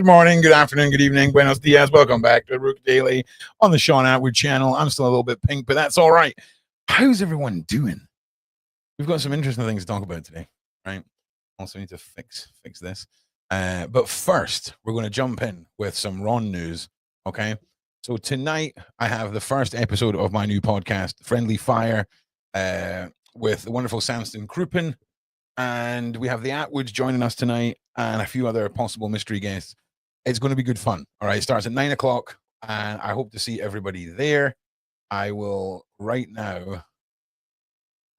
Good morning, good afternoon, good evening, buenos dias. Welcome back to Rook Daily on the Sean Atwood channel. I'm still a little bit pink, but that's all right. How's everyone doing? We've got some interesting things to talk about today, right? Also need to fix this. But first, we're going to jump in with some Ron news, okay? So tonight, I have the first episode of my new podcast, Friendly Fire, with the wonderful Samson Kruppen. And we have the Atwoods joining us tonight and a few other possible mystery guests. It's going to be good fun. All right. It starts at 9 o'clock, and I hope to see everybody there. I will right now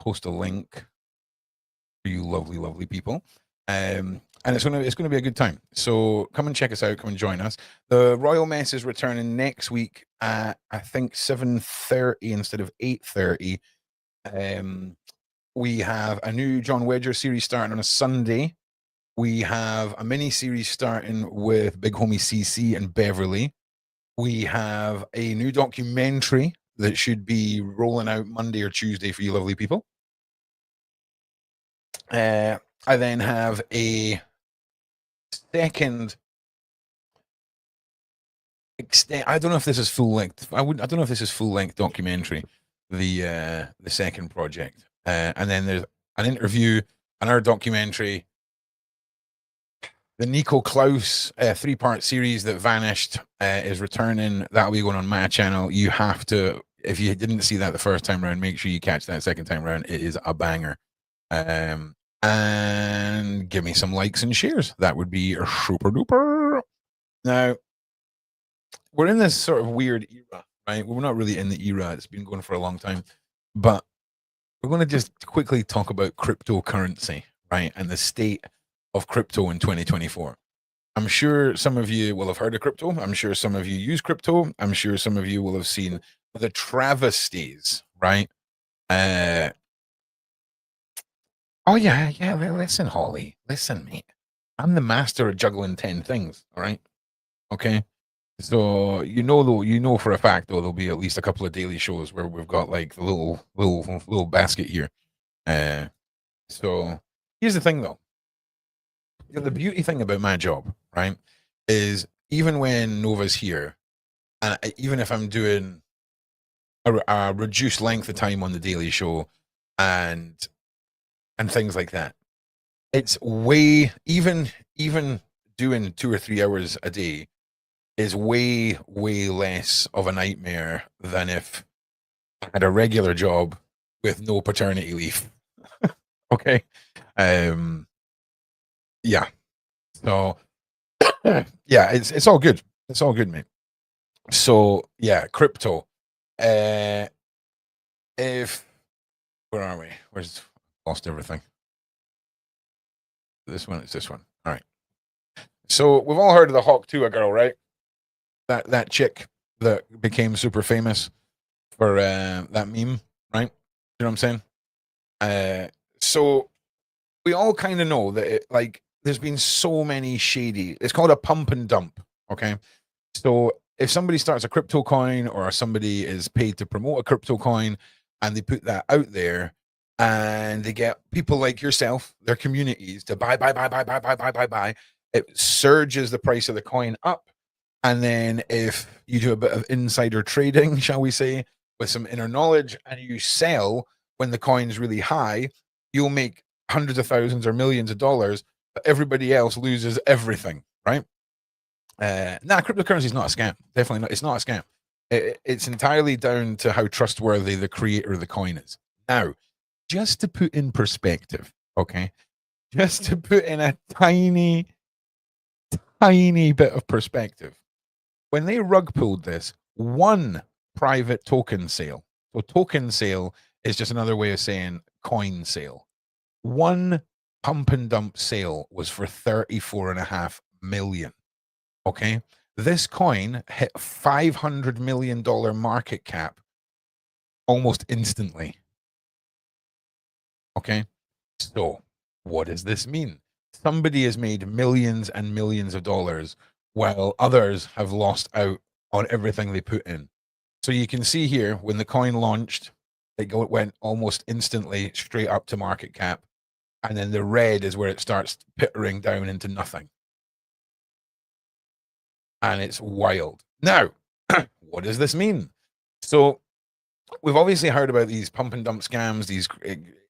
post a link for you lovely, lovely people. And it's gonna be a good time. So come and check us out. Come and join us. The Royal Mess is returning next week at I think 7:30 instead of 8:30. We have a new John Wedger series starting on a Sunday. We have a mini series starting with Big Homie CC and Beverly. We have a new documentary that should be rolling out Monday or Tuesday for you lovely people. I then have a second extent. I don't know if this is full length. I don't know if this is full length documentary. The second project, and then there's an interview, another documentary. The Nico Klaus 3-part series that vanished is returning. That'll be going on my channel. You have to, if you didn't see that the first time around, make sure you catch that second time around. It is a banger. And give me some likes and shares. That would be super duper. Now, we're in this sort of weird era, right? We're not really in the era. It's been going for a long time. But we're going to just quickly talk about cryptocurrency, right? And the state of crypto in 2024. I'm sure some of you will have heard of crypto. I'm sure some of you use crypto. I'm sure some of you will have seen the travesties, right? Oh yeah. Listen, Holly. Listen, mate. I'm the master of juggling 10 things. All right. Okay. So you know for a fact though there'll be at least a couple of daily shows where we've got like the little basket here. So here's the thing though. The beauty thing about my job, right, is even when Nova's here, and even if I'm doing a reduced length of time on the daily show, and things like that, it's way even doing 2 or 3 hours a day is way less of a nightmare than if I had a regular job with no paternity leave. Okay. Yeah. So yeah, it's all good. It's all good, mate. So yeah, crypto. If where are we? Where's lost everything? This one. It's this one. All right. So we've all heard of the Hawk Tuah girl, right? That chick that became super famous for that meme, right? You know what I'm saying? So we all kind of know that there's been so many shady. It's called a pump and dump. Okay. So if somebody starts a crypto coin or somebody is paid to promote a crypto coin and they put that out there and they get people like yourself, their communities to buy, it surges the price of the coin up. And then if you do a bit of insider trading, shall we say, with some inner knowledge and you sell when the coin's really high, you'll make hundreds of thousands or millions of dollars, but everybody else loses everything, right? Cryptocurrency is not a scam. Definitely not. It's not a scam. It's entirely down to how trustworthy the creator of the coin is. Now, just to put in perspective, okay, just to put in a tiny bit of perspective, when they rug pulled this, one private token sale. So token sale is just another way of saying coin sale. One pump and dump sale was for 34.5 million. Okay. This coin hit $500 million market cap almost instantly. Okay. So what does this mean? Somebody has made millions and millions of dollars while others have lost out on everything they put in. So you can see here when the coin launched, it went almost instantly straight up to market cap. And then the red is where it starts pittering down into nothing. and it's wild. Now, what does this mean? So we've obviously heard about these pump and dump scams, these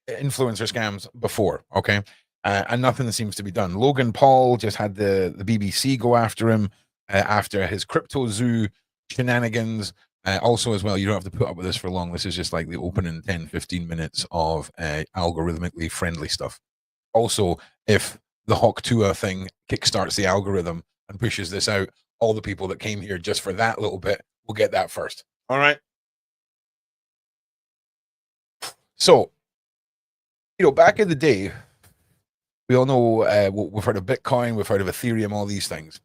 influencer scams before, okay? And nothing seems to be done. Logan Paul just had the BBC go after him after his crypto zoo shenanigans. Also, as well, you don't have to put up with this for long. This is just like the opening 10, 15 minutes of algorithmically friendly stuff. Also, if the Hawk Toah thing kickstarts the algorithm and pushes this out, all the people that came here just for that little bit will get that first. All right. So, back in the day, we all know we've heard of Bitcoin, we've heard of Ethereum, all these things,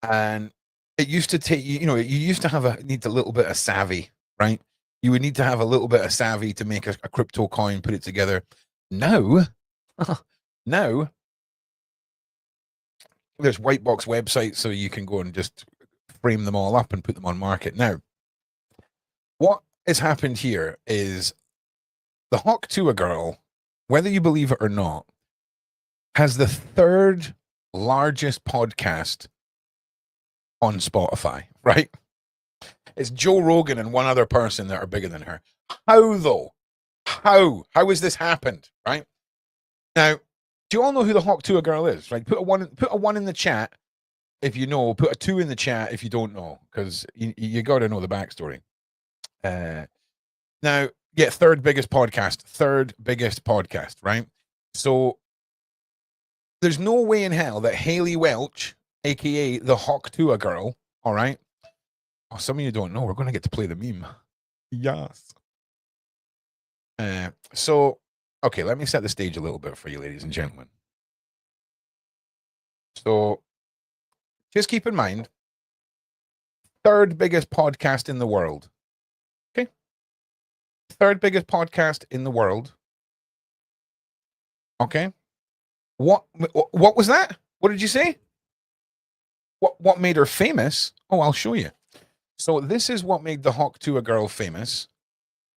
and it used to take you used to need a little bit of savvy, right? You would need to have a little bit of savvy to make a crypto coin, put it together. Now, now there's white box websites, so you can go and just frame them all up and put them on market. Now, what has happened here is the Hawk Toah girl, whether you believe it or not, has the third largest podcast on Spotify, right? It's Joe Rogan and one other person that are bigger than her. How though? How has this happened? Right now, do you all know who the Hawk Toah girl is? Right, put a one in the chat if you know. Put a 2 in the chat if you don't know, because you got to know the backstory. Now, yeah, third biggest podcast, right? So there's no way in hell that Haley Welch, aka the Hawk Toah girl, all right. Oh, some of you don't know. We're going to get to play the meme. Yes. So, okay, let me set the stage a little bit for you, ladies and gentlemen. So, just keep in mind, third biggest podcast in the world. Okay? Third biggest podcast in the world. Okay? What was that? What did you say? What made her famous? Oh, I'll show you. So this is what made the Hawk Toah girl famous.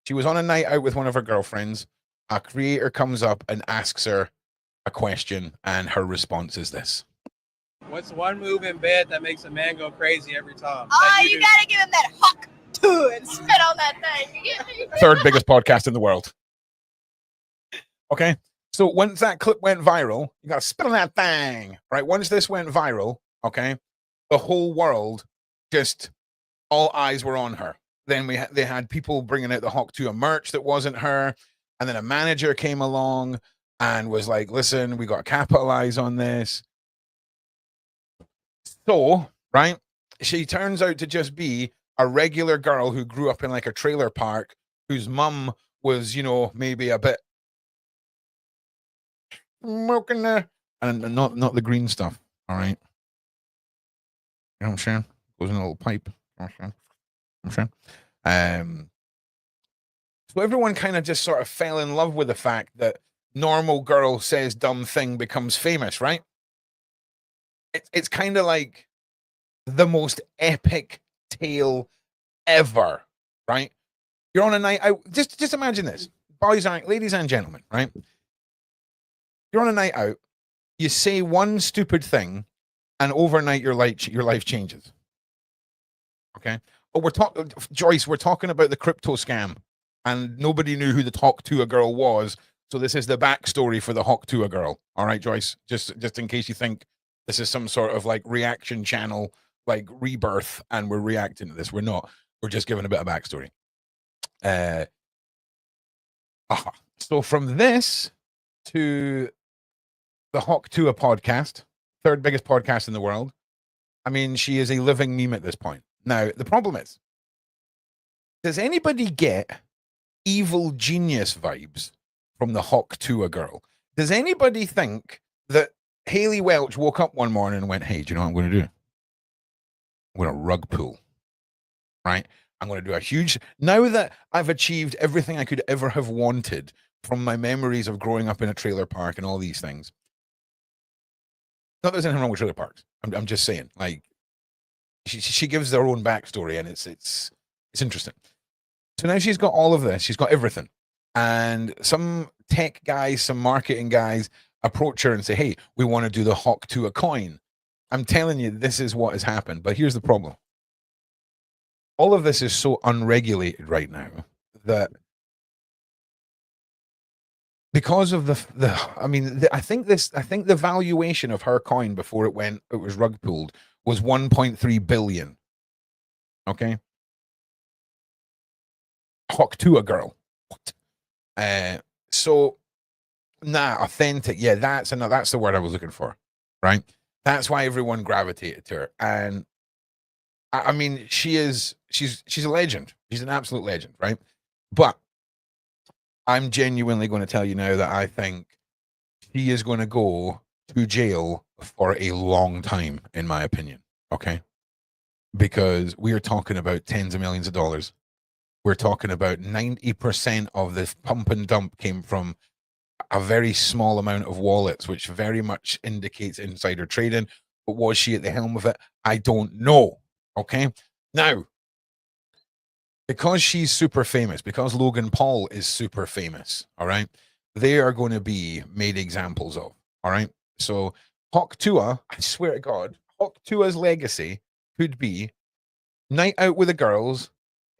She was on a night out with one of her girlfriends. A creator comes up and asks her a question, and her response is this. What's one move in bed that makes a man go crazy every time? Oh, you gotta give him that Hawk Toah and spit on that thing. Third biggest podcast in the world. Okay? So once that clip went viral, you gotta spit on that thing, right? Once this went viral, okay, the whole world just, all eyes were on her. Then they had people bringing out the Hawk Toah merch that wasn't her, and then a manager came along and was like, "Listen, we got to capitalize on this." So, right, she turns out to just be a regular girl who grew up in like a trailer park, whose mum was, maybe a bit smoking there, and not the green stuff. All right, you know what I'm saying? Goes in a little pipe. You know what I'm saying? So everyone kind of just sort of fell in love with the fact that normal girl says dumb thing becomes famous, right? It's kind of like the most epic tale ever, right? You're on a night out. Just imagine this, ladies and gentlemen, right? You're on a night out. You say one stupid thing, and overnight your life changes. Okay. Oh, Joyce, we're talking about the crypto scam, and nobody knew who the Hawk Toah girl was. So this is the backstory for the Hawk Toah girl. All right, Joyce, just in case you think this is some sort of like reaction channel, like Rebirth, and we're reacting to this. We're not. We're just giving a bit of backstory. So from this to the Hawk Toah podcast, third biggest podcast in the world. I mean, she is a living meme at this point. Now, the problem is, does anybody get evil genius vibes from the Hawk Toah girl? Does anybody think that Haley Welch woke up one morning and went, "Hey, do you know what I'm going to do? I'm going to rug pull, right? I'm going to do a huge, now that I've achieved everything I could ever have wanted from my memories of growing up in a trailer park and all these things." Not that there's anything wrong with trailer parks. I'm just saying, like, she gives their own backstory, and it's interesting. So now she's got all of this. She's got everything. And some tech guys, some marketing guys approach her and say, "Hey, we want to do the Hawk Toah coin. I'm telling you, this is what has happened. But here's the problem. All of this is so unregulated right now that because of I think the valuation of her coin before it was rug pulled was 1.3 billion. Okay. Hawk Toah girl. What? So authentic. Yeah, that's the word I was looking for. Right. That's why everyone gravitated to her. And I mean, she's a legend. She's an absolute legend, right? But I'm genuinely going to tell you now that I think she is going to go to jail for a long time, in my opinion. Okay. Because we are talking about tens of millions of dollars. We're talking about 90% of this pump and dump came from a very small amount of wallets, which very much indicates insider trading. But was she at the helm of it? I don't know. Okay. Now, because she's super famous, because Logan Paul is super famous, all right, they are going to be made examples of, all right? So Hawk Toah, I swear to God, Hawk Toah's legacy could be night out with the girls,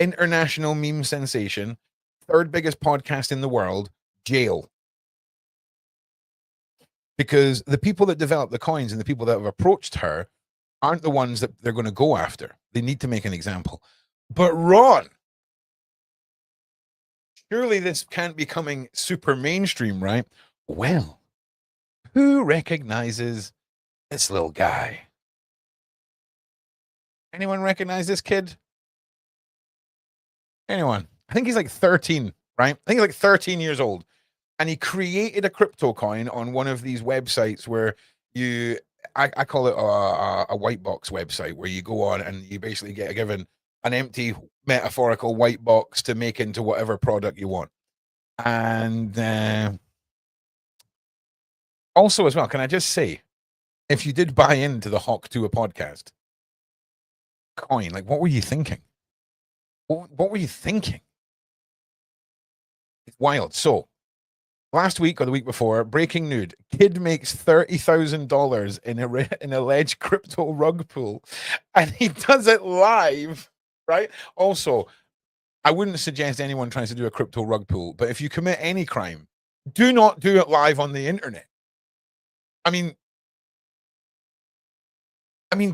international meme sensation, third biggest podcast in the world, jail. Because the people that develop the coins and the people that have approached her aren't the ones that they're going to go after. They need to make an example. But Ron, surely this can't be coming super mainstream, right? Well, who recognizes this little guy? Anyone recognize this kid? Anyone? I think he's like 13, right? I think he's like 13 years old. And he created a crypto coin on one of these websites where I call it a white box website, where you go on and you basically get given an empty metaphorical white box to make into whatever product you want. And also as well, can I just say, if you did buy into the Hawk Toah podcast coin, like, what were you thinking? What were you thinking? It's wild. So last week or the week before, breaking news: kid makes $30,000 in an alleged crypto rug pull, and he does it live, right? Also, I wouldn't suggest anyone tries to do a crypto rug pull, but if you commit any crime, do not do it live on the internet. I mean,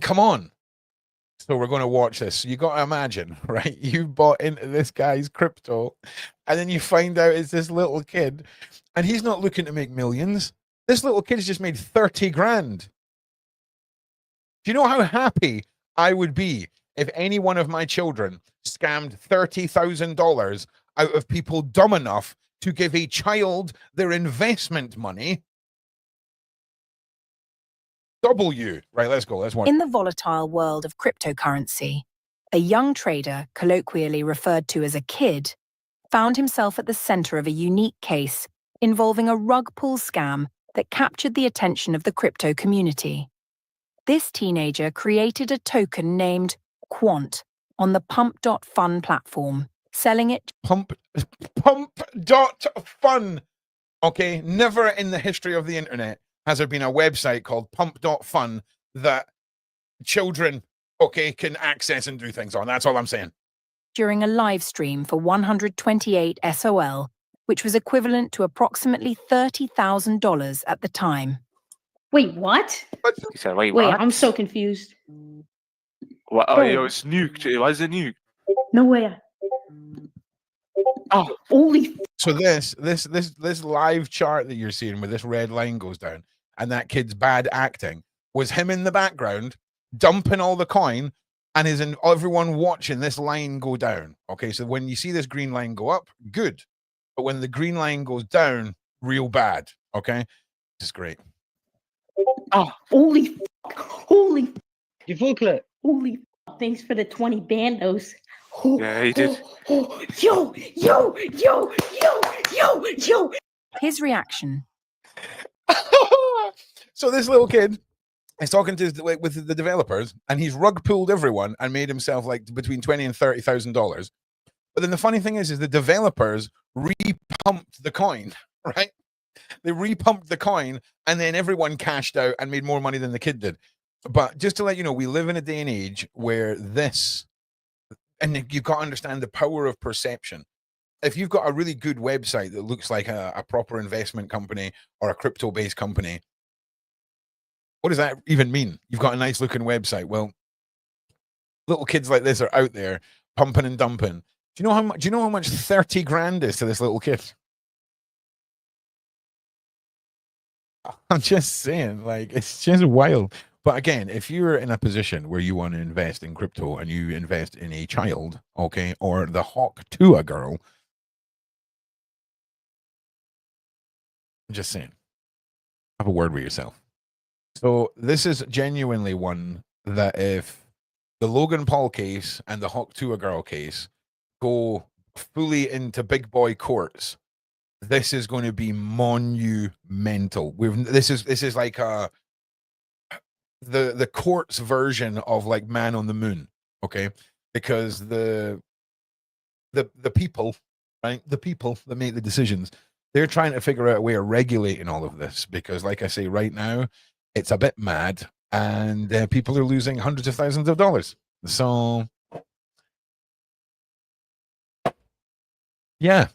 come on. So we're going to watch this. So you got to imagine, right? You bought into this guy's crypto, and then you find out it's this little kid, and he's not looking to make millions. This little kid's just made 30 grand. Do you know how happy I would be if any one of my children scammed $30,000 out of people dumb enough to give a child their investment money? W. Right, let's go. Let's watch. In the volatile world of cryptocurrency, a young trader, colloquially referred to as a kid, found himself at the center of a unique case involving a rug pull scam that captured the attention of the crypto community. This teenager created a token named Quant on the Pump.Fun platform, selling it Pump.Fun. Okay, never in the history of the internet has there been a website called Pump.Fun that children, okay, can access and do things on. That's all I'm saying. during a live stream for 128 SOL, which was equivalent to approximately $30,000 at the time. Wait, what? He said, wait, Wait, what? I'm so confused. What? Oh, Bro. yo, it's nuked. Why is it nuked? No way. Oh. Holy So this live chart that you're seeing where this red line goes down and that kid's bad acting was him in the background dumping all the coin, and is in everyone watching this line go down. Okay, so when you see this green line go up, good, but when the green line goes down, real bad. Okay, this is great. Oh. holy holy You full clip. holy thanks for the 20 bandos. Yeah, he did. Yo. His reaction. So this little kid is talking with the developers, and he's rug pulled everyone and made himself like between $20,000 and $30,000. But then the funny thing is the developers repumped the coin, right? They repumped the coin, and then everyone cashed out and made more money than the kid did. But just to let you know, we live in a day and age where this, and you've got to understand the power of perception. If you've got a really good website that looks like a proper investment company or a crypto-based company, what does that even mean? You've got a nice looking website. Well, little kids like this are out there pumping and dumping. Do you know how much? Do you know how much 30 grand is to this little kid? I'm just saying, like, it's just wild. But again, if you're in a position where you want to invest in crypto and you invest in a child, okay, or the hawk to a girl, I'm just saying, have a word with yourself. So this is genuinely one that if the Logan Paul case and the hawk to a girl case go fully into big boy courts, this is going to be monumental. This is like the court's version of like Man on the Moon, okay? Because the people, right? The people that make the decisions, they're trying to figure out a way of regulating all of this because, like I say, right now it's a bit mad, and people are losing hundreds of thousands of dollars. So, yeah.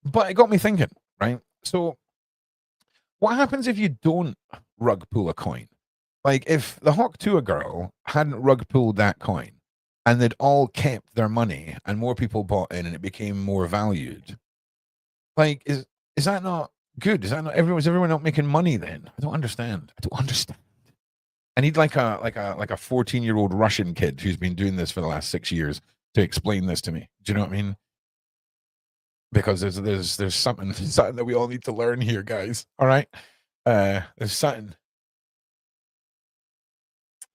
But it got me thinking, right? So, what happens if you don't rug pull a coin? Like, if the hawk to a girl hadn't rug pulled that coin and they'd all kept their money and more people bought in and it became more valued, like, is that not good? Is everyone not making money then? I don't understand. I need like a 14-year-old Russian kid who's been doing this for the last 6 years to explain this to me. Do you know what I mean? Because there's something that we all need to learn here, guys. All right, there's something,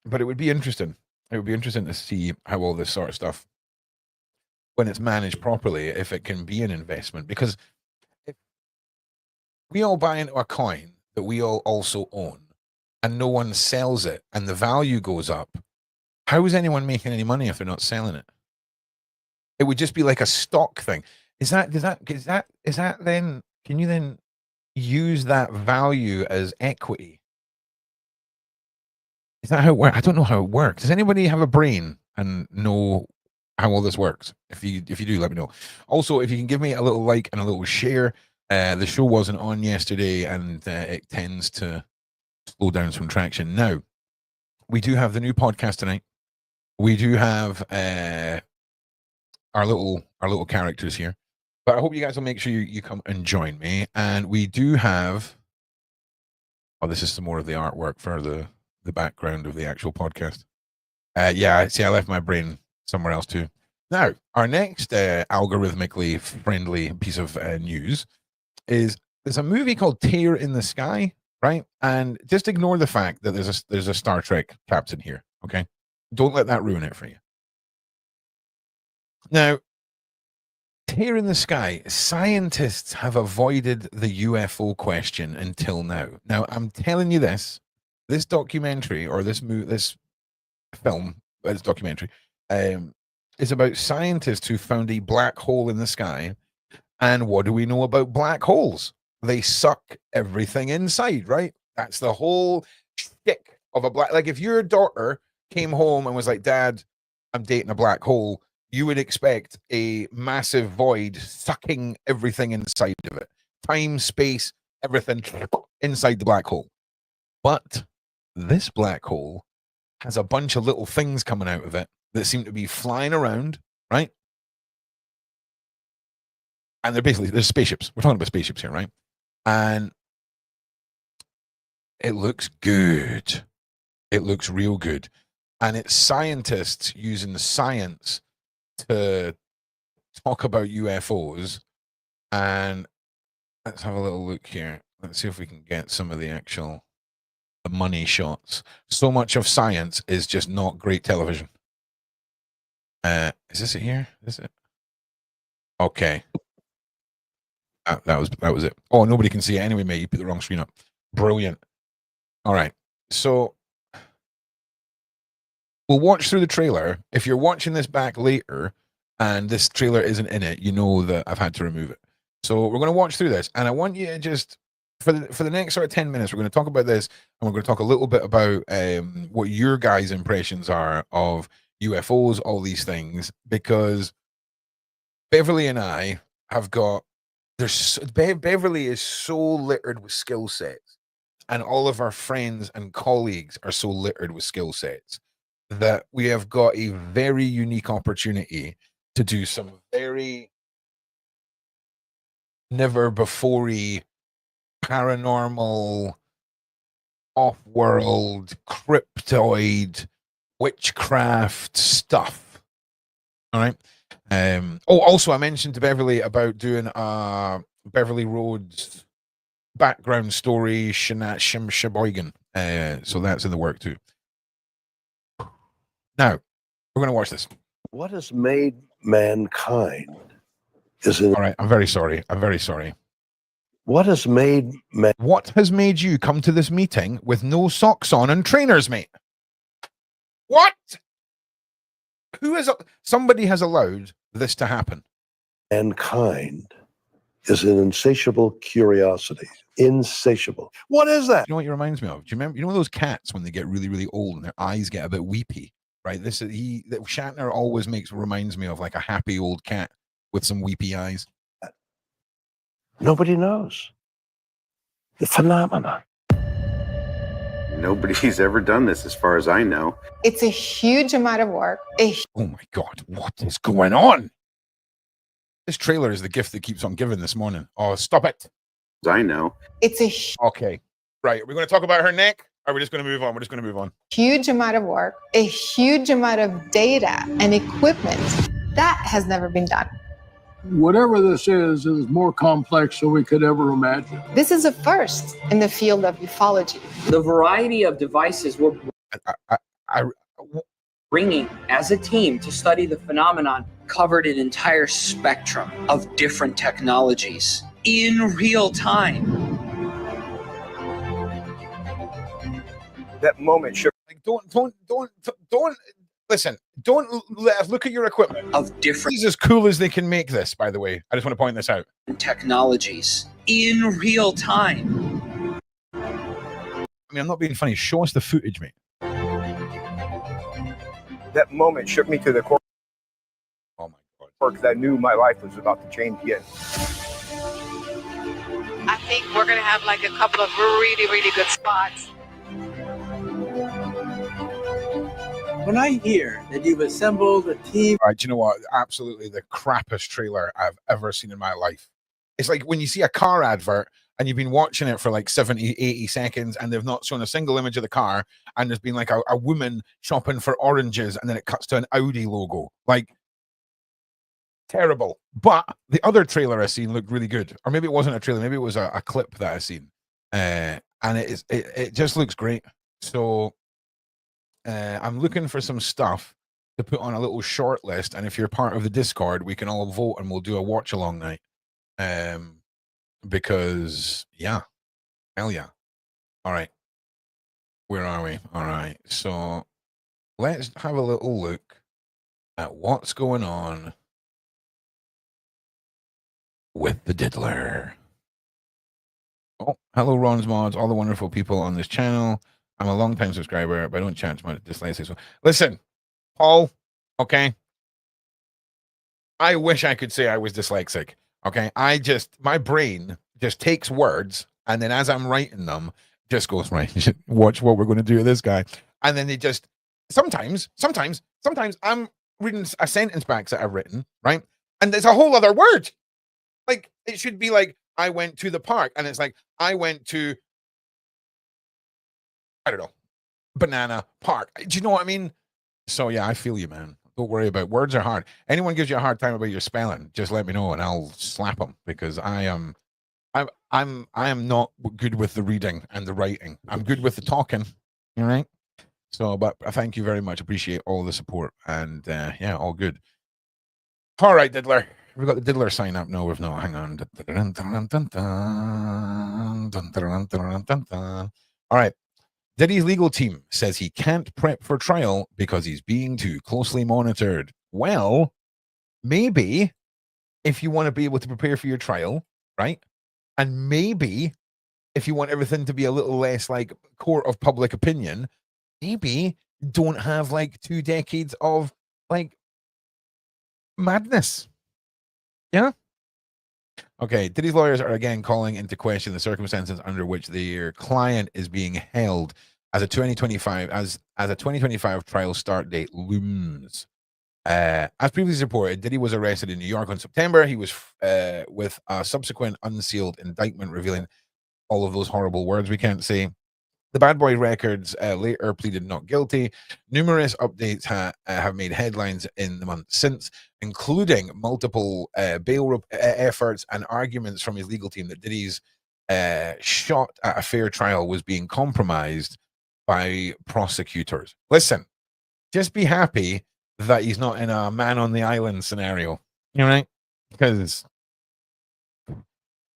but it would be interesting. It would be interesting to see how all this sort of stuff, when it's managed properly, if it can be an investment. Because if we all buy into a coin that we all also own, and no one sells it, and the value goes up, how is anyone making any money if they're not selling it? It would just be like a stock thing. Is that then? Can you then use that value as equity? Is that how it works? I don't know how it works. Does anybody have a brain and know how all this works? If you do, let me know. Also, if you can give me a little like and a little share. The show wasn't on yesterday, and it tends to slow down some traction. Now, we do have the new podcast tonight. We do have our little characters here. But I hope you guys will make sure you come and join me. And we do have, this is some more of the artwork for the background of the actual podcast. Yeah, see, I left my brain somewhere else too. Now, our next algorithmically friendly piece of news is there's a movie called Tear in the Sky, right? And just ignore the fact that there's a Star Trek captain here, okay? Don't let that ruin it for you. Now, Tear in the Sky, scientists have avoided the UFO question until now. Now, I'm telling you this documentary, or this film, this documentary, is about scientists who found a black hole in the sky. And what do we know about black holes? They suck everything inside, right? That's the whole shtick of a black. Like, if your daughter came home and was like, "Dad, I'm dating a black hole," you would expect a massive void sucking everything inside of it. Time, space, everything inside the black hole. But this black hole has a bunch of little things coming out of it that seem to be flying around, right? And there's spaceships. We're talking about spaceships here, right? And it looks good. It looks real good. And it's scientists using science to talk about UFOs. And let's have a little look here. Let's see if we can get some of the money shots. So much of science is just not great television. Is this it here? Is it? Okay. That was it. Oh, nobody can see it anyway, mate. You put the wrong screen up. Brilliant. All right. So we'll watch through the trailer. If you're watching this back later and this trailer isn't in it, you know that I've had to remove it. So we're going to watch through this, and I want you to just for the next sort of 10 minutes, we're going to talk about this, and we're going to talk a little bit about what your guys' impressions are of UFOs, all these things, because Beverly and I have got Beverly is so littered with skill sets, and all of our friends and colleagues are so littered with skill sets that we have got a very unique opportunity to do some very never before paranormal, off-world, cryptoid, witchcraft stuff. All right. Also, I mentioned to Beverly about doing Beverly Road's background story, Sheboygan. So that's in the work too. Now, we're going to watch this. What has made mankind is All right. I'm very sorry. what has made What has made you come to this meeting with no socks on and trainers, mate? What? Somebody has allowed this to happen. mankind is an insatiable curiosity. Insatiable. What is that? You know what it reminds me of? Do you remember? You know those cats when they get really, really old and their eyes get a bit weepy, right? Shatner always reminds me of like a happy old cat with some weepy eyes. Nobody knows. The phenomenon. Nobody's ever done this as far as I know. It's a huge amount of work. Oh my God, what is going on? This trailer is the gift that keeps on giving this morning. Oh, stop it. As I know. It's a Okay. Right. Are we going to talk about her neck? Or are we just going to move on? We're just going to move on. huge amount of work, a huge amount of data and equipment. That has never been done. Whatever this is more complex than we could ever imagine. This is a first in the field of ufology. The variety of devices we're I bringing as a team to study the phenomenon covered an entire spectrum of different technologies in real time. That moment shook. like don't listen. Don't let us look at your equipment. Of different This is as cool as they can make this, by the way. I just want to point this out. technologies in real time. I mean, I'm not being funny. Show us the footage, mate. That moment shook me to the core Oh my God. because I knew my life was about to change again. I think we're going to have like a couple of really, really good spots. When I hear that you've assembled a team, All right, do you know what? Absolutely the crappiest trailer I've ever seen in my life. It's like when you see a car advert and you've been watching it for like 70, 80 seconds and they've not shown a single image of the car, and there's been like a woman shopping for oranges and then it cuts to an Audi logo. Like, terrible. But the other trailer I seen looked really good. Or maybe it wasn't a trailer, maybe it was a clip that I seen. And it just looks great. So I'm looking for some stuff to put on a little short list, and if you're part of the Discord, we can all vote and we'll do a watch along night. Because hell yeah. All right, where are we? All right, so let's have a little look at what's going on with the diddler. Oh, hello, Ron's Mods, all the wonderful people on this channel. I'm a long-time subscriber, but I don't chat much dyslexic. So listen, Paul, okay? I wish I could say I was dyslexic, okay? My brain just takes words, and then as I'm writing them, just goes, right, watch what we're going to do with this guy. And then they just, sometimes I'm reading a sentence back that I've written, right? And there's a whole other word. Like, it should be like, I went to the park, and it's like, I went to, I don't know, banana park. Do you know what I mean? So yeah, I feel you, man. Don't worry about it. Words are hard. Anyone gives you a hard time about your spelling, just let me know and I'll slap them, because I am not good with the reading and the writing. I'm good with the talking. All right. So, but thank you very much. Appreciate all the support, and yeah, all good. All right, Diddler. We've got the Diddler sign up. No, we've not. Hang on. All right. Diddy's legal team says he can't prep for trial because he's being too closely monitored. Well, maybe if you want to be able to prepare for your trial, right? And maybe if you want everything to be a little less like court of public opinion, maybe don't have like 2 decades of like madness. Yeah. Okay. Diddy's lawyers are again calling into question the circumstances under which their client is being held as a 2025 trial start date looms. As previously reported, Diddy was arrested in New York on September. He was with a subsequent unsealed indictment revealing all of those horrible words we can't say. The Bad Boy Records later pleaded not guilty. Numerous updates have made headlines in the months since, including multiple bail efforts and arguments from his legal team that Diddy's shot at a fair trial was being compromised by prosecutors. Listen, just be happy that he's not in a man on the island scenario. You know, right? Because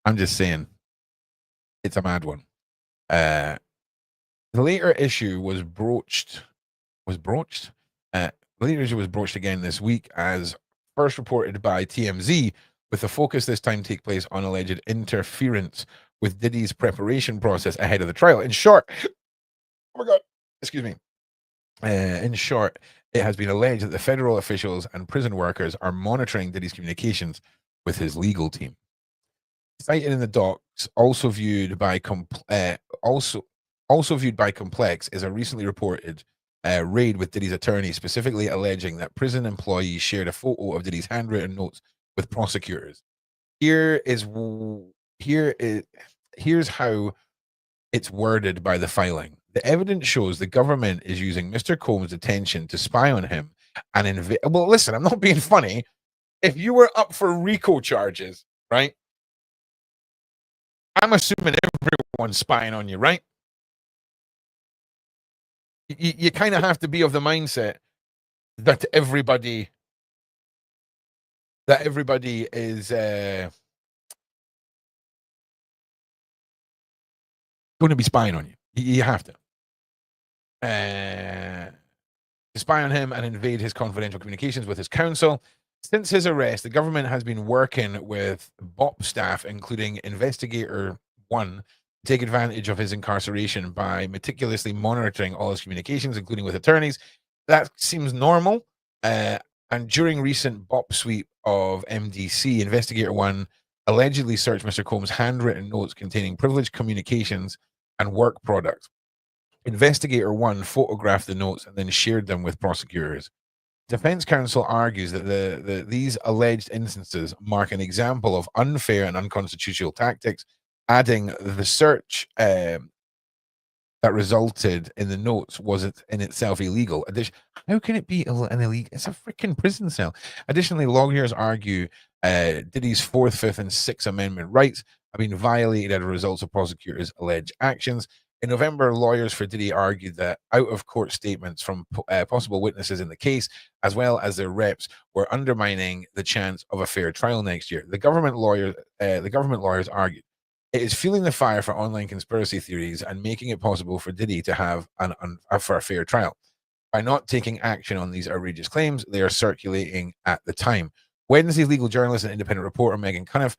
I'm just saying, it's a mad one. The later issue was broached. The later issue was broached again this week, as first reported by TMZ, with the focus this time take place on alleged interference with Diddy's preparation process ahead of the trial. In short, oh my God, excuse me. In short, it has been alleged that the federal officials and prison workers are monitoring Diddy's communications with his legal team. Cited in the docs, also viewed by Complex, is a recently reported raid with Diddy's attorney, specifically alleging that prison employees shared a photo of Diddy's handwritten notes with prosecutors. Here's how it's worded by the filing. The evidence shows the government is using Mr. Combs' detention to spy on him and well, listen, I'm not being funny. If you were up for RICO charges, right? I'm assuming everyone's spying on you, right? You kind of have to be of the mindset that everybody is going to be spying on you. You have to spy on him and invade his confidential communications with his counsel. Since his arrest, the government has been working with BOP staff, including Investigator 1, to take advantage of his incarceration by meticulously monitoring all his communications, including with attorneys. That seems normal. And during recent BOP sweep of MDC, Investigator 1 allegedly searched Mr. Combs' handwritten notes containing privileged communications and work products. Investigator 1 photographed the notes and then shared them with prosecutors. Defense counsel argues that these alleged instances mark an example of unfair and unconstitutional tactics, adding the search that resulted in the notes was in itself illegal. How can it be an illegal? It's a freaking prison cell. Additionally, lawyers argue Diddy's 4th, 5th, and 6th Amendment rights have been violated as a result of prosecutors' alleged actions. In November, lawyers for Diddy argued that out-of-court statements from possible witnesses in the case, as well as their reps, were undermining the chance of a fair trial next year. The government lawyers argued it is fueling the fire for online conspiracy theories and making it possible for Diddy to have for a fair trial. By not taking action on these outrageous claims, they are circulating at the time. Wednesday's legal journalist and independent reporter Megan Cunniff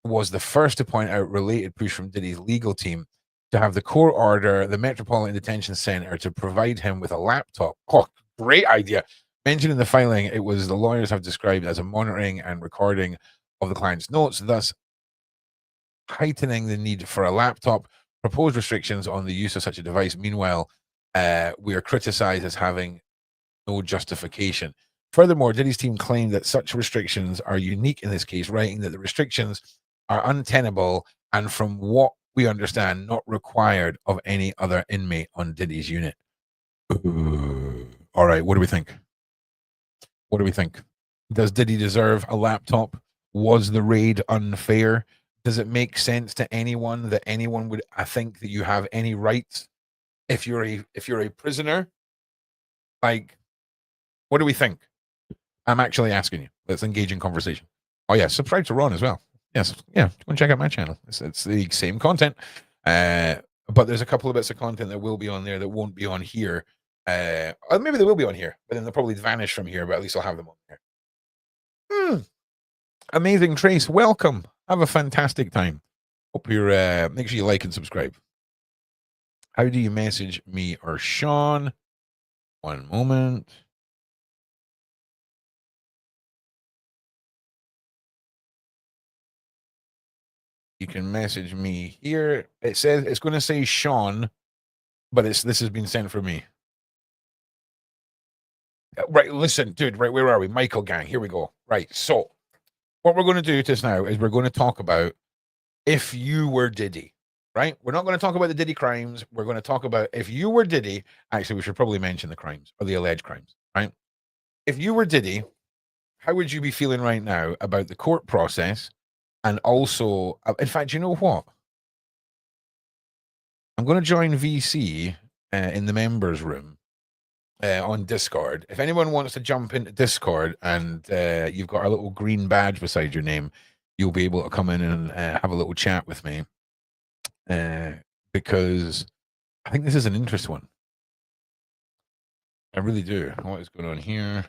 was the first to point out related push from Diddy's legal team to have the court order the Metropolitan Detention Center to provide him with a laptop. Oh, great idea. Mentioned in the filing, it was the lawyers have described as a monitoring and recording of the client's notes, thus heightening the need for a laptop. Proposed restrictions on the use of such a device. Meanwhile, we are criticized as having no justification. Furthermore, Diddy's team claimed that such restrictions are unique in this case, writing that the restrictions are untenable and, from what we understand, not required of any other inmate on Diddy's unit. All right, what do we think? What do we think? Does Diddy deserve a laptop? Was the raid unfair? Does it make sense to anyone that anyone would think that you have any rights if you're a prisoner? Like, what do we think? I'm actually asking you. Let's engage in conversation. Oh yeah, subscribe to Ron as well. Yes, yeah, go and check out my channel. It's the same content, but there's a couple of bits of content that will be on there that won't be on here. Or maybe they will be on here, but then they'll probably vanish from here, but at least I'll have them on here. Amazing Trace, welcome. Have a fantastic time. Hope you're make sure you like and subscribe. How do you message me or Sean? One moment. You can message me here. It says it's going to say Sean, but this has been sent for me. Right, listen, dude. Right, where are we? Michael gang. Here we go. Right, so what we're going to do just now is we're going to talk about if you were Diddy. Right, we're not going to talk about the Diddy crimes. We're going to talk about if you were Diddy. Actually, we should probably mention the crimes or the alleged crimes. Right, if you were Diddy, how would you be feeling right now about the court process? And also, in fact, you know what? I'm going to join VC in the members room on Discord. If anyone wants to jump into Discord and you've got a little green badge beside your name, you'll be able to come in and have a little chat with me because I think this is an interesting one. I really do. What is going on here?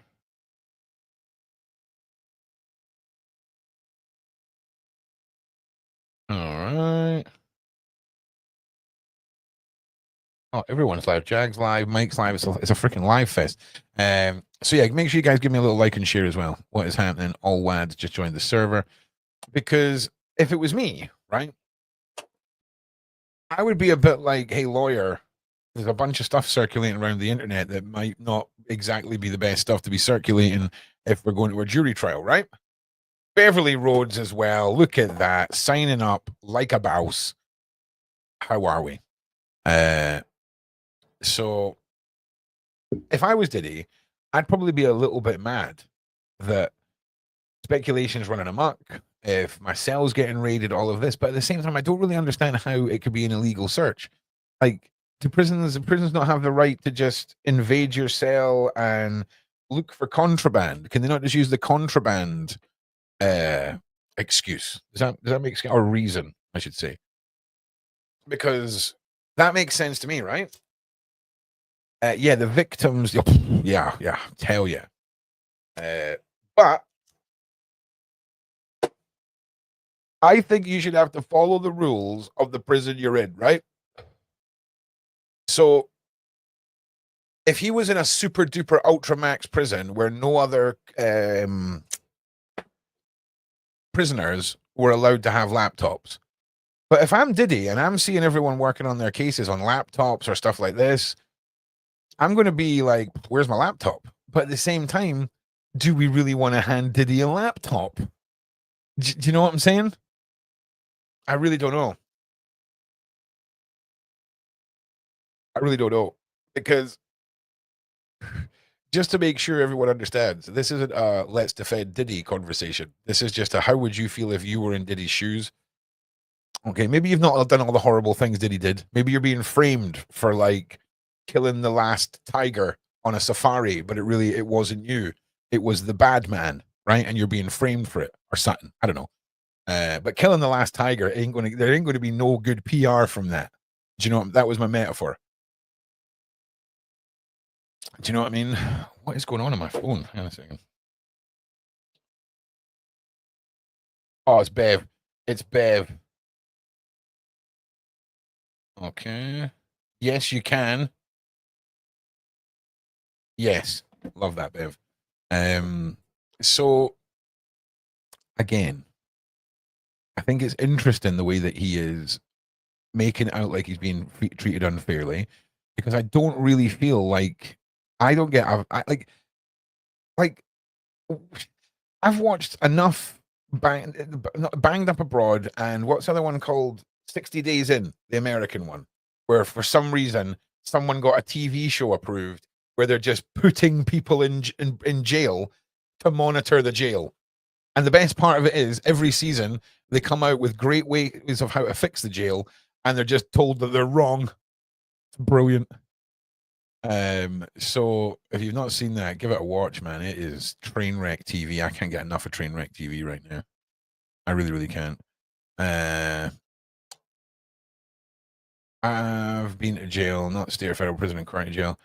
All right. Oh, everyone's live. Jag's live. Mike's live. It's a freaking live fest. So yeah, make sure you guys give me a little like and share as well. What is happening? All Wads just joined the server. Because if it was me, right, I would be a bit like, hey, lawyer, there's a bunch of stuff circulating around the internet that might not exactly be the best stuff to be circulating if we're going to a jury trial, right? Beverly Rhodes as well. Look at that. Signing up like a bouse. How are we? So if I was Diddy, I'd probably be a little bit mad that speculation's running amok, if my cell's getting raided, all of this. But at the same time, I don't really understand how it could be an illegal search. Like, do prisons not have the right to just invade your cell and look for contraband? Can they not just use the contraband excuse? Does that make sense? Or reason, I should say. Because that makes sense to me, right? Yeah, the victims. Yeah, tell you. But I think you should have to follow the rules of the prison you're in, right? So if he was in a super duper ultra max prison where no other prisoners were allowed to have laptops, but if I'm Diddy and I'm seeing everyone working on their cases on laptops or stuff like this, I'm going to be like, where's my laptop? But at the same time, do we really want to hand Diddy a laptop? Do you know what I'm saying? I really don't know. I really don't know. Because just to make sure everyone understands, this isn't a let's defend Diddy conversation. This is just a how would you feel if you were in Diddy's shoes? Okay, maybe you've not done all the horrible things Diddy did. Maybe you're being framed for like killing the last tiger on a safari, but it wasn't you. It was the bad man, right? And you're being framed for it or something. I don't know. But killing the last tiger there ain't going to be no good PR from that. Do you know that was my metaphor? Do you know what I mean? What is going on my phone? Hang on a second. Oh, it's Bev. It's Bev. Okay. Yes, you can. Yes. Love that, Bev. So again, I think it's interesting the way that he is making it out like he's being treated unfairly, because I don't really feel like I don't get like I've watched enough Banged Up Abroad and what's the other one called 60 Days In, the American one, where for some reason someone got a TV show approved where they're just putting people in jail to monitor the jail. And the best part of it is every season they come out with great ways of how to fix the jail, and they're just told that they're wrong. It's brilliant. So if you've not seen that, give it a watch, man. It is Trainwreck TV. I can't get enough of Trainwreck TV right now. I really, really can't. I've been to jail, not state or federal prison, and county jail,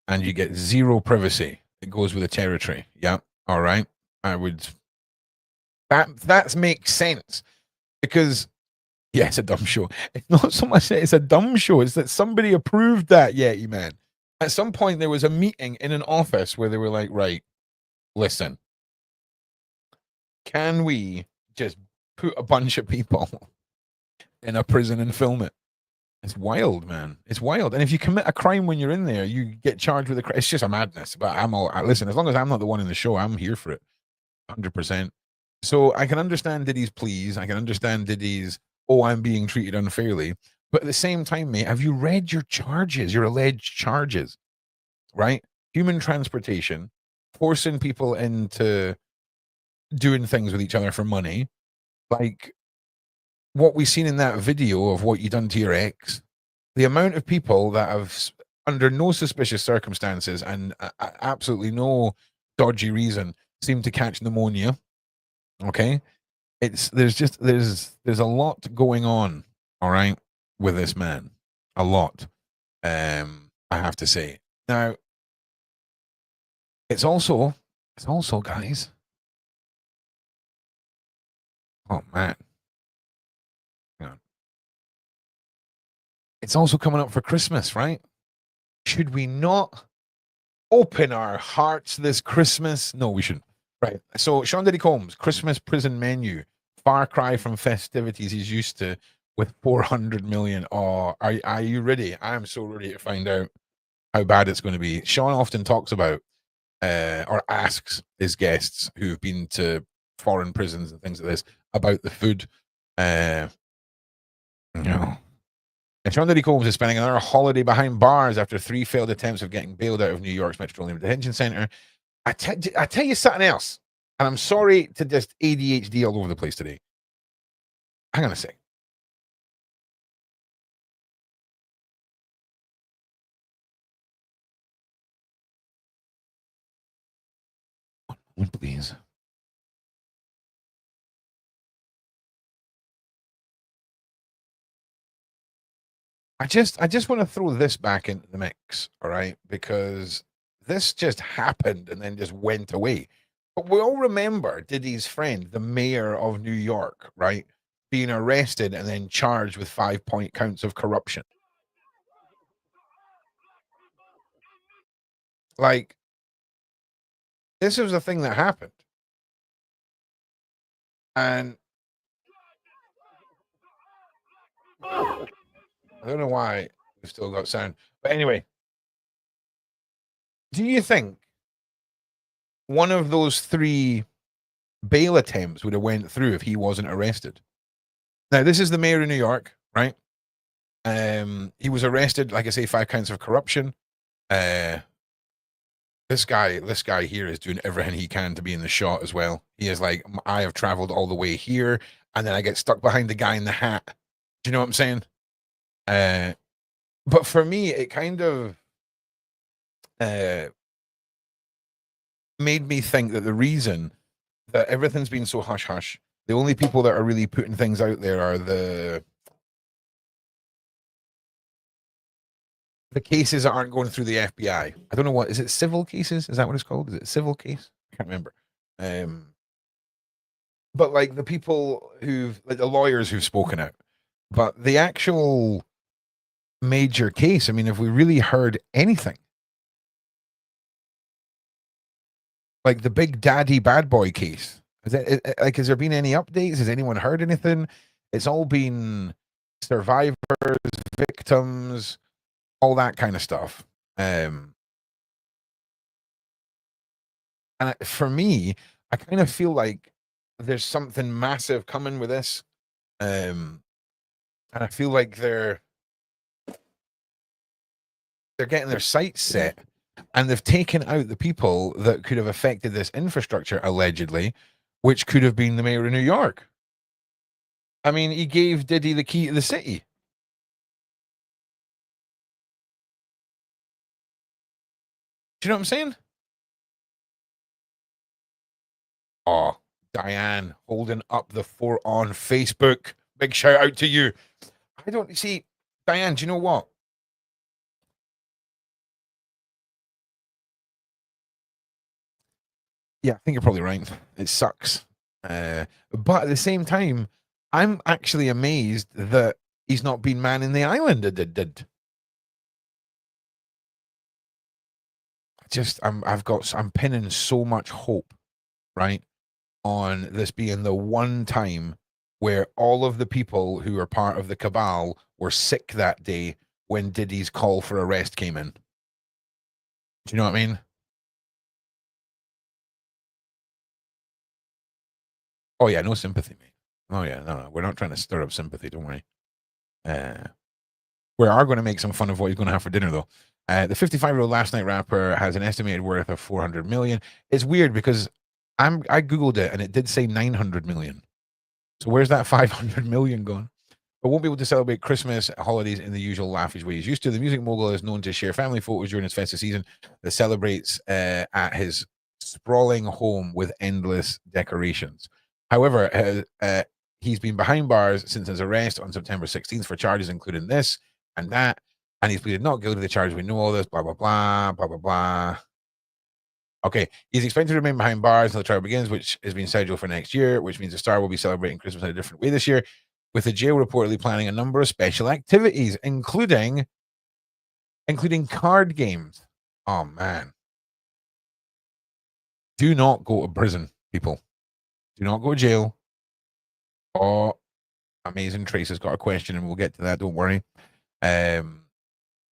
and you get zero privacy. It goes with the territory. Yeah, all right. I would. That makes sense, because Yeah, it's a dumb show. It's not so much that it's a dumb show, it's that somebody approved that Yeti Man. At some point, there was a meeting in an office where they were like, right, listen, can we just put a bunch of people in a prison and film it? It's wild, man. It's wild. And if you commit a crime when you're in there, you get charged with a crime. It's just a madness. But listen, as long as I'm not the one in the show, I'm here for it. 100%. So I can understand Diddy's pleas. I can understand Diddy's, oh, I'm being treated unfairly. But at the same time, mate, have you read your charges, your alleged charges, right? Human transportation, forcing people into doing things with each other for money. Like what we've seen in that video of what you done to your ex, the amount of people that have, under no suspicious circumstances and absolutely no dodgy reason, seem to catch pneumonia. Okay, there's a lot going on. All right, with this man, a lot. I have to say. Now, it's also guys. Oh man. It's also coming up for Christmas, right? Should we not open our hearts this Christmas? No, we shouldn't. Right. So Sean Diddy Combs, Christmas prison menu, far cry from festivities he's used to with 400 million. Oh, are you ready? I'm so ready to find out how bad it's going to be. Sean often talks about or asks his guests who've been to foreign prisons and things like this about the food. You know. And Sean Diddy Combs is spending another holiday behind bars after 3 failed attempts of getting bailed out of New York's Metropolitan Detention Center. I tell you something else, and I'm sorry to just ADHD all over the place today. Hang on a sec. One, please. I just want to throw this back into the mix, all right? Because this just happened and then just went away. But we all remember Diddy's friend, the mayor of New York, right, being arrested and then charged with 5-point counts of corruption. Like, this was a thing that happened. And I don't know why we've still got sound. But anyway, do you think one of those 3 bail attempts would have went through if he wasn't arrested? Now, this is the mayor of New York, right? He was arrested, like I say, 5 counts of corruption. This guy here is doing everything he can to be in the shot as well. He is like, I have traveled all the way here, and then I get stuck behind the guy in the hat. Do you know what I'm saying? But for me, it kind of made me think that the reason that everything's been so hush hush, the only people that are really putting things out there are the cases that aren't going through the FBI. I don't know what is it, civil cases? Is that what it's called? Is it civil case? I can't remember. But like the people who've, like the lawyers who've spoken out, but the actual major case, I mean, have we really heard anything? Like the Big Daddy Bad Boy case. Has there been any updates? Has anyone heard anything? It's all been survivors, victims, all that kind of stuff. And for me, I kind of feel like there's something massive coming with this. And I feel like they're getting their sights set, and they've taken out the people that could have affected this infrastructure, allegedly, which could have been the mayor of New York. I mean, he gave Diddy the key to the city. Do you know what I'm saying? Oh, Diane holding up the fort on Facebook. Big shout out to you. I don't see, Diane, do you know what? Yeah, I think you're probably right. It sucks. But at the same time, I'm actually amazed that he's not been manning the island. I'm pinning so much hope, right, on this being the one time where all of the people who are part of the cabal were sick that day when Diddy's call for arrest came in. Do you know what I mean? Oh yeah, no sympathy, mate. Oh yeah, no, we're not trying to stir up sympathy. Don't worry. We are going to make some fun of what he's going to have for dinner, though. The 55-year-old last night rapper has an estimated worth of 400 million. It's weird because I googled it and it did say 900 million. So where's that 500 million gone? But won't be able to celebrate Christmas holidays in the usual lavish way he's used to. The music mogul is known to share family photos during his festive season that celebrates at his sprawling home with endless decorations. However, he's been behind bars since his arrest on September 16th for charges including this and that, and he's pleaded not guilty to the charge. We know all this, blah, blah, blah, blah, blah, blah. Okay, he's expected to remain behind bars until the trial begins, which is being scheduled for next year, which means the star will be celebrating Christmas in a different way this year, with the jail reportedly planning a number of special activities, including card games. Oh, man. Do not go to prison, people. Do not go to jail. Oh, Amazing Trace has got a question, and we'll get to that. Don't worry.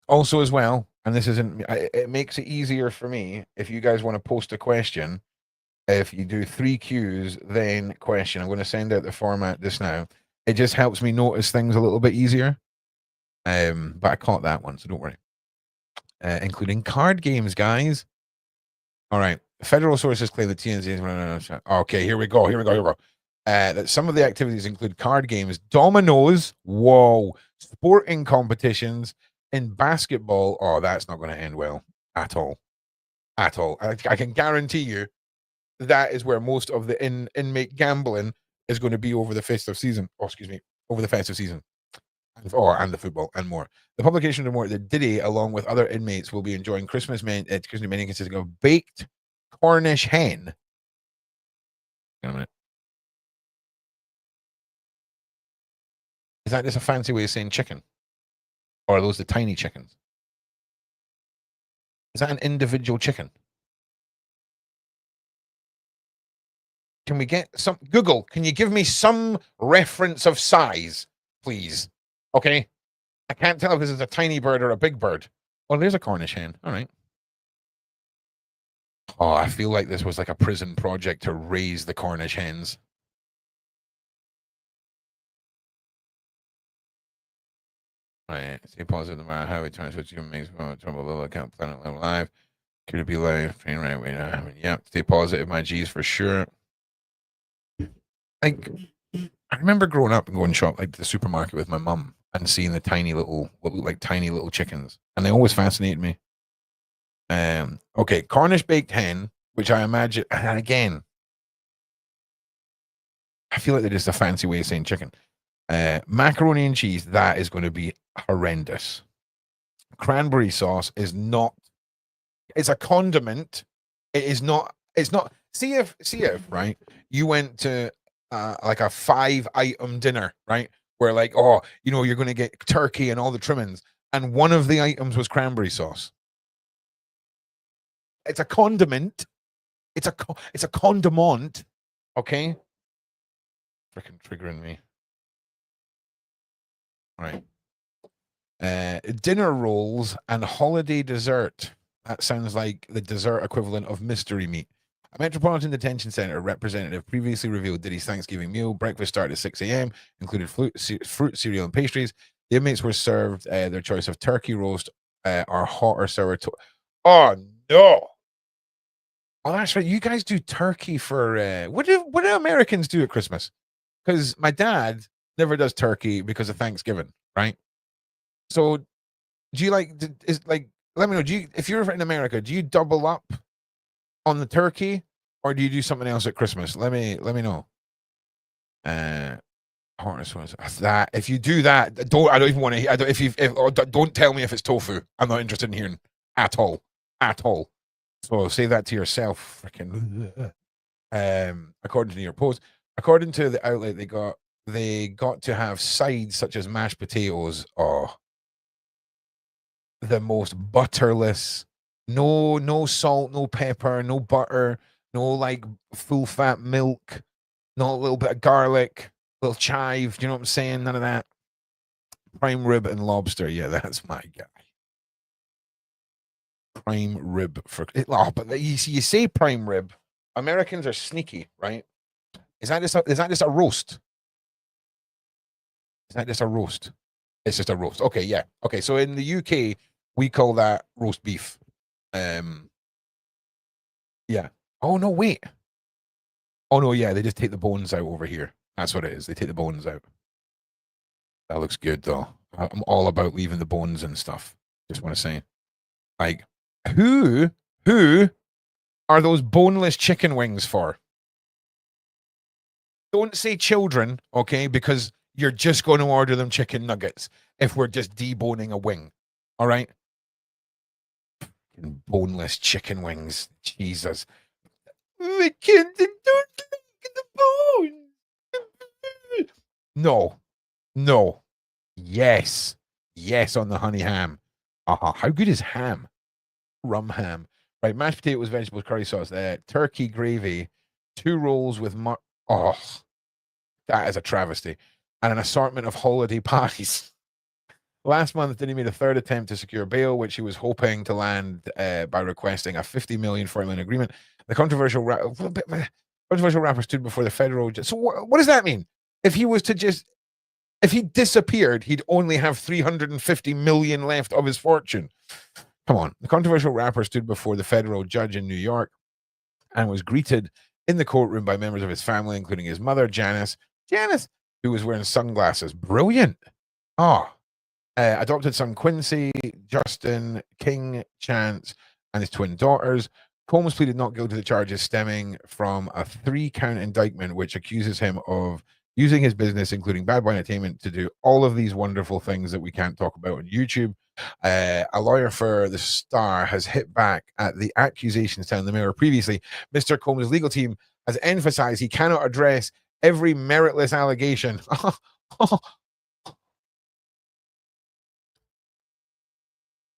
Also, as well, and this isn't, it makes it easier for me if you guys want to post a question. If you do 3 Qs, then question. I'm going to send out the format just now. It just helps me notice things a little bit easier. But I caught that one, so don't worry. Including card games, guys. All right. Federal sources claim the TNC. Okay, here we go. That some of the activities include card games, dominoes, whoa, sporting competitions, and basketball. Oh, that's not going to end well at all. At all. I can guarantee you that is where most of the inmate gambling is going to be over the festive season. Oh, excuse me, over the festive season. And the football and more. The publication reported that Diddy, along with other inmates, will be enjoying Christmas menu consisting of baked Cornish hen. Wait a minute. Is that just a fancy way of saying chicken? Or are those the tiny chickens? Is that an individual chicken? Can we get some Google? Can you give me some reference of size, please? Okay. I can't tell if this is a tiny bird or a big bird. Well, there's a Cornish hen. All right. Oh, I feel like this was like a prison project to raise the Cornish hens. Right. Stay positive no matter how it turns out. You makes trouble little account planet level live. Could it be live? Train right way now. I mean, yeah. Stay positive, my G's for sure. Like, I remember growing up and going shop like the supermarket with my mum and seeing the tiny little, what look like tiny little chickens, and they always fascinated me. Okay, Cornish baked hen, which I imagine, and again, I feel like they're just a fancy way of saying chicken. Macaroni and cheese, that is going to be horrendous. Cranberry sauce is not. It's a condiment. It is not. It's not. See if right. You went to like a 5-item dinner, right? Where like, oh, you know, you're going to get turkey and all the trimmings, and one of the items was cranberry sauce. It's a condiment. It's a condiment. Okay. Freaking triggering me. All right. Dinner rolls and holiday dessert. That sounds like the dessert equivalent of mystery meat. A Metropolitan Detention Center representative previously revealed Diddy's Thanksgiving meal. Breakfast started at 6 a.m., included fruit, cereal, and pastries. The inmates were served their choice of turkey roast or hot or sour. Oh, no. Oh, that's right. You guys do turkey for... what do Americans do at Christmas? Because my dad never does turkey because of Thanksgiving, right? So do you like... let me know. If you're in America, do you double up on the turkey, or do you do something else at Christmas? Let me know. That if you do that, I don't even want to hear. Don't tell me if it's tofu. I'm not interested in hearing at all. So say that to yourself. Freaking. According to your post, according to the outlet, they got they got to have sides such as mashed potatoes. Oh, the most butterless, no salt, no pepper, no butter, no like full fat milk, not a little bit of garlic, little chive. Do you know what I'm saying? None of that. Prime rib and lobster. Yeah, that's my guy. Prime rib for but you say prime rib. Americans are sneaky, right? Is that just a roast? Is that just a roast? It's just a roast. Okay, yeah. Okay, so in the UK we call that roast beef. Yeah. Oh no, wait. Oh no, yeah, they just take the bones out over here. That's what it is. They take the bones out. That looks good though. I'm all about leaving the bones and stuff. Just want to say, like, who are those boneless chicken wings for? Don't say children, okay? Because you're just going to order them chicken nuggets if we're just deboning a wing. All right? Boneless chicken wings. Jesus. We can't do the bone. No. No. Yes. Yes on the honey ham. How good is ham? Rum ham. Right, mashed potatoes, vegetables, curry sauce, turkey gravy, 2 rolls with oh, that is a travesty. And an assortment of holiday pies. Last month, Diddy made a third attempt to secure bail, which he was hoping to land by requesting a $50 million agreement. The controversial rapper stood before the federal judge. So what does that mean? If he disappeared, he'd only have $350 million left of his fortune. Come on. The controversial rapper stood before the federal judge in New York and was greeted in the courtroom by members of his family, including his mother, Janice, who was wearing sunglasses. Brilliant. Adopted son Quincy, Justin, King, Chance, and his twin daughters. Combs pleaded not guilty to the charges stemming from a 3-count indictment, which accuses him of using his business, including Bad Boy Entertainment, to do all of these wonderful things that we can't talk about on YouTube. A lawyer for the star has hit back at the accusations telling the Mirror previously. Mr. Combs' legal team has emphasized he cannot address every meritless allegation.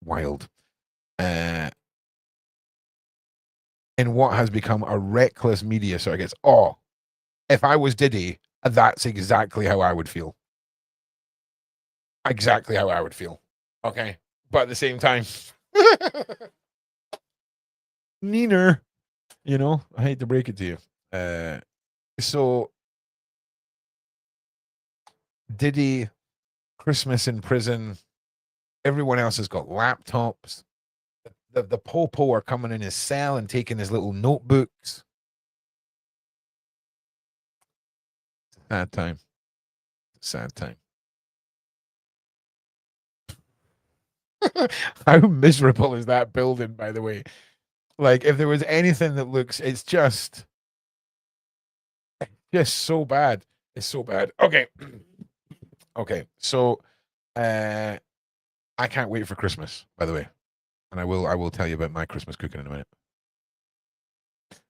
Wild. In what has become a reckless media circus. If I was Diddy, that's exactly how I would feel. Exactly how I would feel. Okay. But at the same time, Neener, I hate to break it to you. So Diddy, Christmas in prison. Everyone else has got laptops. The popo are coming in his cell and taking his little notebooks. Sad time. Sad time. How miserable is that building, by the way? Like, if there was anything that looks, it's just so bad. It's so bad. Okay. Okay. So, I can't wait for Christmas, by the way. And I will tell you about my Christmas cooking in a minute.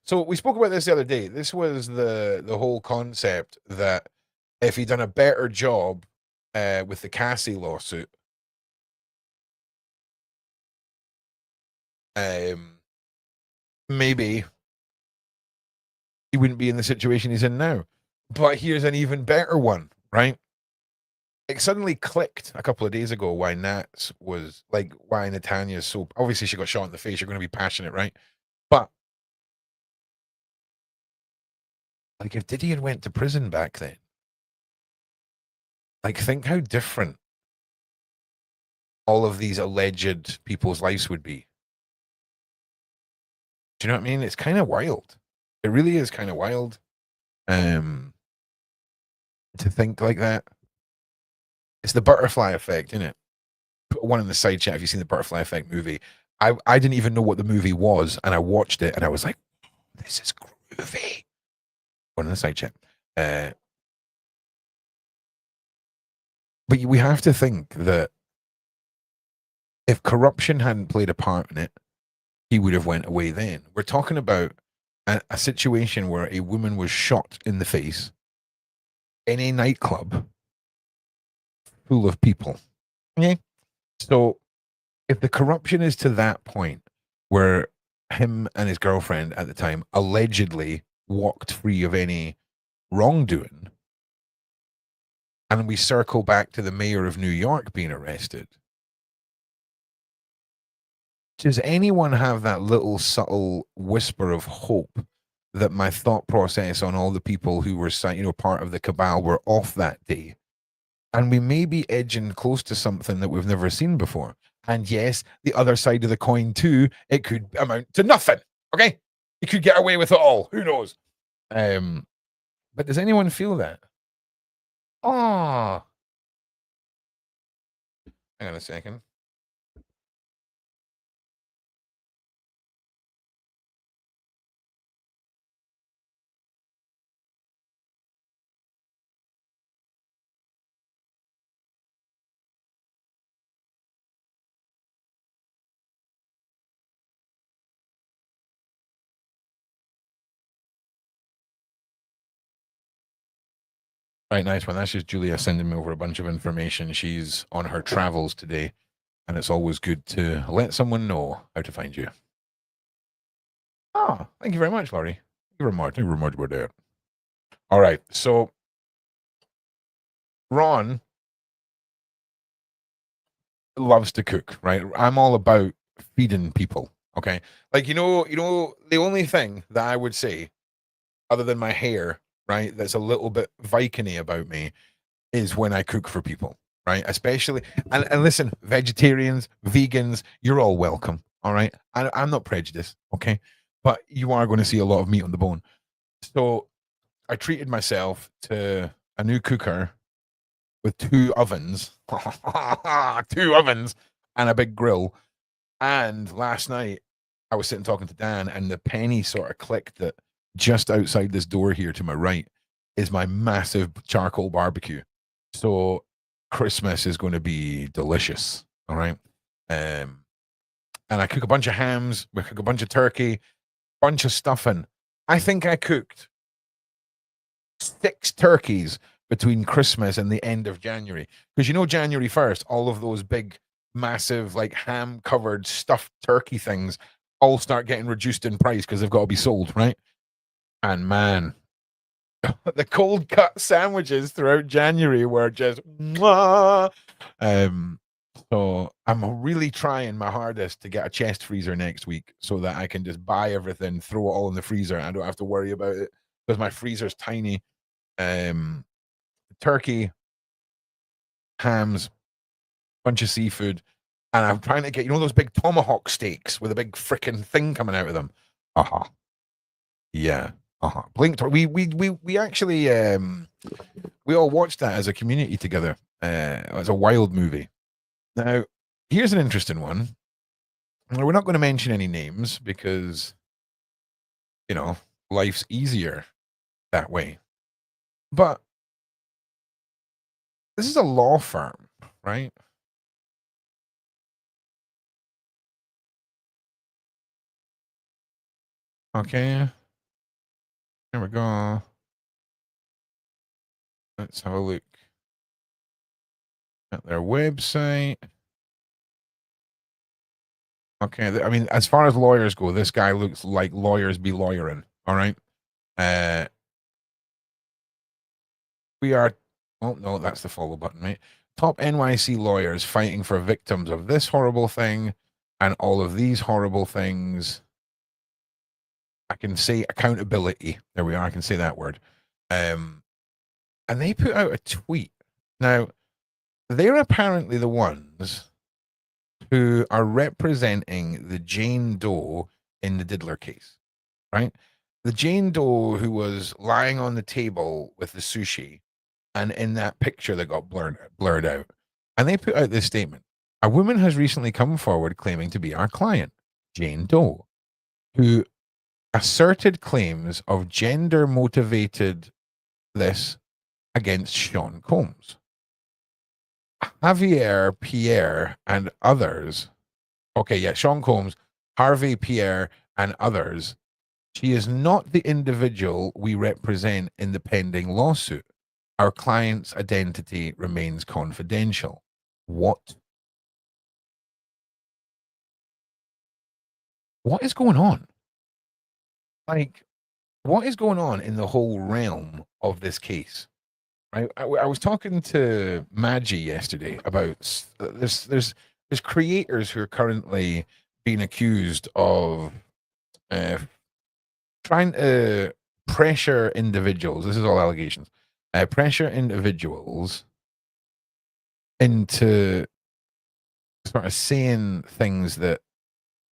So we spoke about this the other day. This was the whole concept that if he'd done a better job with the Cassie lawsuit, maybe he wouldn't be in the situation he's in now. But here's an even better one, right? It suddenly clicked a couple of days ago why Nats was like, why Natanya's so obviously she got shot in the face. You're going to be passionate, right? But like, if Diddy had went to prison back then, like, think how different all of these alleged people's lives would be. Do you know what I mean? It's kind of wild. It really is kind of wild. To think like that. It's the butterfly effect, isn't it? Put one in the side chat if you've seen the butterfly effect movie. I didn't even know what the movie was, and I watched it and I was like, this is groovy. One in the side chat. But we have to think that if corruption hadn't played a part in it, he would have went away then. We're talking about a situation where a woman was shot in the face in a nightclub full of people. Okay? So if the corruption is to that point where him and his girlfriend at the time allegedly walked free of any wrongdoing, and we circle back to the mayor of New York being arrested, does anyone have that little subtle whisper of hope that my thought process on all the people who were, part of the cabal were off that day? And we may be edging close to something that we've never seen before. And yes, the other side of the coin too, it could amount to nothing. Okay? You could get away with it all. Who knows? But does anyone feel that? Oh. Hang on a second. Right, nice one. That's just Julia sending me over a bunch of information. She's on her travels today, and it's always good to let someone know how to find you. Oh, thank you very much, Laurie. Thank you very much. Thank you very much about that. All right, so Ron loves to cook, right? I'm all about feeding people. Okay, like the only thing that I would say, other than my hair, right, that's a little bit Viking-y about me, is when I cook for people, right? Especially, and listen, vegetarians, vegans, you're all welcome. All right, I'm not prejudiced, okay, but you are going to see a lot of meat on the bone. So I treated myself to a new cooker with 2 ovens, 2 ovens, and a big grill. And last night, I was sitting talking to Dan, and the penny sort of clicked that just outside this door here to my right is my massive charcoal barbecue. So Christmas is going to be delicious. All right. And I cook a bunch of hams, we cook a bunch of turkey, bunch of stuffing. I think I cooked 6 turkeys between Christmas and the end of January. Because January 1st, all of those big, massive, like ham-covered stuffed turkey things all start getting reduced in price because they've got to be sold, right? And man, the cold cut sandwiches throughout January were just mwah. So I'm really trying my hardest to get a chest freezer next week so that I can just buy everything, throw it all in the freezer, and I don't have to worry about it because my freezer's tiny. Turkey, hams, bunch of seafood, and I'm trying to get those big tomahawk steaks with a big freaking thing coming out of them. Yeah. Blink. We actually we all watched that as a community together. It was a wild movie. Now, here's an interesting one. We're not going to mention any names because life's easier that way. But this is a law firm, right? Okay. There we go. Let's have a look at their website. Okay, I mean, as far as lawyers go, this guy looks like lawyers be lawyering. All right. We are. Oh no, that's the follow button, right? Top NYC lawyers fighting for victims of this horrible thing and all of these horrible things. I can say accountability. There we are. I can say that word. And they put out a tweet. Now, they're apparently the ones who are representing the Jane Doe in the Diddler case, right? The Jane Doe who was lying on the table with the sushi, and in that picture that got blurred out. And they put out this statement. A woman has recently come forward claiming to be our client, Jane Doe, who asserted claims of gender-motivated this against Sean Combs. Javier, Pierre, and others. Okay, yeah, Sean Combs, Harvey, Pierre, and others. She is not the individual we represent in the pending lawsuit. Our client's identity remains confidential. What? What is going on? Like, what is going on in the whole realm of this case? Right? I was talking to Maggie yesterday about there's creators who are currently being accused of trying to pressure individuals. This is all allegations. Pressure individuals into sort of saying things that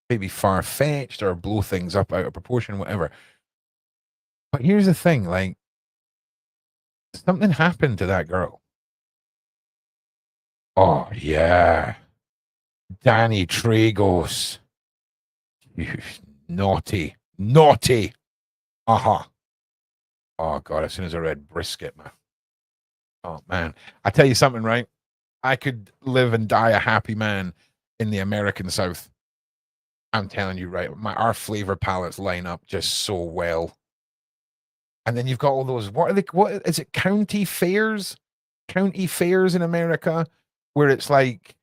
maybe far-fetched or blow things up out of proportion, whatever. But here's the thing, like, something happened to that girl. Oh, yeah. Danny Tragos. You naughty. Naughty. Uh-huh. Oh, God, as soon as I read brisket, man. Oh, man. I tell you something, right? I could live and die a happy man in the American South. I'm telling you, right? Our flavor palettes line up just so well. And then you've got all those, what is it, county fairs? County fairs in America, where it's like,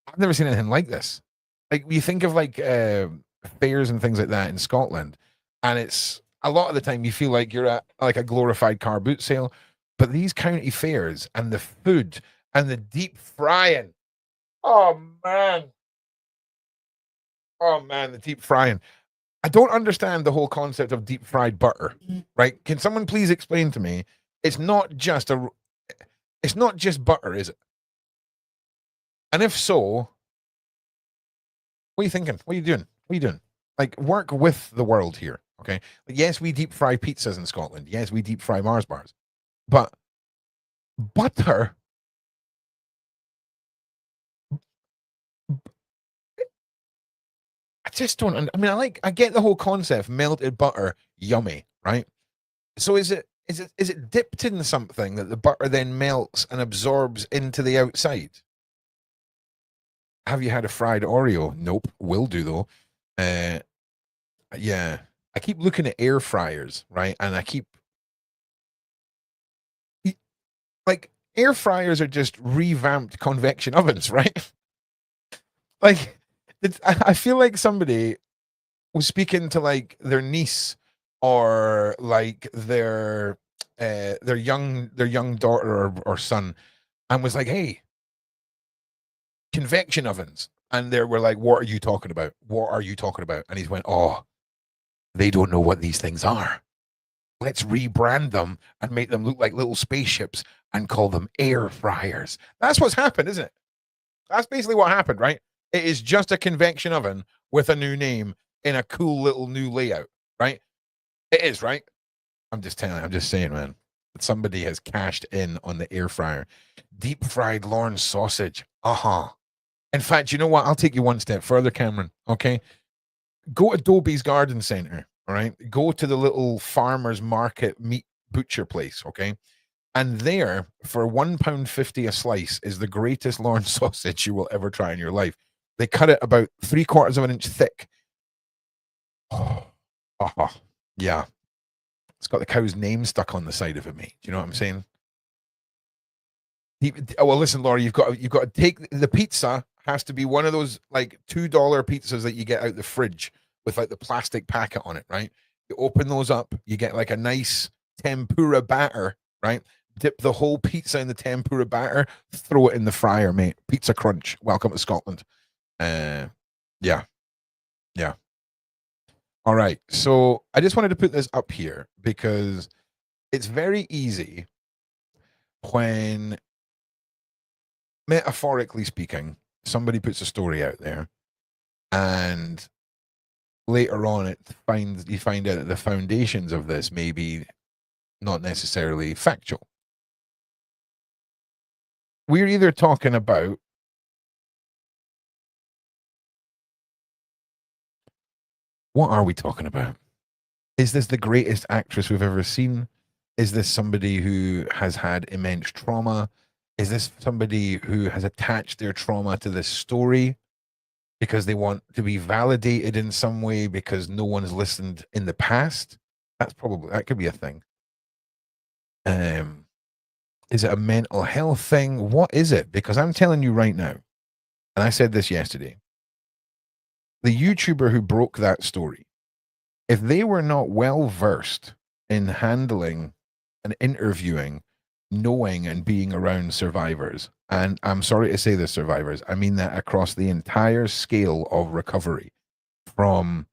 I've never seen anything like this. Like, you think of like fairs and things like that in Scotland, and it's a lot of the time you feel like you're at like a glorified car boot sale. But these county fairs and the food and the deep frying. Oh man. Oh man, the deep frying. I don't understand the whole concept of deep fried butter, right? Can someone please explain to me? It's not just butter, is it? And if so, what are you thinking? What are you doing? What are you doing? Like, work with the world here, okay? Like, yes, we deep fry pizzas in Scotland. Yes, we deep fry Mars bars. But butter, I just don't. I mean, I get the whole concept. Melted butter, yummy, right? So is it dipped in something that the butter then melts and absorbs into the outside? Have you had a fried Oreo? Nope. Will do though. Yeah. I keep looking at air fryers, right? And I keep like, air fryers are just revamped convection ovens, right? Like, I feel like somebody was speaking to like their niece or like their young daughter or son, and was like, "Hey, convection ovens," and they were like, "What are you talking about? What are you talking about?" And he's went, "Oh, they don't know what these things are. Let's rebrand them and make them look like little spaceships and call them air fryers." That's what's happened, isn't it? That's basically what happened, right? It is just a convection oven with a new name in a cool little new layout, right? It is, right? I'm just saying, man. Somebody has cashed in on the air fryer. Deep fried Lorne sausage. Uh-huh. In fact, you know what? I'll take you one step further, Cameron. Okay. Go to Dobie's Garden Center. All right. Go to the little farmer's market meat butcher place. Okay. And there, for £1.50 a slice, is the greatest Lorne sausage you will ever try in your life. They cut it about 3/4 of an inch thick. Oh, yeah. It's got the cow's name stuck on the side of it, mate. Do you know what I'm saying? Well, listen, Laura, you've got to take the pizza. Has to be one of those like $2 pizzas that you get out the fridge with like the plastic packet on it, right? You open those up, you get like a nice tempura batter, right? Dip the whole pizza in the tempura batter, throw it in the fryer, mate. Pizza crunch. Welcome to Scotland. Yeah. All right. So I just wanted to put this up here because it's very easy when, metaphorically speaking, somebody puts a story out there and later on you find out that the foundations of this may be not necessarily factual. We're either talking about what are we talking about? Is this the greatest actress we've ever seen? Is this somebody who has had immense trauma? Is this somebody who has attached their trauma to this story because they want to be validated in some way because no one's listened in the past? That could be a thing. Is it a mental health thing? What is it? Because I'm telling you right now, and I said this yesterday, the YouTuber who broke that story, if they were not well versed in handling and interviewing, knowing and being around survivors, and I'm sorry to say this, survivors, I mean that across the entire scale of recovery, from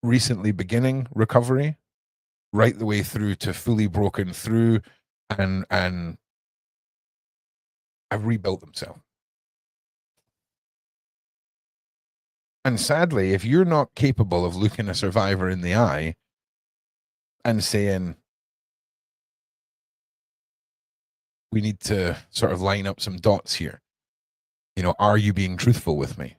recently beginning recovery right the way through to fully broken through and have rebuilt themselves. And sadly, if you're not capable of looking a survivor in the eye and saying, we need to sort of line up some dots here, you know, are you being truthful with me?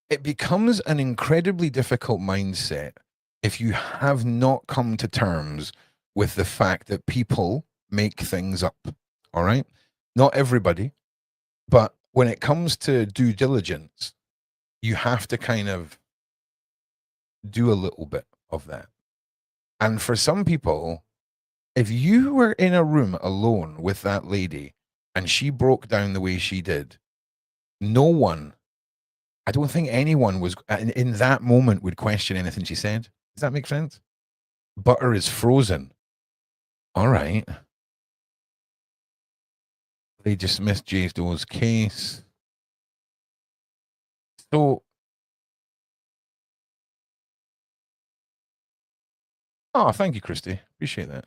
It becomes an incredibly difficult mindset if you have not come to terms with the fact that people make things up. All right? Not everybody, but when it comes to due diligence, you have to kind of do a little bit of that. And for some people, if you were in a room alone with that lady and she broke down the way she did, no one, I don't think anyone was in that moment would question anything she said. Does that make sense? Butter is frozen. All right. They dismissed J. Doe's case. So, oh, thank you, Christy. Appreciate that.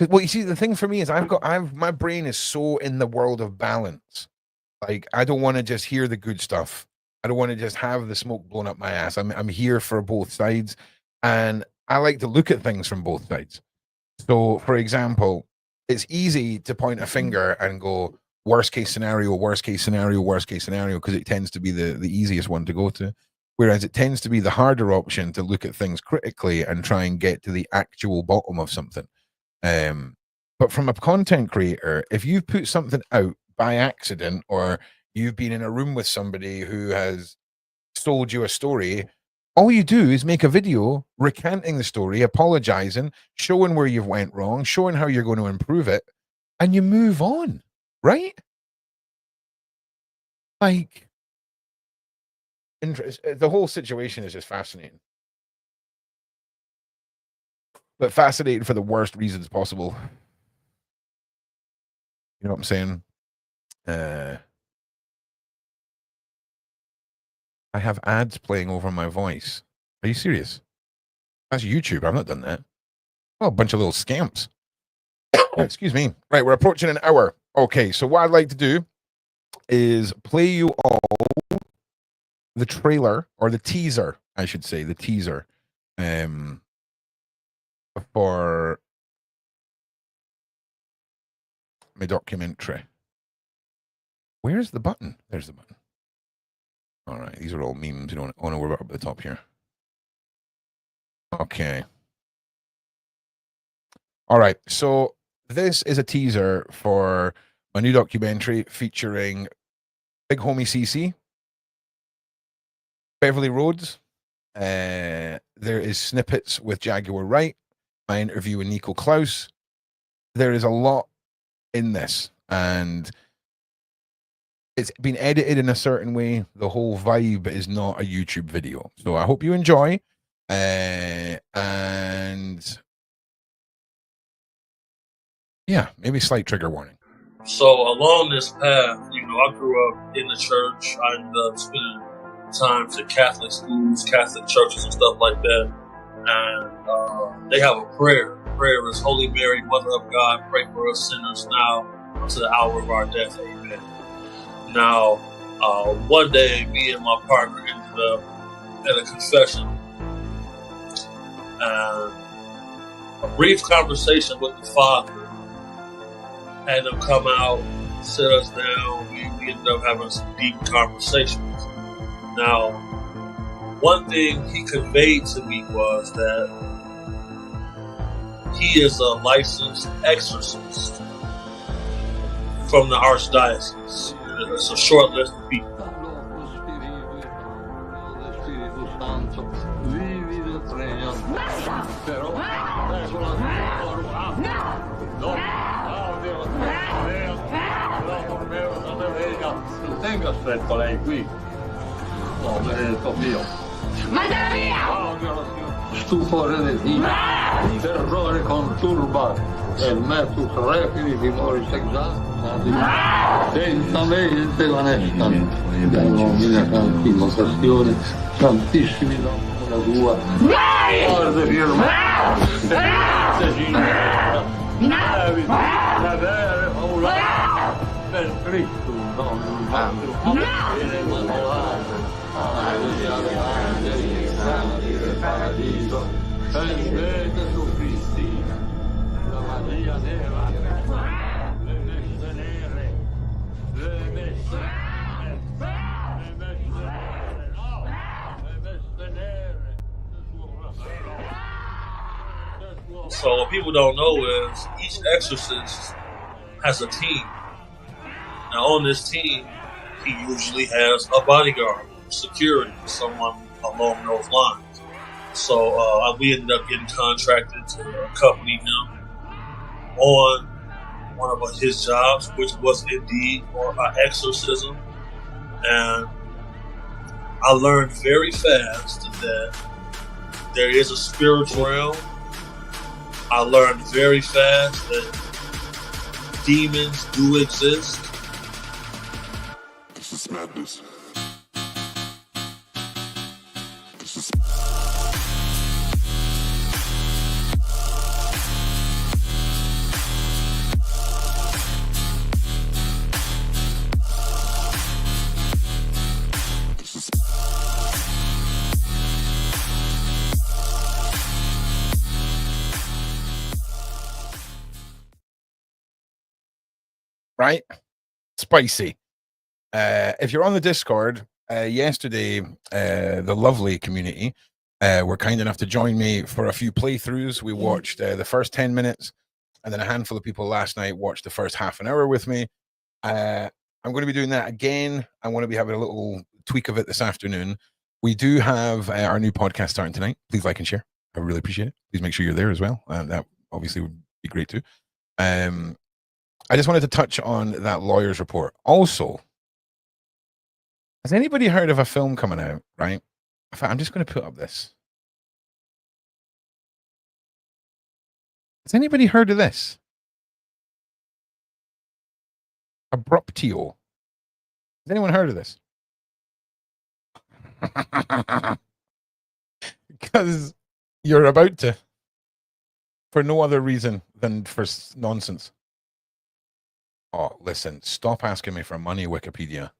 Well, you see, the thing for me is my brain is so in the world of balance. Like, I don't want to just hear the good stuff. I don't want to just have the smoke blown up my ass. I'm here for both sides, and I like to look at things from both sides. So, for example, it's easy to point a finger and go worst case scenario, worst case scenario, worst case scenario, because it tends to be the easiest one to go to. Whereas it tends to be the harder option to look at things critically and try and get to the actual bottom of something. But from a content creator, if you've put something out by accident, or you've been in a room with somebody who has sold you a story, all you do is make a video recanting the story, apologizing, showing where you've went wrong, showing how you're going to improve it, and you move on, right? Like, the whole situation is just fascinating. But fascinating for the worst reasons possible. You know what I'm saying? I have ads playing over my voice. Are you serious? That's YouTube. I've not done that. Oh, a bunch of little scamps. Excuse me. Right, we're approaching an hour. Okay, so what I'd like to do is play you all the trailer, or the teaser, I should say, the teaser, for my documentary. Where's the button? There's the button. All right, these are all memes. You don't want to worry about up at the top here. Okay. All right, so this is a teaser for my new documentary featuring Big Homie CC, Beverly Rhodes. There is snippets with Jaguar Wright, my interview with Nico Klaus. There is a lot in this, and it's been edited in a certain way. The whole vibe is not a YouTube video. So I hope you enjoy. And yeah, maybe slight trigger warning. So along this path, I grew up in the church. I ended up spending time to Catholic schools, Catholic churches, and stuff like that. And they have a prayer. The prayer is, Holy Mary, Mother of God, pray for us sinners now unto the hour of our death. Amen. Now, one day, me and my partner ended up at a confessional. And a brief conversation with the Father had them come out, sit us down. We ended up having some deep conversations. Now, one thing he conveyed to me was that he is a licensed exorcist from the Archdiocese. It's a short list of people. Pero Tenga stretto lei qui. No, benedetto Dio. Mandala via! Stupore divino, terrore conturba, e metus repili timoris exalta, lentamente vanestano, dai nomine santi invocazione, santissimi nomi della tua, guarda firme, levi, cadere, faulare, per Cristo, non altro, viene immolare, alleluia, angeli, santi del paradiso, benedete su Cristi, la Maria nera, le messe nere, le messe nere, le messe nere, no, le messe nere, So what people don't know is each exorcist has a team. Now on this team, he usually has a bodyguard, security, someone along those lines. So we ended up getting contracted to accompany him on one of his jobs, which was indeed an exorcism. And I learned very fast that there is a spiritual realm. I learned very fast that demons do exist. This is madness. This is... Right? Spicy. If you're on the Discord, yesterday, the lovely community were kind enough to join me for a few playthroughs. We watched the first 10 minutes, and then a handful of people last night watched the first half an hour with me. I'm going to be doing that again. I want to be having a little tweak of it this afternoon. We do have our new podcast starting tonight. Please like and share. I really appreciate it. Please make sure you're there as well. That obviously would be great too. I just wanted to touch on that lawyer's report. Also, has anybody heard of a film coming out, right? In fact, I'm just going to put up this. Has anybody heard of this? Abruptio. Has anyone heard of this? Because you're about to. For no other reason than for nonsense. Oh, listen, stop asking me for money, Wikipedia.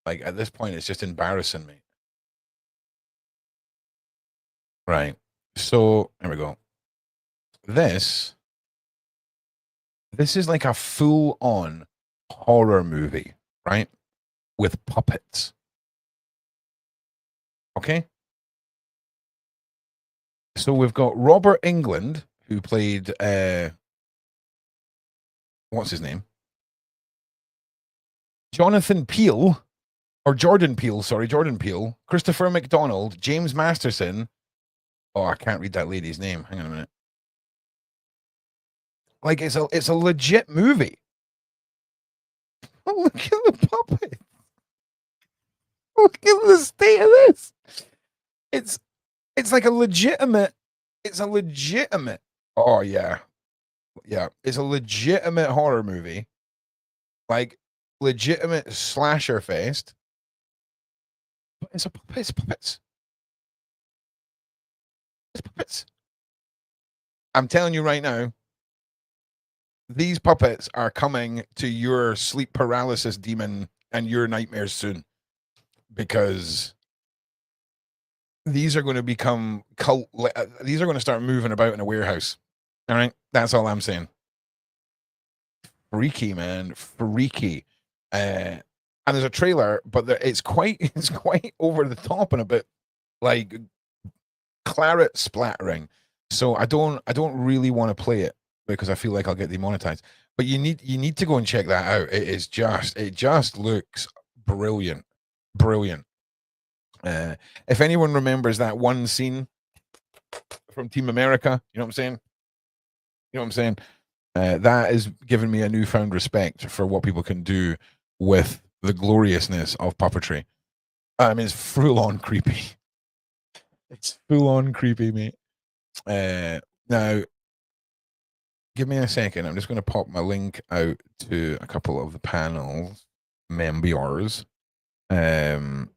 Like, at this point, it's just embarrassing me. Right. So, there we go. This is like a full-on horror movie, right? With puppets. Okay? So we've got Robert Englund, who played... what's his name? Jordan Peele, Christopher McDonald, James Masterson. Oh, I can't read that lady's name. Hang on a minute. Like, it's a legit movie. Oh, look at the puppet. Look at the state of this. It's like a legitimate. Oh yeah. Yeah, it's a legitimate horror movie, like legitimate slasher fest. But it's puppets. It's puppets. I'm telling you right now, these puppets are coming to your sleep paralysis demon and your nightmares soon, because these are going to become cult. These are going to start moving about in a warehouse. All right, that's all I'm saying. Freaky, man, freaky. And there's a trailer, but it's quite over the top and a bit like claret splattering. So I don't really want to play it because I feel like I'll get demonetized. But you need to go and check that out. It just looks brilliant. If anyone remembers that one scene from Team America. You know what I'm saying? You know what I'm saying? That has given me a newfound respect for what people can do with the gloriousness of puppetry. I mean, it's full on creepy. It's full on creepy, mate. Now, give me a second. I'm just going to pop my link out to a couple of the panels members. Hang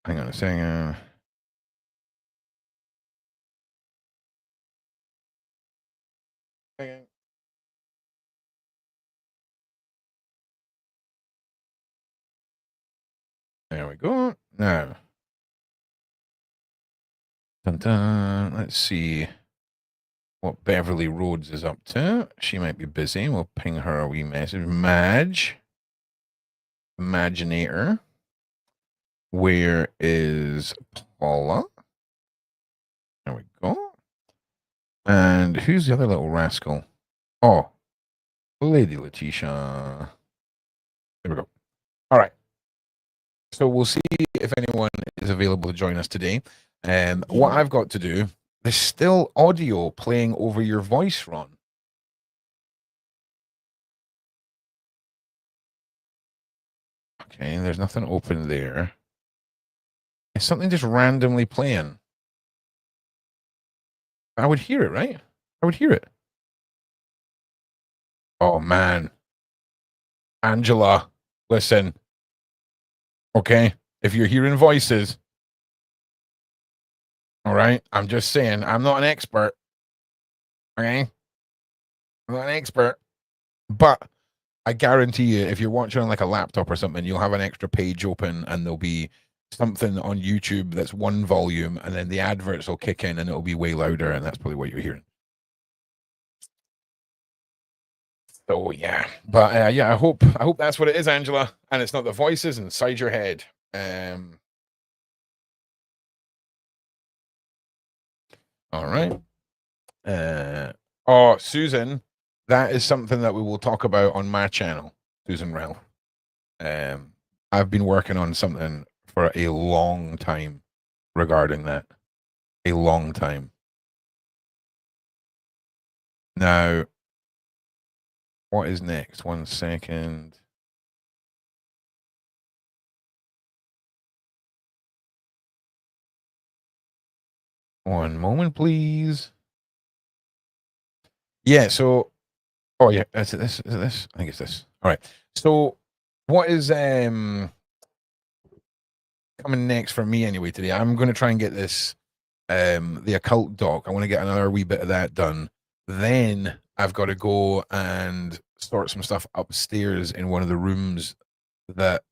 on a second. Okay. There we go. Now, dun, dun, let's see what Beverly Rhodes is up to. She might be busy. We'll ping her a wee message. Imaginator. Where is Paula? There we go. And who's the other little rascal? Oh, Lady Letitia. There we go. All right. So we'll see if anyone is available to join us today. What I've got to do, there's still audio playing over your voice, Ron. Okay, there's nothing open there. Is something just randomly playing? I would hear it, right? I would hear it. Oh, man. Angela, listen. Okay? If you're hearing voices, all right? I'm just saying, I'm not an expert. Okay? I'm not an expert. But I guarantee you, if you're watching on like a laptop or something, you'll have an extra page open and there'll be something on YouTube that's one volume, and then the adverts will kick in and it'll be way louder, and that's probably what you're hearing. So yeah, but yeah, I hope that's what it is, Angela, and it's not the voices inside your head. All right. Oh, Susan, that is something that we will talk about on my channel, Susan Ralph. I've been working on something for a long time regarding that. A long time. Now, what is next? 1 second. One moment, please. Yeah, so oh yeah, is it this? Is it this? I think it's this. All right. So what is coming next for me anyway today? I'm gonna try and get this the occult doc. I want to get another wee bit of that done. Then I've got to go and sort some stuff upstairs in one of the rooms that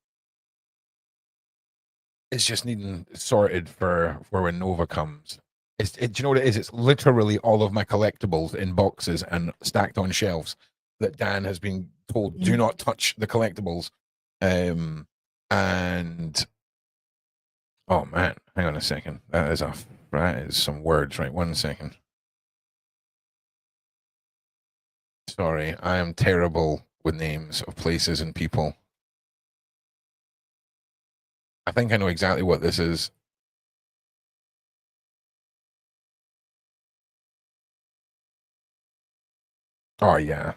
is just needing sorted for when Nova comes. Do you know what it is? It's literally all of my collectibles in boxes and stacked on shelves that Dan has been told do not touch the collectibles. And oh man, hang on a second. That is some words, right? 1 second. Sorry, I am terrible with names of places and people. I think I know exactly what this is. Oh yeah.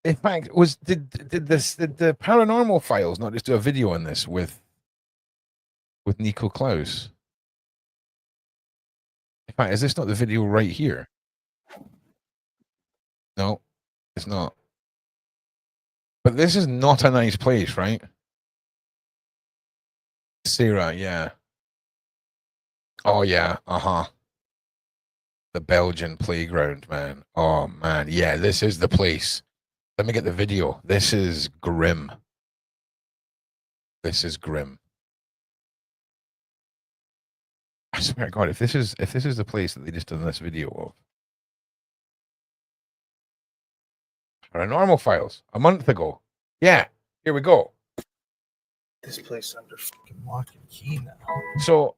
In fact, did the Paranormal Files not just do a video on this with Nico Klaus? In fact, is this not the video right here? No, it's not. But this is not a nice place, right? Sarah, yeah. Oh yeah, uh-huh. The Belgian playground, man. Oh man, yeah, this is the place. Let me get the video. This is grim. This is grim. I swear to God, if this is the place that they just done this video of. Paranormal Files, a month ago. Yeah, here we go. This place under fucking lock and key now. So,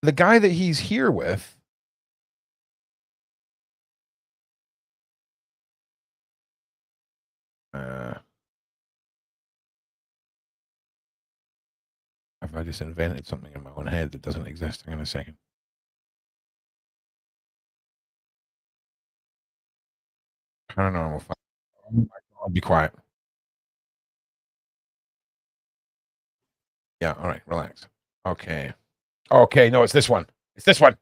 the guy that he's here with. If I just invented something in my own head that doesn't exist, hang on a second. Paranormal. Oh my God, be quiet. Yeah, all right, relax. Okay. Okay, no, it's this one. It's this one.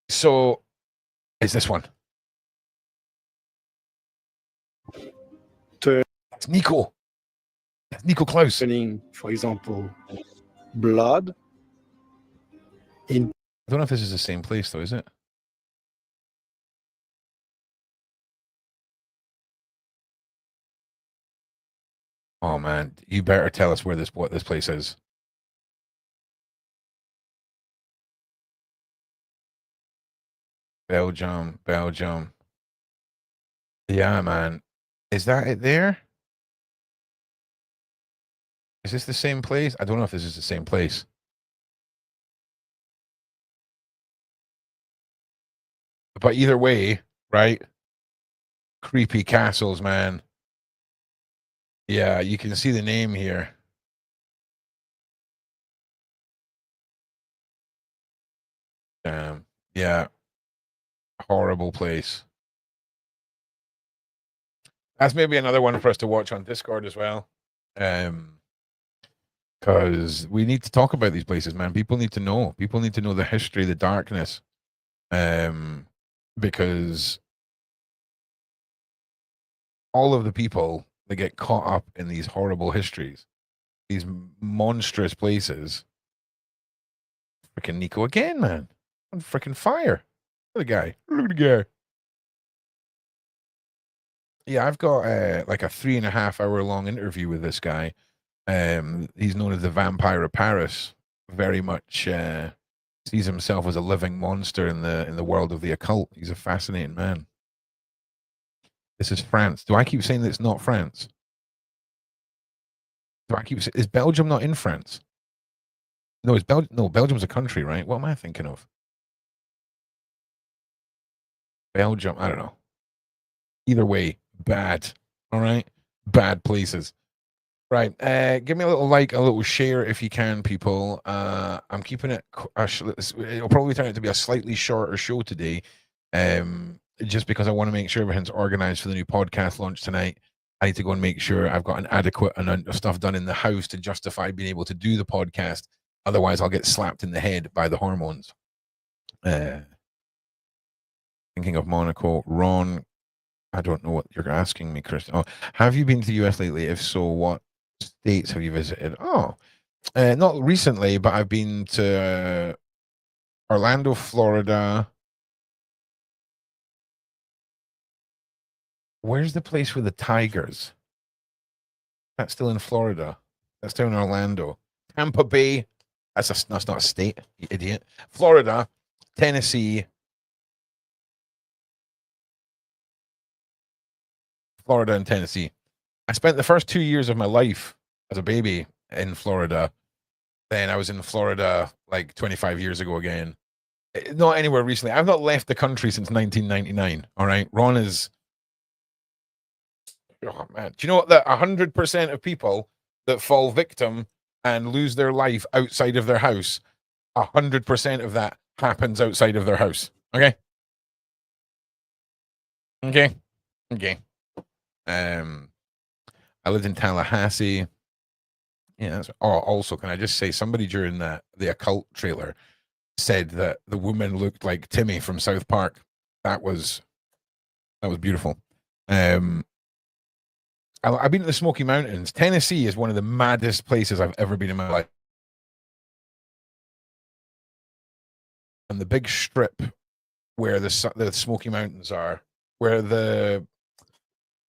So, it's this one. It's Nico. That's Nico Klaus. For example, blood. I don't know if this is the same place, though, is it? Oh man, you better tell us what this place is. Belgium. Yeah, man. Is that it there? Is this the same place? I don't know if this is the same place. But either way, right? Creepy castles, man. Yeah, you can see the name here. Yeah. Horrible place. That's maybe another one for us to watch on Discord as well. Because we need to talk about these places, man. People need to know. People need to know the history, the darkness. Because all of the people that get caught up in these horrible histories, these monstrous places. Freaking Nico again, man. On freaking fire. Look at the guy. Look at the guy. Yeah, I've got like a 3.5 hour long interview with this guy. He's known as the Vampire of Paris. Very much sees himself as a living monster in the world of the occult. He's a fascinating man. This is France. Do I keep saying that it's not France? Do I keep saying, is Belgium not in France? No, it's Belgium's a country, right? What am I thinking of? Belgium, I don't know. Either way, bad. All right, bad places. Right. Give me a little like, a little share if you can, people. I'm keeping it. It'll probably turn out to be a slightly shorter show today, just because I want to make sure everything's organized for the new podcast launch tonight. I need to go and make sure I've got an adequate amount of stuff done in the house to justify being able to do the podcast. Otherwise, I'll get slapped in the head by the hormones. Thinking of Monaco, Ron. I don't know what you're asking me, Chris. Oh, have you been to the US lately? If so, what states have you visited? Oh, not recently, but I've been to Orlando, Florida. Where's the place with the tigers? That's still in Florida. That's still in Orlando. Tampa Bay. That's not a state, you idiot. Florida, Tennessee. Florida and Tennessee. I spent the first 2 years of my life as a baby in Florida. Then I was in Florida like 25 years ago again. Not anywhere recently. I've not left the country since 1999. All right. Ron is. Oh, man. Do you know what? That 100% of people that fall victim and lose their life outside of their house, 100% of that happens outside of their house. Okay. Okay. Okay. I lived in Tallahassee. Yeah. Also, can I just say, somebody during the occult trailer said that the woman looked like Timmy from South Park. That was beautiful. I've been to the Smoky Mountains. Tennessee is one of the maddest places I've ever been in my life. And the big strip where the Smoky Mountains are, where the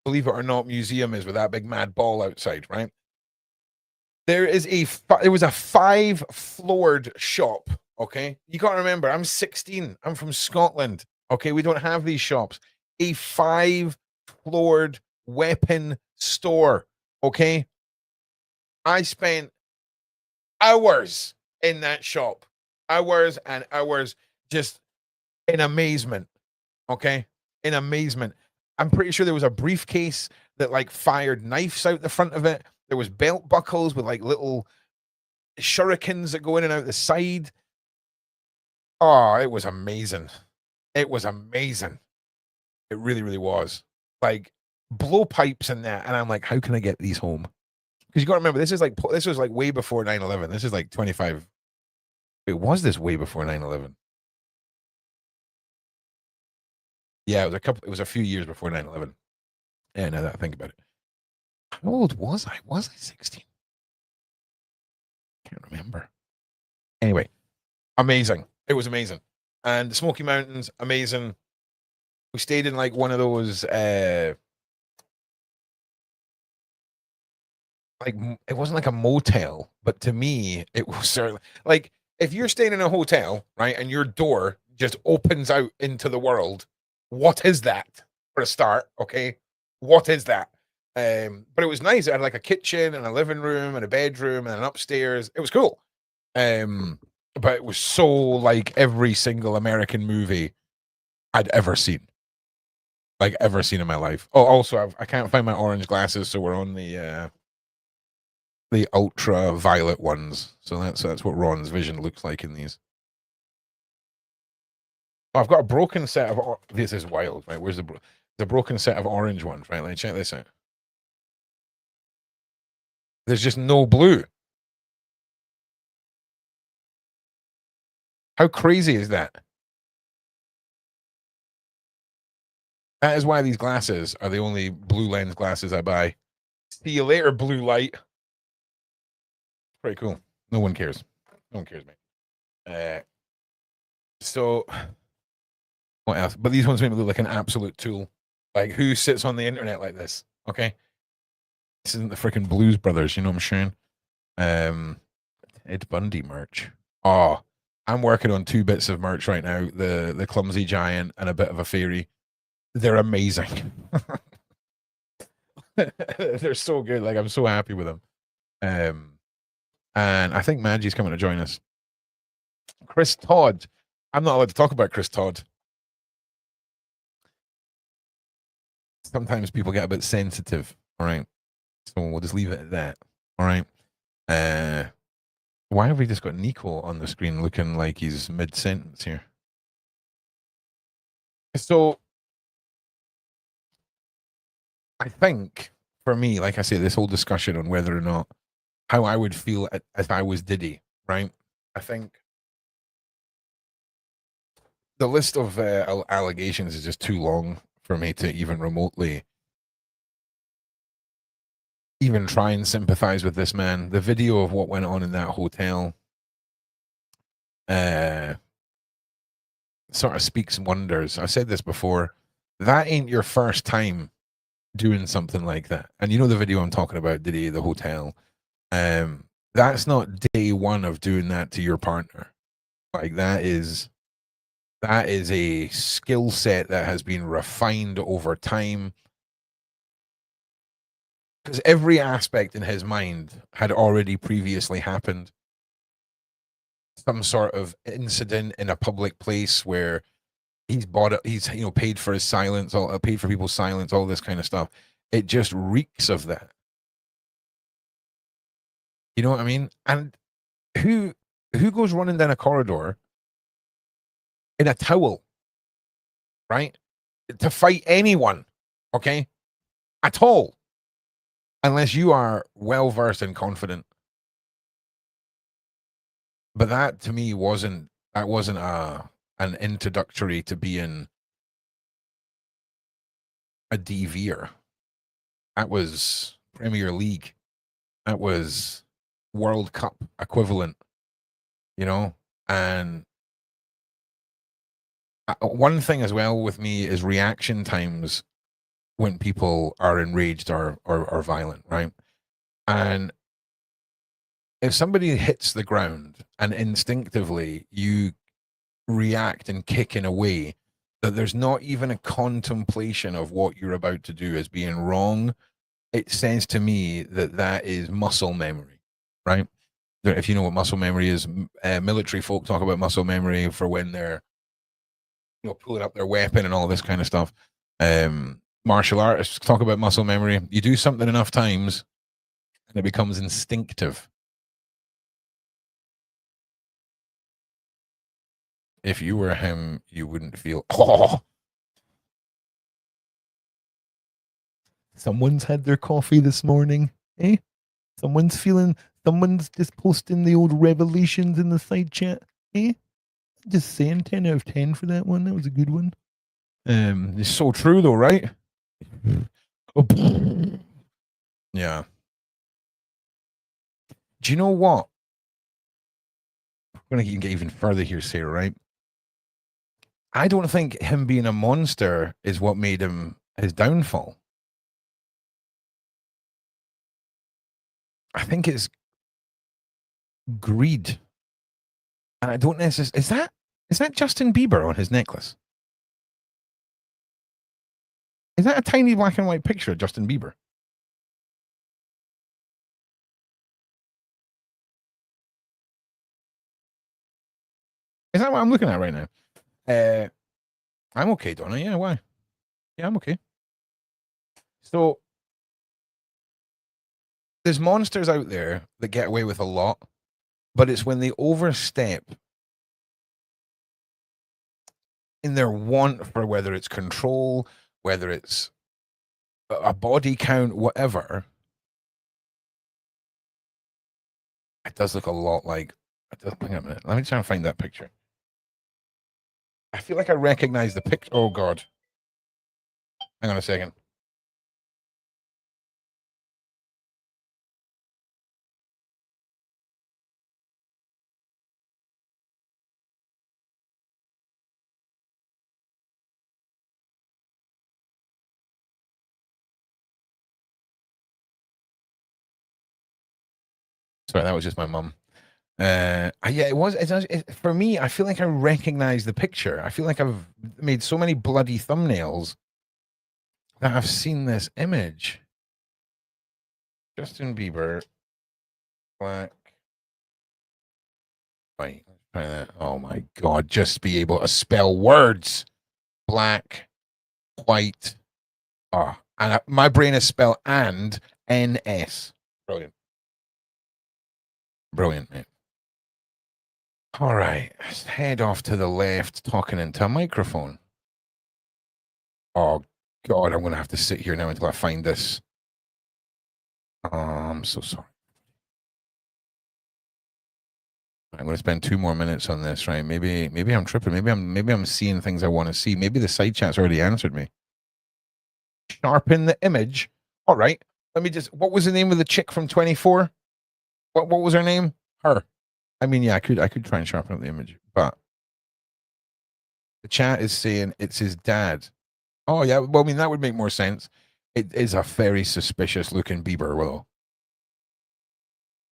Believe It or Not museum is with that big mad ball outside, right? There was a 5-floored shop. Okay, you got to remember, I'm 16. I'm from Scotland. Okay, we don't have these shops. A 5-floored weapon store. Okay, I spent hours in that shop, hours and hours, just in amazement. Okay, in amazement. I'm pretty sure there was a briefcase that like fired knives out the front of it. There was belt buckles with like little shurikens that go in and out the side. Oh, it was amazing. It was amazing. It really, really was. Like blowpipes and that. And I'm like, how can I get these home? Because you got to remember, this was like way before 9/11. This is like 25. Wait, was this way before 9/11? Yeah, it was a few years before 9/11. Yeah, now that I think about it. How old was I? Was I 16? Can't remember. Anyway, amazing. It was amazing. And the Smoky Mountains, amazing. We stayed in like one of those like it wasn't like a motel, but to me it was certainly like if you're staying in a hotel, right, and your door just opens out into the world, what is that for a start? Okay, what is that? But it was nice. It had like a kitchen and a living room and a bedroom and an upstairs. It was cool. But it was so like every single American movie I'd ever seen. Like ever seen in my life. Oh, also I can't find my orange glasses, so we're on the ultraviolet ones. So that's what Ron's vision looks like in these. Oh, I've got a broken set of this is wild, right? Where's the broken set of orange ones, right? Let me check this out. There's just no blue. How crazy is that? That is why these glasses are the only blue lens glasses I buy. See you later, blue light. Pretty cool. No one cares. No one cares, mate. So what else? But these ones make me look like an absolute tool. Like who sits on the internet like this? Okay. This isn't the freaking Blues Brothers, you know what I'm saying? Ed Bundy merch. Oh, I'm working on 2 bits of merch right now. The clumsy giant and a bit of a fairy. They're amazing. They're so good. Like I'm so happy with them. And I think Maggie's coming to join us. Chris Todd. I'm not allowed to talk about Chris Todd. Sometimes people get a bit sensitive. All right. So we'll just leave it at that. All right. Why have we just got Nico on the screen looking like he's mid-sentence here? So I think for me, like I say, this whole discussion on whether or not how I would feel if I was Diddy, right? I think the list of allegations is just too long for me to even remotely even try and sympathize with this man. The video of what went on in that hotel sort of speaks wonders. I said this before. That ain't your first time doing something like that. And you know the video I'm talking about, Diddy, the hotel. That's not day one of doing that to your partner. Like that is a skill set that has been refined over time. Because every aspect in his mind had already previously happened. Some sort of incident in a public place where he's paid for his silence, paid for people's silence, all this kind of stuff. It just reeks of that. You know what I mean? And who goes running down a corridor in a towel, right? To fight anyone, okay? At all. Unless you are well versed and confident. But that to me wasn't an introductory to being a DVer. That was Premier League. That was World Cup equivalent, you know? And one thing as well with me is reaction times when people are enraged or violent, right? And if somebody hits the ground and instinctively you react and kick in a way that there's not even a contemplation of what you're about to do as being wrong, it says to me that that is muscle memory, right? If you know what muscle memory is, military folk talk about muscle memory for when they're, pulling up their weapon and all this kind of stuff. Martial artists talk about muscle memory. You do something enough times and it becomes instinctive. If you were him, you wouldn't feel. Oh, someone's had their coffee this morning, eh? Someone's just posting the old revelations in the side chat, eh? Just saying, 10 out of 10 for that one. That was a good one. It's so true though, right? Oh, yeah. Do you know what? I'm gonna get even further here, Sarah, right? I don't think him being a monster is what made him his downfall. I think it's greed. And I don't necessarily is that Justin Bieber on his necklace? Is that a tiny black and white picture of Justin Bieber? Is that what I'm looking at right now? I'm okay, Donna. Yeah, why? Yeah, I'm okay. So there's monsters out there that get away with a lot, but it's when they overstep in their want for whether it's control, whether it's a body count, whatever. It does look a lot like. Hang on a minute. Let me try and find that picture. I feel like I recognize the picture. Oh God. Hang on a second. Sorry, that was just my mum. Yeah, it was. For me, I feel like I recognize the picture. I feel like I've made so many bloody thumbnails that I've seen this image. Justin Bieber, black, white. Let's try that. Oh my God! Just be able to spell words. Black, white. Oh, and my brain is spelled and NS. Brilliant. Brilliant, mate. All right, let's head off to the left, talking into a microphone. Oh God, I'm gonna have to sit here now until I find this. I'm so sorry. I'm gonna spend 2 more minutes on this, right? Maybe I'm tripping. Maybe I'm seeing things I want to see. Maybe the side chat's already answered me. Sharpen the image. All right. Let me just. What was the name of the chick from 24? What was her name? Her. I mean, yeah, I could try and sharpen up the image, but the chat is saying it's his dad. Oh yeah, well, I mean that would make more sense. It is a very suspicious looking Bieber, Willow.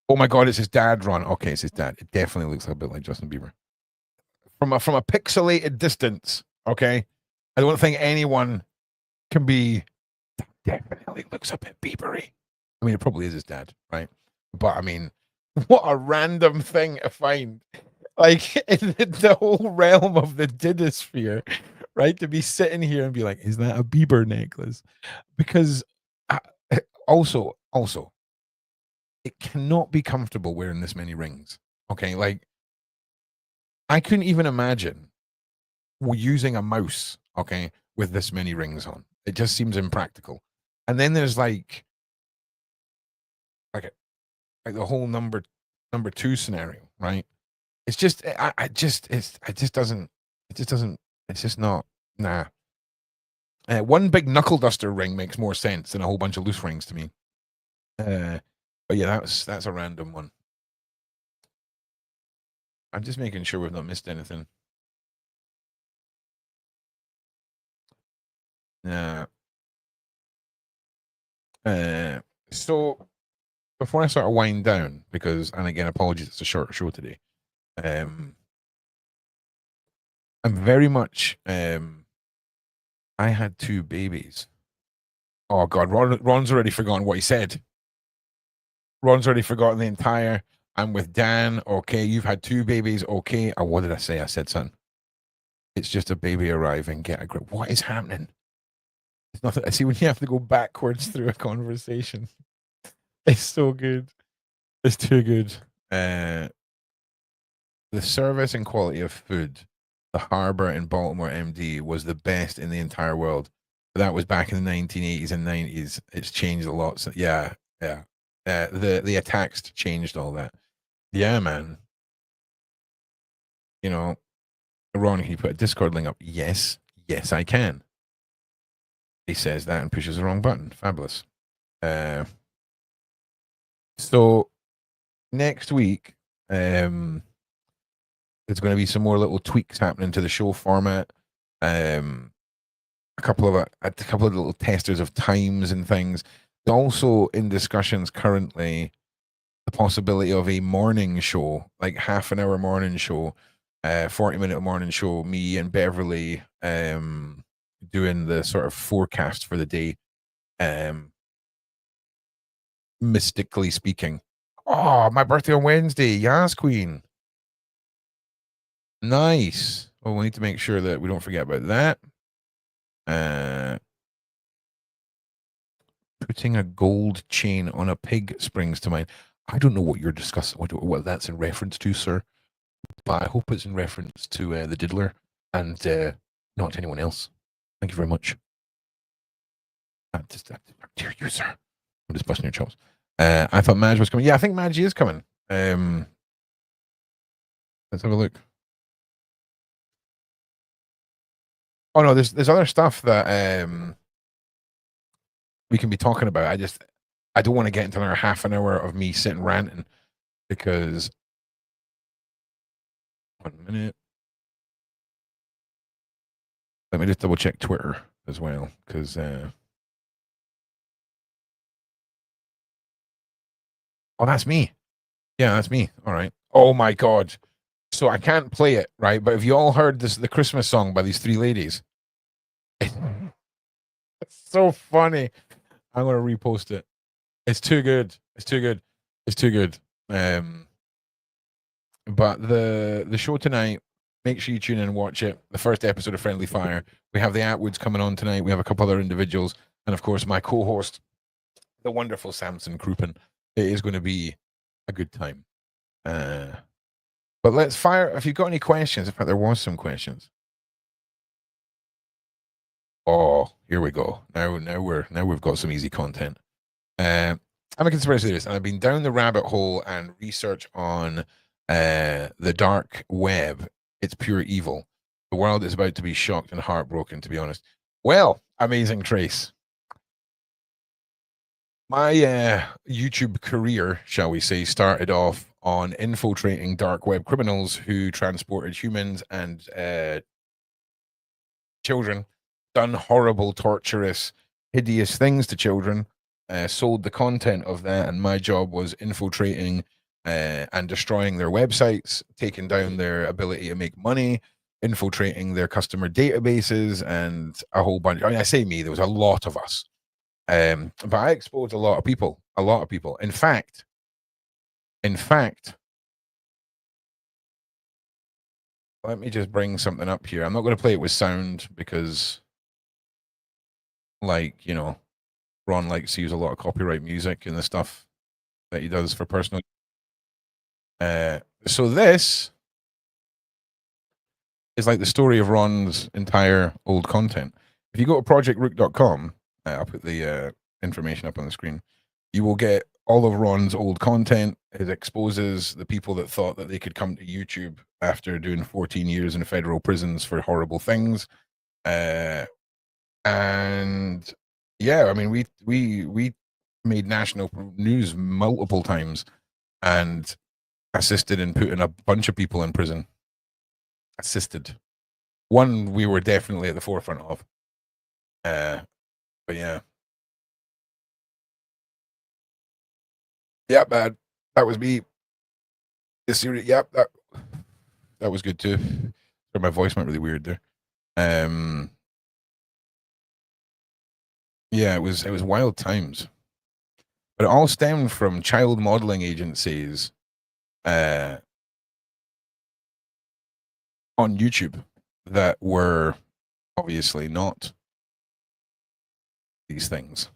Oh my God, it's his dad, Ron. Okay, it's his dad. It definitely looks a bit like Justin Bieber. From a pixelated distance, okay? I don't think anyone can be. That definitely looks a bit Biebery. I mean, it probably is his dad, right? But I mean, what a random thing to find. Like in the whole realm of the Didosphere, right? To be sitting here and be like, is that a Bieber necklace? Because also, it cannot be comfortable wearing this many rings. Okay, like I couldn't even imagine using a mouse, okay, with this many rings on. It just seems impractical. And then there's like the whole number 2 scenario, right? It's just it's just not, nah. One big knuckle duster ring makes more sense than a whole bunch of loose rings to me. But yeah, that's a random one. I'm just making sure we've not missed anything. So before I start to wind down, because, and again, apologies, it's a short show today. I'm very much, I had 2 babies. Oh God, Ron's already forgotten what he said. Ron's already forgotten the entire, I'm with Dan. Okay, you've had 2 babies. Okay. Oh, what did I say? I said, son, it's just a baby arriving. Get a grip. What is happening? It's nothing. I see when you have to go backwards through a conversation. It's so good. It's too good. The service and quality of food The Harbor in Baltimore, MD, was the best in the entire world. That was back in the 1980s and 90s. It's changed a lot. So yeah. The attacks changed all that. Yeah, man. You know, Ron, can you put a Discord link up? Yes, I can. He says that and pushes the wrong button. Fabulous. So next week, there's going to be some more little tweaks happening to the show format. A couple of little testers of times and things. Also in discussions currently, the possibility of a morning show, like half an hour morning show, 40-minute morning show, me and Beverly doing the sort of forecast for the day, mystically speaking. Oh, my birthday on Wednesday. Yes, Queen. Nice. Well, we need to make sure that we don't forget about that. Putting a gold chain on a pig springs to mind. I don't know what you're discussing, what that's in reference to, sir. But I hope it's in reference to the diddler and not to anyone else. Thank you very much. Dear you, sir. I'm just busting your chops. I thought Madge was coming. Yeah, I think Madge is coming. Let's have a look. Oh no, there's other stuff that we can be talking about. I don't want to get into another half an hour of me sitting ranting because 1 minute. Let me just double check Twitter as well, because oh, that's me. Yeah, that's me. All right. Oh my god. So I can't play it, right? But if you all heard the Christmas song by these three ladies, it's so funny. I'm gonna repost it. It's too good. It's too good. It's too good. But the show tonight, make sure you tune in and watch it. The first episode of Friendly Fire. We have the Atwoods coming on tonight. We have a couple other individuals, and of course my co-host, the wonderful Samson Crouppen. It is going to be a good time. But let's fire. If you've got any questions, in fact, there was some questions. Oh, here we go. Now we've got some easy content. I'm a conspiracy theorist, and I've been down the rabbit hole and research on the dark web. It's pure evil. The world is about to be shocked and heartbroken, to be honest. Well, amazing Trace. My YouTube career, shall we say, started off on infiltrating dark web criminals who transported humans and children, done horrible, torturous, hideous things to children, sold the content of that, and my job was infiltrating and destroying their websites, taking down their ability to make money, infiltrating their customer databases, and a whole bunch. I mean, I say me, there was a lot of us. But I exposed a lot of people. In fact, let me just bring something up here. I'm not going to play it with sound because, like, you know, Ron likes to use a lot of copyright music in the stuff that he does for personal. So this is like the story of Ron's entire old content. If you go to projectrook.com, I'll put the information up on the screen. You will get all of Ron's old content. It exposes the people that thought that they could come to YouTube after doing 14 years in federal prisons for horrible things. And yeah, I mean, we made national news multiple times and assisted in putting a bunch of people in prison. Assisted. One we were definitely at the forefront of. But yeah. Yeah, bad. That was me. This series, yep, that was good too. My voice went really weird there. Yeah, it was wild times. But it all stemmed from child modeling agencies on YouTube that were obviously not these things.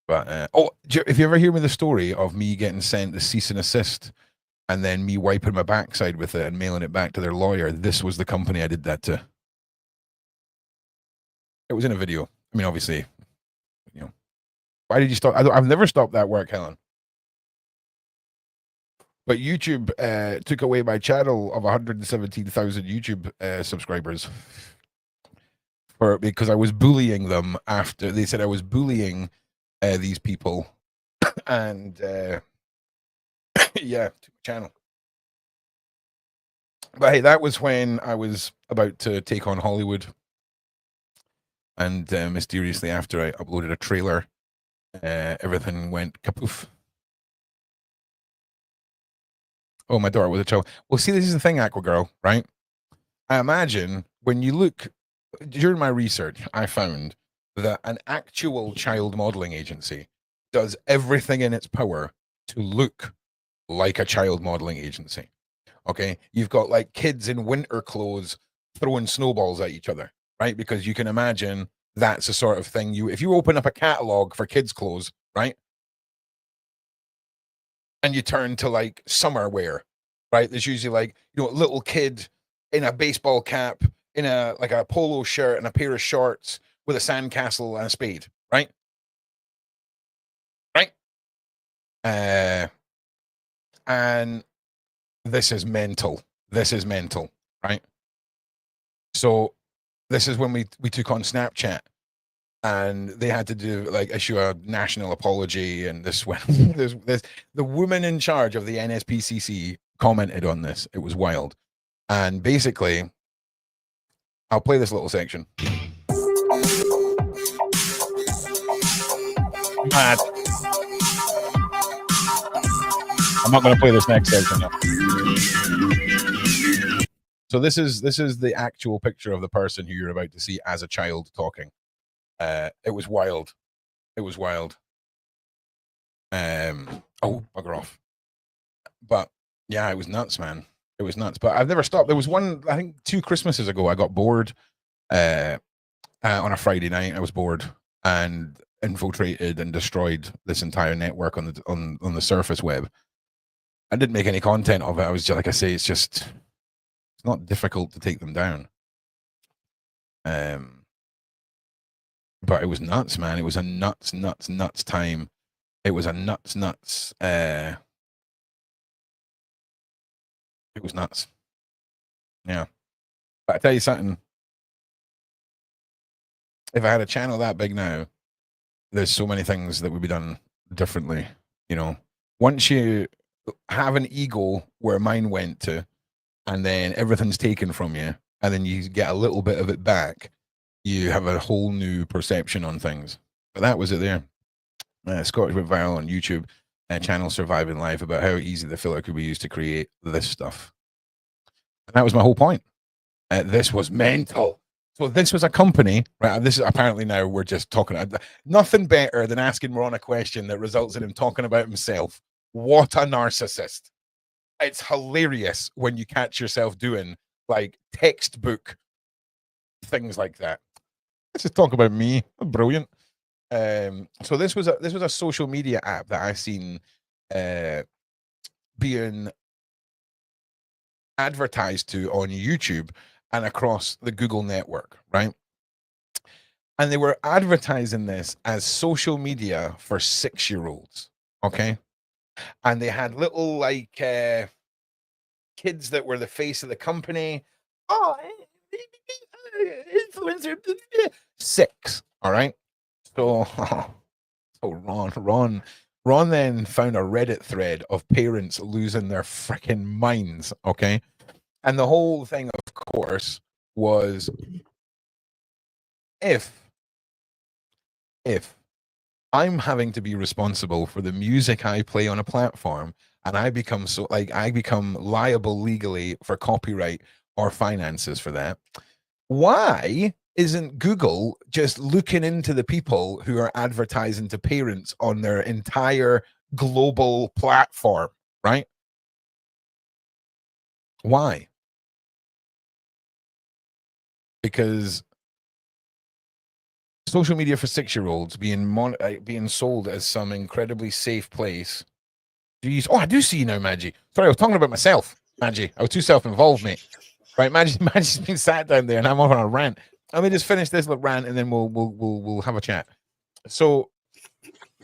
But if you ever hear me the story of me getting sent the cease and assist and then me wiping my backside with it and mailing it back to their lawyer. This was the company I did that to. It was in a video. I mean, obviously, you know. Why did you stop? I've never stopped that work, Helen. But YouTube took away my channel of 117,000 YouTube subscribers because I was bullying them after they said I was bullying these people, and yeah, took my channel. But hey, that was when I was about to take on Hollywood, and mysteriously after I uploaded a trailer, everything went kapoof. Oh, my daughter was a child. Well, see, this is the thing, Aqua Girl, right? I imagine when you look, during my research, I found that an actual child modeling agency does everything in its power to look like a child modeling agency. Okay? You've got like kids in winter clothes throwing snowballs at each other, right? Because you can imagine that's the sort of thing if you open up a catalog for kids' clothes, right? And you turn to like summer wear, right? There's usually like, you know, a little kid in a baseball cap, in a like a polo shirt and a pair of shorts with a sandcastle and a spade, right? Right? And this is mental. This is mental, right? So this is when we took on Snapchat. And they had to do like issue a national apology, and this when this the woman in charge of the NSPCC commented on this. It was wild, and basically, I'll play this little section. Mad. I'm not going to play this next section now. So this is the actual picture of the person who you're about to see as a child talking. It was wild. It was wild. Oh, bugger off. But yeah, it was nuts, man. It was nuts. But I've never stopped. There was one, I think 2 Christmases ago, I got bored on a Friday night. I was bored and infiltrated and destroyed this entire network on the surface web. I didn't make any content of it. I was just, like I say, it's not difficult to take them down. But it was nuts, man. It was a nuts time. It was a nuts. It was nuts. Yeah. But I tell you something. If I had a channel that big now, there's so many things that would be done differently. You know, once you have an ego where mine went to, and then everything's taken from you, and then you get a little bit of it back, you have a whole new perception on things. But that was it there. Scottish went viral on YouTube, channel Surviving Life, about how easy the filler could be used to create this stuff. And that was my whole point. This was mental. So this was a company, right? This is apparently now we're just talking. Nothing better than asking Ron a question that results in him talking about himself. What a narcissist. It's hilarious when you catch yourself doing like textbook things like that. Let's just talk about me. Brilliant. So this was a social media app that I seen being advertised to on YouTube and across the Google network, right? And they were advertising this as social media for 6-year-olds, okay? And they had little like kids that were the face of the company. Oh, influencer 6. All right. So, Ron then found a Reddit thread of parents losing their freaking minds. Okay. And the whole thing, of course, was if I'm having to be responsible for the music I play on a platform, and I become liable legally for copyright or finances for that, why isn't Google just looking into the people who are advertising to parents on their entire global platform, right? Why? Because social media for 6-year-olds being sold as some incredibly safe place Jeez. Oh, I do see you now, Maggie. Sorry, I was talking about myself, Maggie. I was too self-involved, mate. Right, Maggie's been sat down there, and I'm off on a rant. Let me just finish this little rant, and then we'll have a chat. So,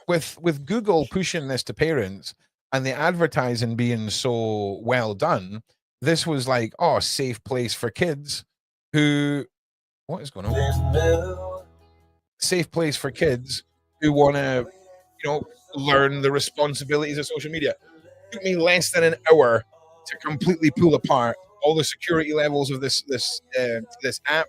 with Google pushing this to parents and the advertising being so well done, this was like, oh, a safe place for kids who. What is going on? Safe place for kids who want to, learn the responsibilities of social media. It took me less than an hour to completely pull apart all the security levels of this app,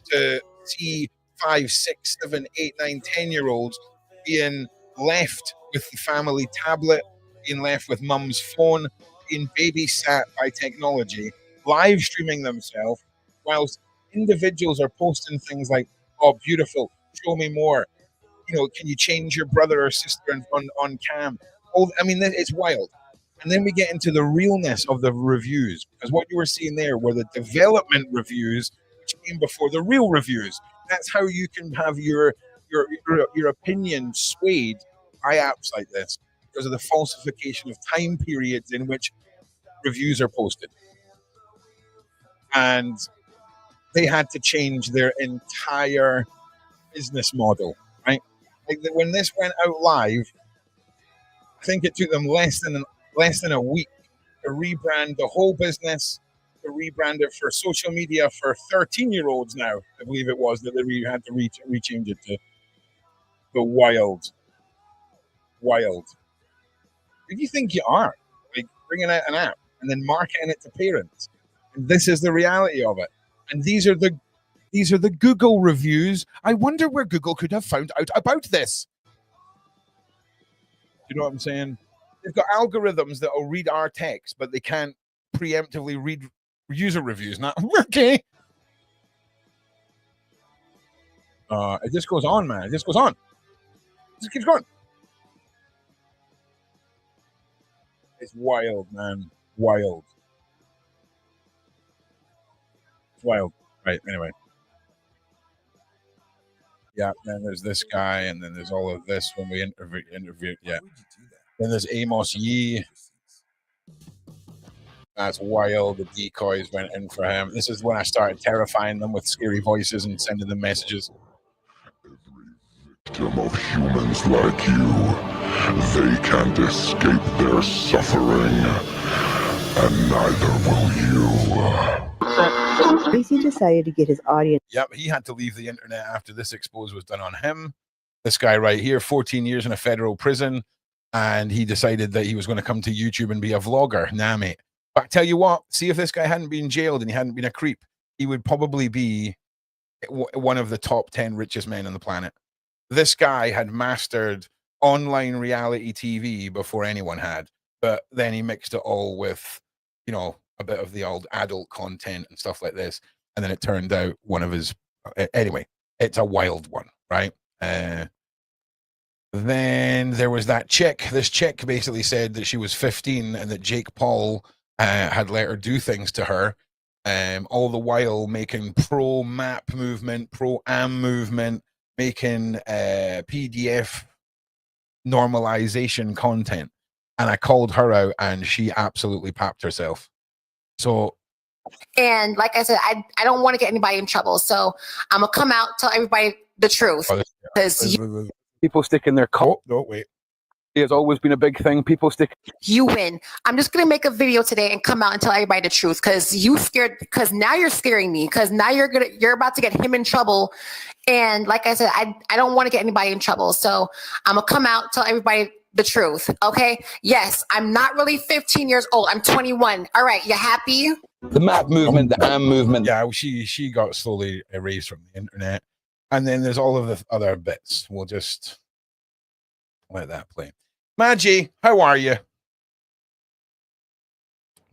to see 5, 6, 7, 8, 9, 10-year-olds being left with the family tablet, being left with mum's phone, being babysat by technology, live streaming themselves, whilst individuals are posting things like, "Oh, beautiful, show me more." Can you change your brother or sister on cam? It's wild. And then we get into the realness of the reviews, because what you were seeing there were the development reviews, which came before the real reviews. That's how you can have your opinion swayed by apps like this, because of the falsification of time periods in which reviews are posted. And they had to change their entire business model, right? Like when this went out live, I think it took them less than a week to rebrand the whole business, to rebrand it for social media for 13-year-olds now. I believe it was that they had to rechange it to the wild. Who do you think you are? Like bringing out an app and then marketing it to parents. And this is the reality of it. And these are the Google reviews. I wonder where Google could have found out about this. You know what I'm saying? They've got algorithms that will read our text, but they can't preemptively read user reviews. Not okay. It just goes on, man. It just goes on. It just keeps going. It's wild, man. Wild. It's wild. Right. Anyway. Yeah. Then there's this guy, and then there's all of this when we interviewed. Yeah. Then there's Amos Yee. That's wild. The decoys went in for him. This is when I started terrifying them with scary voices and sending them messages. Victim of humans like you, they can't escape their suffering, and neither will you. Tracy decided to get his audience. Yep, he had to leave the internet after this expose was done on him. This guy right here, 14 years in a federal prison, and he decided that he was going to come to YouTube and be a vlogger. Nah, mate. But I tell you what, see if this guy hadn't been jailed and he hadn't been a creep, he would probably be one of the top 10 richest men on the planet. This guy had mastered online reality TV before anyone had, but then he mixed it all with, a bit of the old adult content and stuff like this. And then it turned out one of his, anyway, it's a wild one, right? Then there was that chick. This chick basically said that she was 15 and that Jake Paul had let her do things to her, all the while making pro-map movement, pro-am movement, making PDF normalization content. And I called her out, and she absolutely papped herself. So, and like I said, I don't want to get anybody in trouble, so I'm gonna come out, tell everybody the truth. Because people stick in their Oh, no, wait. It's always been a big thing. People stick. You win. I'm just gonna make a video today and come out and tell everybody the truth, because you scared. Because now you're scaring me. Because now you're about to get him in trouble. And like I said, I don't want to get anybody in trouble, so I'm gonna come out, tell everybody the truth. Okay? Yes, I'm not really 15 years old. I'm 21. All right, you happy? The map movement, the am movement. Yeah, she got slowly erased from the internet. And then there's all of the other bits. We'll just let that play. Maggie, how are you?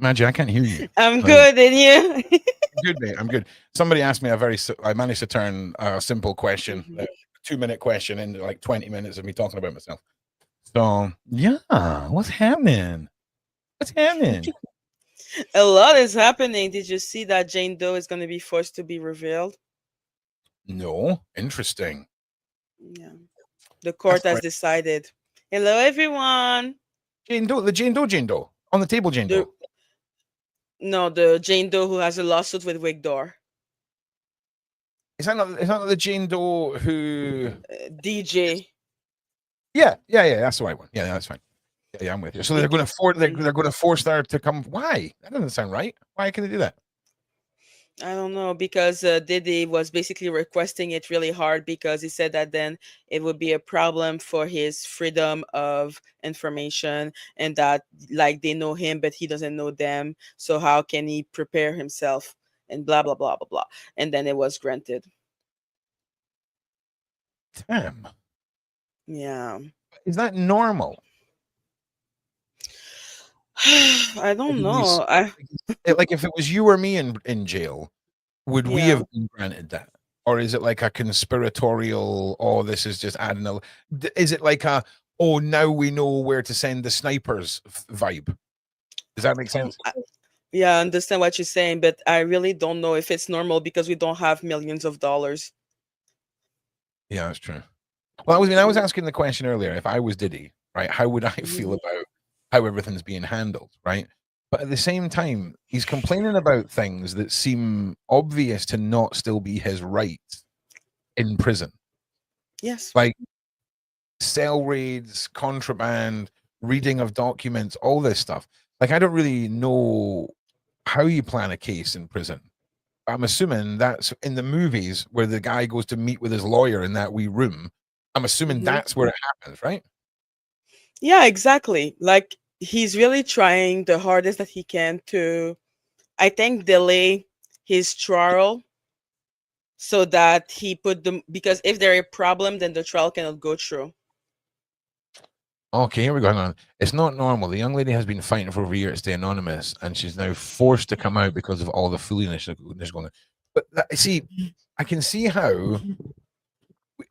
Maggie, I can't hear you. I'm good, and you? I'm good, mate. I'm good. Somebody asked me I managed to turn a simple question, a 2-minute question, into like 20 minutes of me talking about myself. So, yeah, what's happening? What's happening? A lot is happening. Did you see that Jane Doe is going to be forced to be revealed? No. Interesting. Yeah. The court has decided. Hello, everyone. Jane Doe, Jane Doe on the table, Jane The, Doe. no, the Jane Doe who has a lawsuit with Wigdor. Is that not the Jane Doe who DJ? Yeah, that's the right one. Yeah, that's fine. Yeah, I'm with you. So they're going to they're going to force her to come. Why? That doesn't sound right. Why can they do that? I don't know, because Diddy was basically requesting it really hard because he said that then it would be a problem for his freedom of information, and that like they know him but he doesn't know them. So how can he prepare himself and blah blah blah blah blah. And then it was granted. Damn. Yeah. Is that normal? I don't know. Like if it was you or me in jail, would we have been granted that? Or is it like a conspiratorial, oh, this is just adding a is it like a oh now we know where to send the snipers vibe? Does that make sense? Yeah, I understand what you're saying, but I really don't know if it's normal because we don't have millions of dollars. Yeah, that's true. Well, I was asking the question earlier. If I was Diddy, right, how would I feel about how everything's being handled, right? But at the same time, he's complaining about things that seem obvious to not still be his rights in prison. Yes. Like cell raids, contraband, reading of documents, all this stuff. Like, I don't really know how you plan a case in prison. I'm assuming that's in the movies where the guy goes to meet with his lawyer in that wee room. I'm assuming that's where it happens, right? Yeah, exactly. Like he's really trying the hardest that he can to, I think, delay his trial so that he put them, because if there is a problem, then the trial cannot go through. Okay, here we go. Hang on. It's not normal. The young lady has been fighting for over a year to stay anonymous, and she's now forced to come out because of all the foolishness that's going on. But see, I can see how.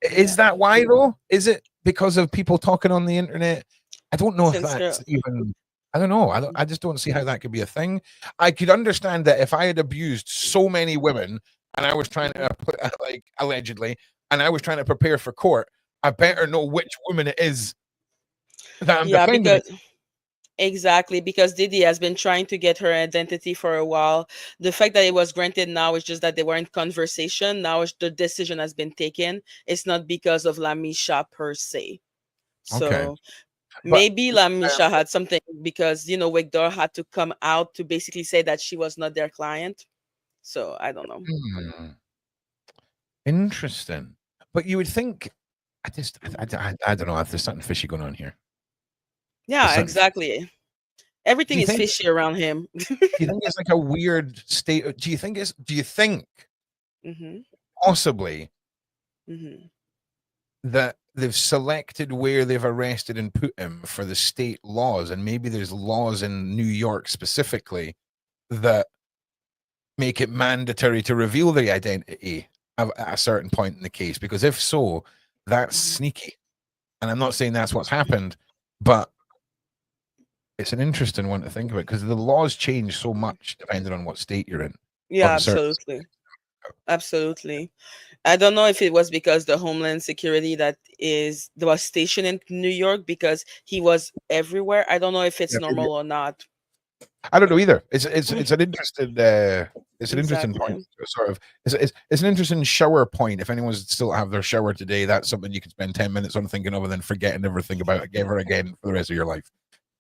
Is that why though? Is it because of people talking on the internet? I don't know if that's even. I don't know. I just don't see how that could be a thing. I could understand that if I had abused so many women and I was trying to like allegedly, and I was trying to prepare for court, I better know which woman it is that I'm defending. Exactly, because Diddy has been trying to get her identity for a while. The fact that it was granted now is just that they were in conversation. Now the decision has been taken. It's not because of Lamisha per se. So maybe Lamisha had something because, you know, Wigdor had to come out to basically say that she was not their client. So I don't know. Interesting. But you would think, I don't know if there's something fishy going on here. Yeah, exactly. Everything is fishy around him. Do you think it's like a weird state? Do you think possibly that they've selected where they've arrested and put him for the state laws, and maybe there's laws in New York specifically that make it mandatory to reveal the identity at a certain point in the case? Because if so, that's sneaky. And I'm not saying that's what's happened, but it's an interesting one to think about because the laws change so much depending on what state you're in. Yeah, absolutely. Absolutely. I don't know if it was because the Homeland Security that was stationed in New York because he was everywhere. I don't know if it's normal or not. I don't know either. It's an interesting interesting point. Sort of it's an interesting shower point. If anyone's still have their shower today, that's something you can spend 10 minutes on thinking of and then forgetting everything about it ever again for the rest of your life.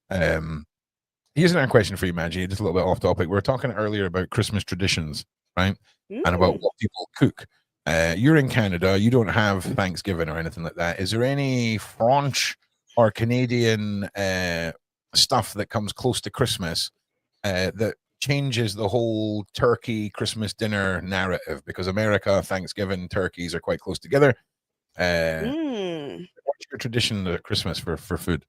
Here's another question for you, Maggie. Just a little bit off topic. We were talking earlier about Christmas traditions, right? And about what people cook. You're in Canada. You don't have Thanksgiving or anything like that. Is there any French or Canadian stuff that comes close to Christmas that changes the whole turkey Christmas dinner narrative? Because America, Thanksgiving, turkeys are quite close together. What's your tradition at Christmas for food?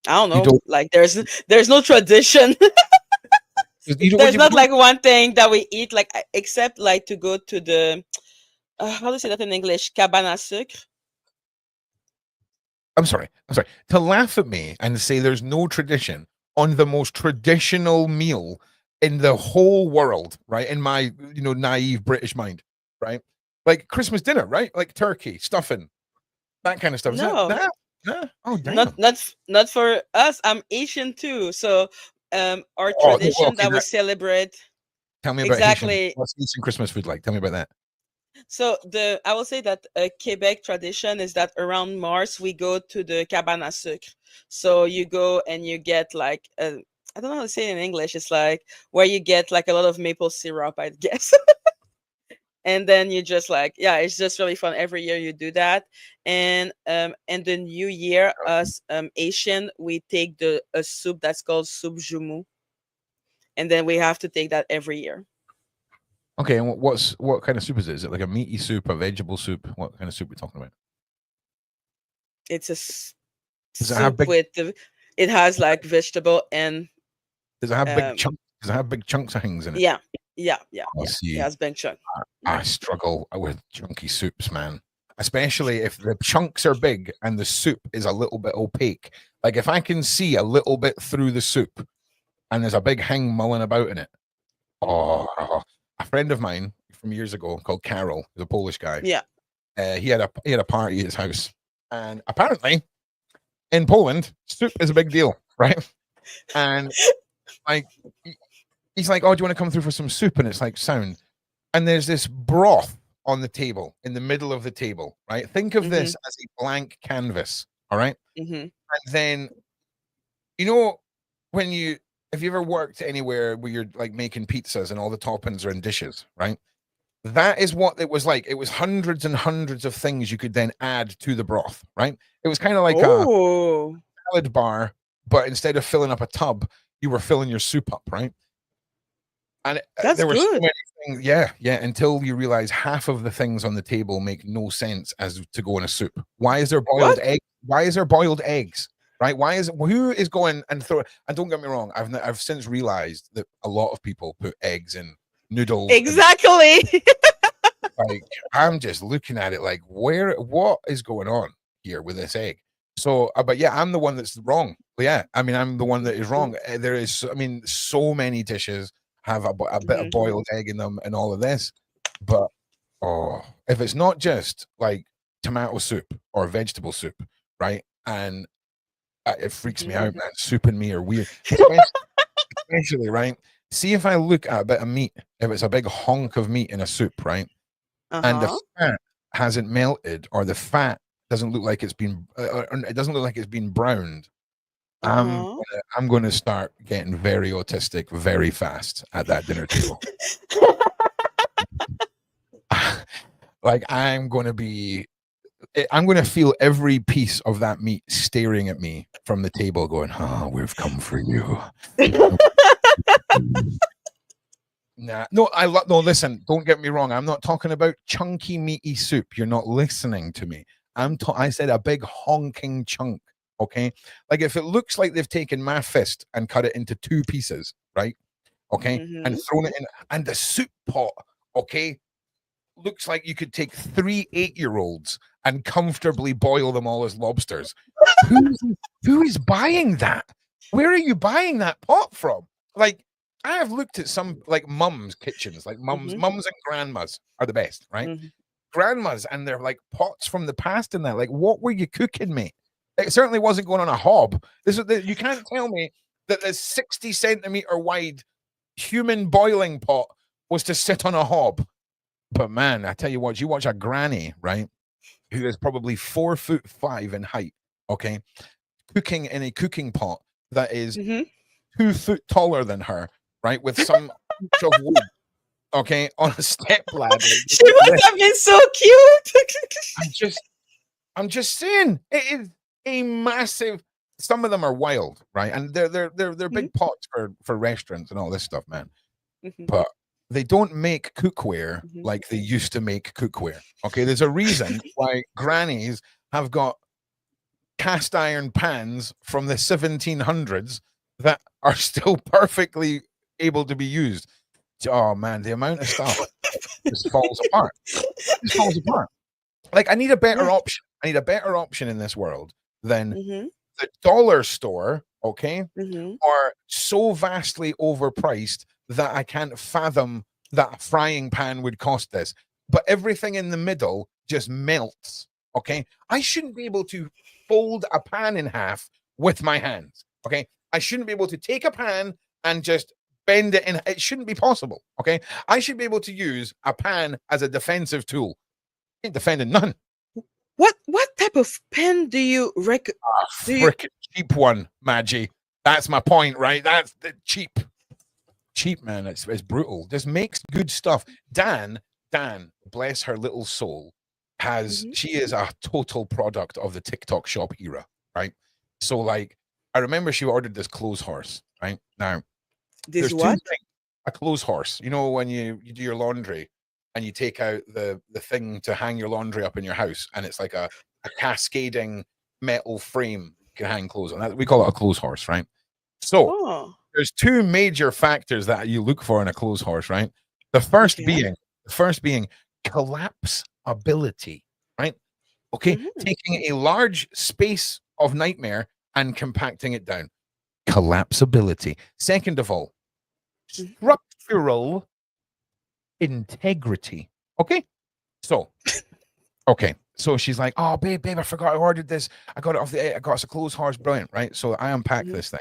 I don't know. Like there's no tradition. There's not like one thing that we eat, like except like to go to the how do you say that in English? Cabane à sucre. I'm sorry. To laugh at me and say there's no tradition on the most traditional meal in the whole world, right? In my naive British mind, right? Like Christmas dinner, right? Like turkey, stuffing, That kind of stuff. Is No. that? Oh, damn. Not for us. I'm Asian too. So our Oh, tradition okay, that we celebrate Tell me about Haitian. exactly. What's Haitian Christmas food like? Tell me about that. So I will say that a Quebec tradition is that around Mars we go to the cabane à sucre. So you go and you get like I don't know how to say it in English. It's like where you get like a lot of maple syrup, I guess. And then you just like, yeah, it's just really fun. Every year you do that. And the new year, us Asian, we take a soup that's called soup jumu. And then we have to take that every year. Okay, and what kind of soup is it? Is it like a meaty soup, a vegetable soup? What kind of soup are we talking about? It's a Does it have soup with it has like vegetable and does it have big chunks? Does it have big chunks of things in it? yeah. Oh, see, It has big chunk. I struggle with chunky soups, man. Especially if the chunks are big and the soup is a little bit opaque. Like if I can see a little bit through the soup and there's a big hang mulling about in it. Oh, a friend of mine from years ago called Carol, the Polish guy. Yeah. He had a party at his house. And apparently in Poland, soup is a big deal, right? And like he's like, oh, do you want to come through for some soup? And it's like, sound. And there's this broth on the table, in the middle of the table, right? Think of this as a blank canvas, all right? And then, you know, if you ever worked anywhere where you're like making pizzas and all the toppings are in dishes, right? That is what it was like. It was hundreds and hundreds of things you could then add to the broth, right? It was kind of like a salad bar, but instead of filling up a tub, you were filling your soup up, right? And there were so many things, yeah, until you realize half of the things on the table make no sense as to go in a soup. Why is there boiled egg? Why is there boiled eggs? Right? Who is going and throw? And don't get me wrong, I've since realized that a lot of people put eggs in noodles. Exactly. Like I'm just looking at it like, what is going on here with this egg? So, but yeah, I'm the one that's wrong. Yeah, I mean, I'm the one that is wrong. There is, I mean, so many dishes have a bit of boiled egg in them and all of this, but if it's not just like tomato soup or vegetable soup, right? And it freaks me out, man. Soup and me are weird, especially right. See if I look at a bit of meat, if it's a big honk of meat in a soup, right? And the fat hasn't melted, or the fat doesn't look like it's been, it doesn't look like it's been browned. I'm going to start getting very autistic very fast at that dinner table. Like I'm going to feel every piece of that meat staring at me from the table going, oh, we've come for you. No, listen, don't get me wrong. I'm not talking about chunky meaty soup. You're not listening to me. I said a big honking chunk. Okay, like if it looks like they've taken my fist and cut it into 2 pieces, right? Okay, and thrown it in, and the soup pot, okay, looks like you could take 3 8-year-olds and comfortably boil them all as lobsters. Who is buying that? Where are you buying that pot from? Like, I have looked at some like mums' kitchens, like mums and grandmas are the best, right? Grandmas and they're like pots from the past and that. Like, what were you cooking, mate? It certainly wasn't going on a hob. You can't tell me that the 60 centimeter wide human boiling pot was to sit on a hob. But man, I tell you what, you watch a granny, right, who is probably 4'5" in height, okay, cooking in a cooking pot that is 2 foot taller than her, right, with some inch of wood, okay, on a step ladder. She must have been so cute. I'm just saying, it is a massive. Some of them are wild, right, and they're big pots for restaurants and all this stuff, man. But they don't make cookware like they used to make cookware. Okay, there's a reason why grannies have got cast iron pans from the 1700s that are still perfectly able to be used. Oh man, the amount of stuff just falls apart. Just falls apart. Like I need a better option. I need a better option in this world than the dollar store, okay, are so vastly overpriced that I can't fathom that a frying pan would cost this. But everything in the middle just melts, Okay, I shouldn't be able to fold a pan in half with my hands. Okay, I shouldn't be able to take a pan and just bend it in. It shouldn't be possible. Okay, I should be able to use a pan as a defensive tool. Ain't defending none. What type of pen do you Frickin' cheap one, Maggie. That's my point, right? That's the cheap, man. It's brutal. Just makes good stuff. Dan, bless her little soul, she is a total product of the TikTok shop era, right? So like, I remember she ordered this clothes horse, right? Now, this there's what? two things. A clothes horse. You know, when you do your laundry and you take out the thing to hang your laundry up in your house, and it's like a cascading metal frame you can hang clothes on. That, we call it a clothes horse, right? So there's two major factors that you look for in a clothes horse, right? The first being collapsibility, right? Okay, taking a large space of nightmare and compacting it down. Collapsibility. Second of all, structural integrity. Okay, so she's like, oh babe, I forgot I ordered this. I got us a clothes horse. Brilliant, right? So I unpacked this thing.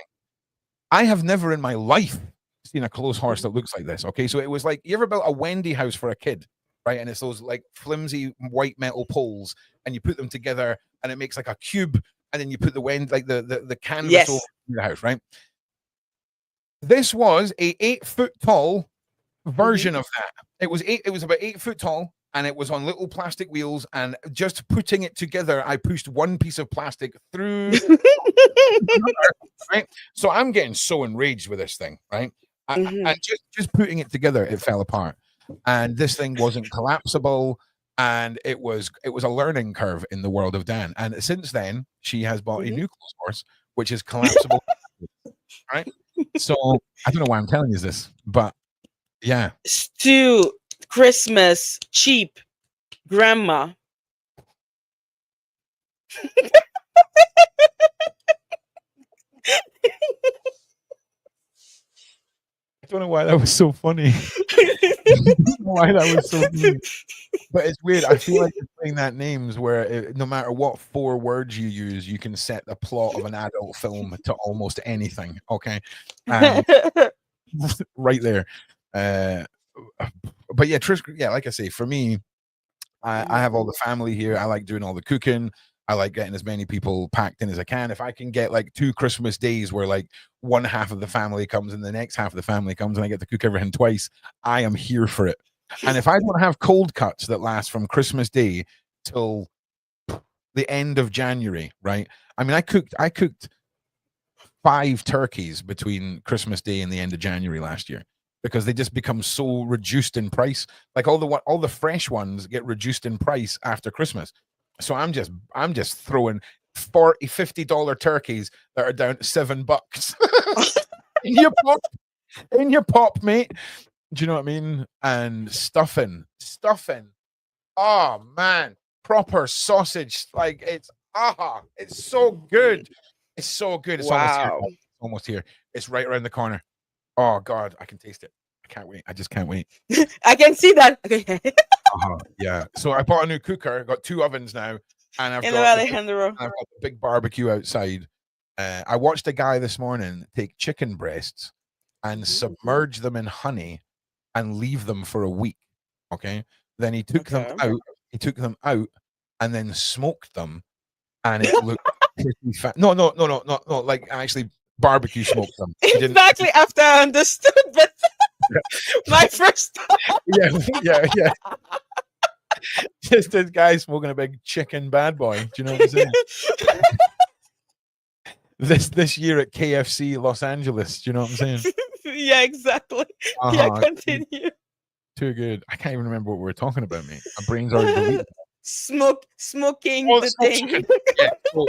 I have never in my life seen a clothes horse that looks like this. Okay, so it was like, you ever built a Wendy house for a kid, right? And it's those like flimsy white metal poles, and you put them together, and it makes like a cube, and then you put the canvas over the house, right? This was a 8-foot tall version of that. It was about 8 foot tall, and it was on little plastic wheels, and just putting it together, I pushed one piece of plastic through right? So I'm getting so enraged with this thing, right? And just putting it together, it fell apart. And this thing wasn't collapsible, and it was a learning curve in the world of Dan. And since then, she has bought a new clothes horse, which is collapsible. Right? So I don't know why I'm telling you this, but yeah. Stu, Christmas, cheap, grandma. I don't know why that was so funny. Why that was so funny. But it's weird. I feel like you're playing that names where no matter what 4 words you use, you can set the plot of an adult film to almost anything. Okay. Right there. But yeah, like I say, for me, I have all the family here. I like doing all the cooking. I like getting as many people packed in as I can. If I can get like 2 Christmas days where like one half of the family comes and the next half of the family comes, and I get to cook everything twice, I am here for it. And if I don't have cold cuts that last from Christmas Day till the end of January, right? I mean, I cooked 5 turkeys between Christmas Day and the end of January last year, because they just become so reduced in price. Like all the fresh ones get reduced in price after Christmas. So I'm just throwing $40-$50 turkeys that are down to $7 in your pop, mate. Do you know what I mean? And stuffing. Oh man, proper sausage. Like it's so good. It's so good. It's almost here. Almost here. It's right around the corner. Oh God, I can taste it. I can't wait. I just can't wait. I can see that. Yeah. So I bought a new cooker. I've got 2 ovens now, and I've got the big barbecue outside. I watched a guy this morning take chicken breasts and submerge them in honey and leave them for a week. Okay. Then he took them out. He took them out and then smoked them, and it looked pretty fat. No. Like actually barbecue smoked them. Exactly after I understood, but my first thought. Yeah. Just this guy smoking a big chicken bad boy. Do you know what I'm saying? this year at KFC Los Angeles. Do you know what I'm saying? Yeah, exactly. Yeah, continue. Too good. I can't even remember what we were talking about, mate. My brain's already deleted. Smoking the thing. Yeah. So,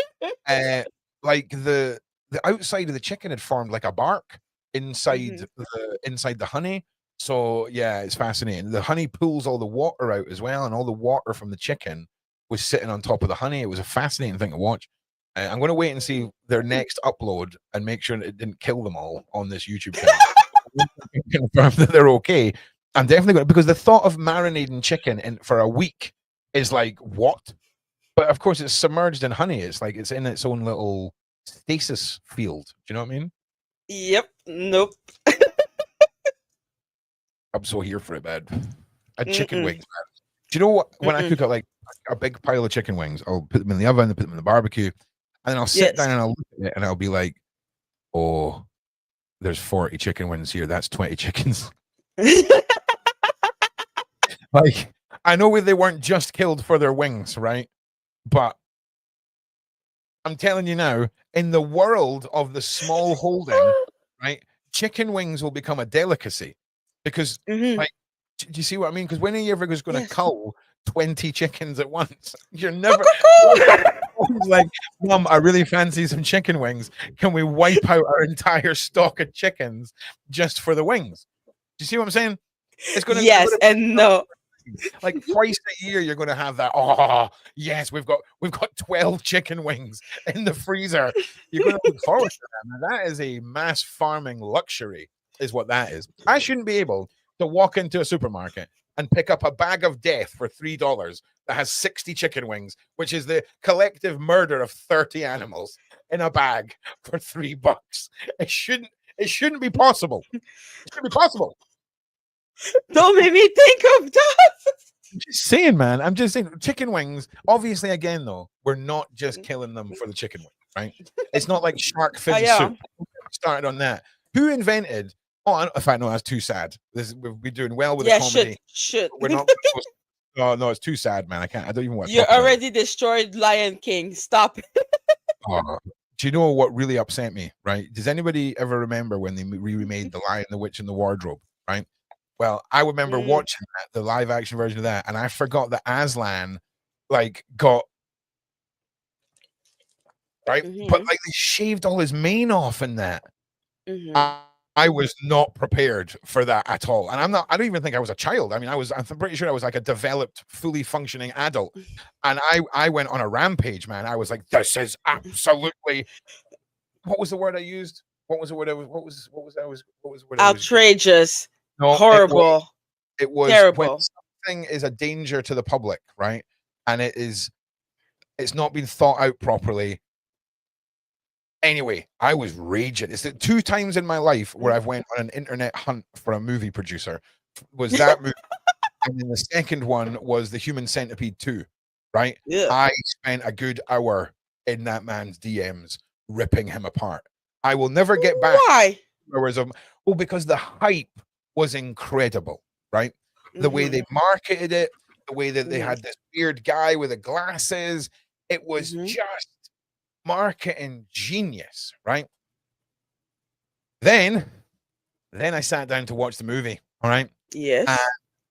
like the outside of the chicken had formed like a bark inside the honey. So yeah, it's fascinating. The honey pulls all the water out as well, and all the water from the chicken was sitting on top of the honey. It was a fascinating thing to watch. I'm going to wait and see their next upload and make sure it didn't kill them all on this YouTube channel. Confirm that they're okay. I'm definitely going to, because the thought of marinating chicken for a week is like, what? But of course, it's submerged in honey. It's like it's in its own little stasis field. Do you know what I mean? Yep. Nope. I'm so here for it, man. And chicken wings, man. Do you know what? When I cook up like a big pile of chicken wings, I'll put them in the oven, put them in the barbecue, and then I'll sit down and I'll look at it and I'll be like, oh, there's 40 chicken wings here. That's 20 chickens. Like, I know they weren't just killed for their wings, right? But I'm telling you now, in the world of the small holding, right, chicken wings will become a delicacy because, like, do you see what I mean? Because when are you ever going to cull 20 chickens at once? You're never like, Mom, I really fancy some chicken wings. Can we wipe out our entire stock of chickens just for the wings? Do you see what I'm saying? It's going to and no. Like twice a year, you're going to have that. Oh yes, we've got 12 chicken wings in the freezer. You're going to look forward to them. Now, that is a mass farming luxury, is what that is. I shouldn't be able to walk into a supermarket and pick up a bag of death for $3 that has 60 chicken wings, which is the collective murder of 30 animals in a bag for $3. It shouldn't be possible. It shouldn't be possible. Don't make me think of that. I'm just saying, man. I'm just saying, chicken wings. Obviously, again, though, we're not just killing them for the chicken wing, right? It's not like shark fin soup. Started on that. Who invented? Oh, in fact, no, that's too sad. We've been doing well with the comedy. Should. We're not. No, it's too sad, man. I don't even want to. You already destroyed Lion King. Stop it. Do you know what really upset me? Right? Does anybody ever remember when they remade The Lion, the Witch, and the Wardrobe? Right? Well, I remember watching that, the live action version of that, and I forgot that Aslan, like, got right, but like they shaved all his mane off in that. I was not prepared for that at all, and I don't even think I was a child. I mean, I'm pretty sure I was like a developed, fully functioning adult, and I went on a rampage, man. I was like, this is absolutely. What was the word I used? What was the word I was? What was the word? Outrageous. No, horrible. It was terrible. When something is a danger to the public, right? And it's not been thought out properly. Anyway, I was raging. It's the 2 times in my life where I've went on an internet hunt for a movie producer. Was that movie? And then the second one was The Human Centipede 2, right? Yeah. I spent a good hour in that man's DMs ripping him apart. I will never get back. Why? Well, because the hype was incredible, right? The way they marketed it, the way that they had this weird guy with the glasses, it was just marketing genius, right? Then I sat down to watch the movie, all right? Yes.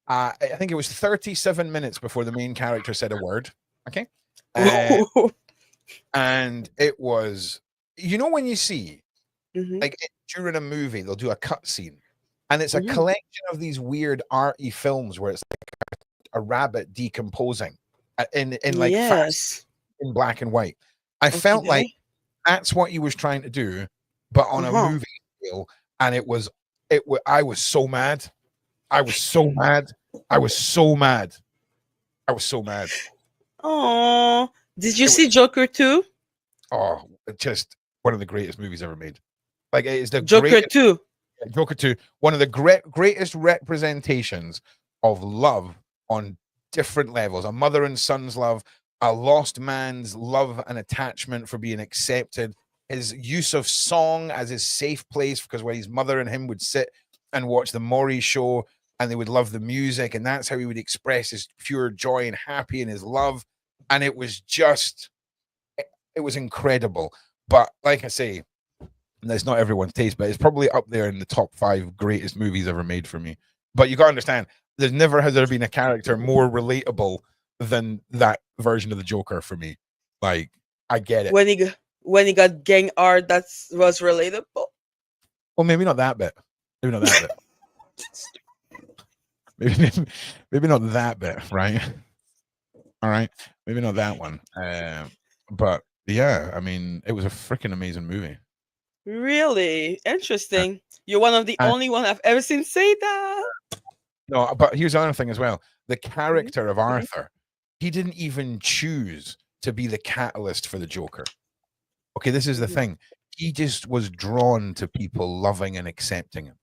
I think it was 37 minutes before the main character said a word, okay? And it was, you know, when you see, like during a movie, they'll do a cut scene, and it's a collection of these weird arty films where it's like a rabbit decomposing in like fast, in black and white. I felt like that's what he was trying to do, but on a movie scale, and I was so mad. I was so mad. I was so mad. I was so mad. Oh, did you see Joker 2? Oh, just one of the greatest movies ever made. Like, it is the Joker 2. Joker 2, one of the greatest representations of love on different levels. A mother and son's love, a lost man's love and attachment for being accepted, his use of song as his safe place, because where his mother and him would sit and watch the Maury show, and they would love the music, and that's how he would express his pure joy and happy in his love. And it was just, it was incredible. But like I say, that's not everyone's taste, but it's probably up there in the top 5 greatest movies ever made for me. But you gotta understand, there's never has there been a character more relatable than that version of the Joker for me. Like, I get it. When he got gang art, that was relatable. Well, maybe not that bit. Maybe not that bit. maybe not that bit, right? All right, maybe not that one. But yeah, I mean, it was a freaking amazing movie. Really interesting. You're one of the only one I've ever seen say that. No, but here's the other thing as well. The character of Arthur, he didn't even choose to be the catalyst for the Joker. Okay, this is the thing. He just was drawn to people loving and accepting him.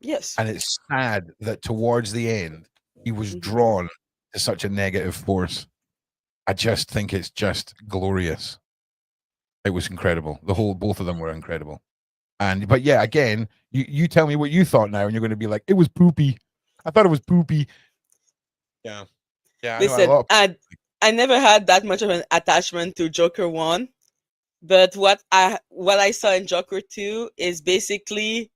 Yes. And it's sad that towards the end, he was drawn to such a negative force. I just think it's just glorious. It was incredible. Both of them were incredible. But yeah, again, you tell me what you thought now, and you're going to be like, it was poopy. I thought it was poopy. Yeah. Yeah. Listen, I never had that much of an attachment to Joker 1, but what I saw in Joker 2 is basically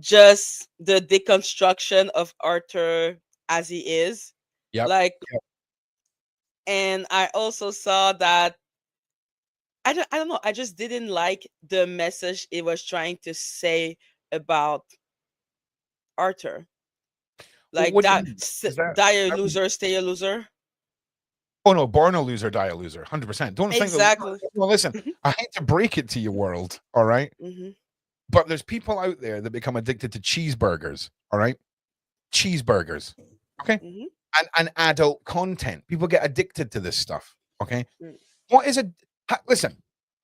just the deconstruction of Arthur as he is. Yep. Like, and I also saw that I don't know, I just didn't like the message it was trying to say about Arthur. Like what do you that, mean? die a loser, stay a loser. Oh no, born a loser, die a loser. 100%. Don't think Exactly. Well, listen, I hate to break it to you, world. All right. But there's people out there that become addicted to cheeseburgers. All right. Cheeseburgers. Okay. And adult content. People get addicted to this stuff. Okay. What is it? Listen,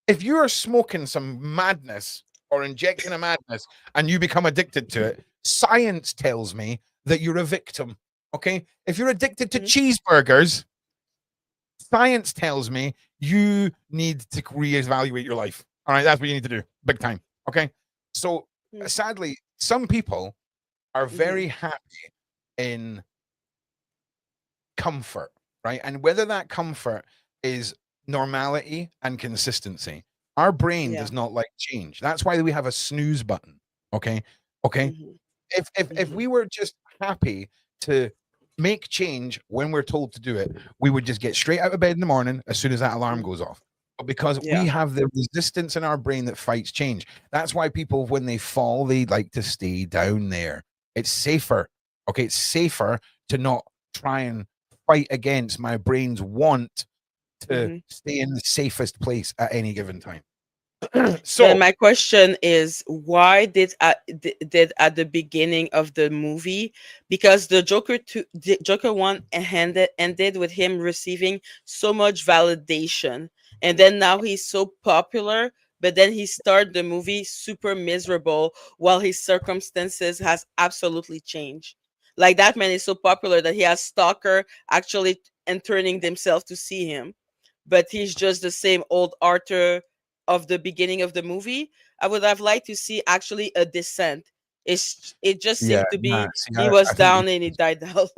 if you are smoking some madness or injecting a madness and you become addicted to it, science tells me that you're a victim. Okay. If you're addicted to cheeseburgers, science tells me you need to reevaluate your life. All right. That's what you need to do. Big time. Okay. So sadly, some people are very happy in comfort, right? And whether that comfort is normality and consistency, our brain does not like change. That's why we have a snooze button. Okay. If we were just happy to make change when we're told to do it, we would just get straight out of bed in the morning as soon as that alarm goes off. But because we have the resistance in our brain that fights change, that's why people, when they fall, they like to stay down there. It's safer. Okay, it's safer to not try and fight against my brain's want to stay in the safest place at any given time. So then my question is, why did at the beginning of the movie, because the Joker 1 ended with him receiving so much validation, and then now he's so popular, but then he started the movie super miserable while his circumstances has absolutely changed. Like, that man is so popular that he has stalker actually turning themselves to see him, but he's just the same old Arthur of the beginning of the movie. I would have liked to see actually a descent. It just seemed to be he was down and he died down.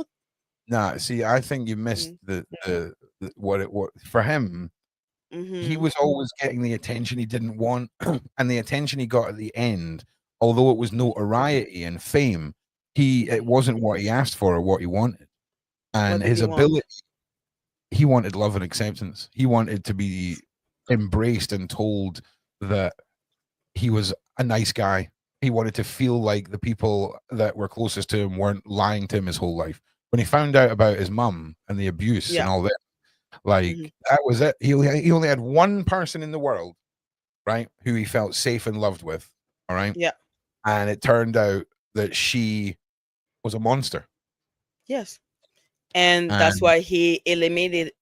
Nah, see, I think you missed the what for him. He was always getting the attention he didn't want, and the attention he got at the end, although it was notoriety and fame, it wasn't what he asked for or what he wanted. And his ability, he wanted love and acceptance. He wanted to be embraced and told that he was a nice guy. He wanted to feel like the people that were closest to him weren't lying to him his whole life. When he found out about his mum and the abuse and all that, like that was it. He only had one person in the world, right, who he felt safe and loved with. All right. Yeah. And it turned out that she was a monster. Yes. And that's why he eliminated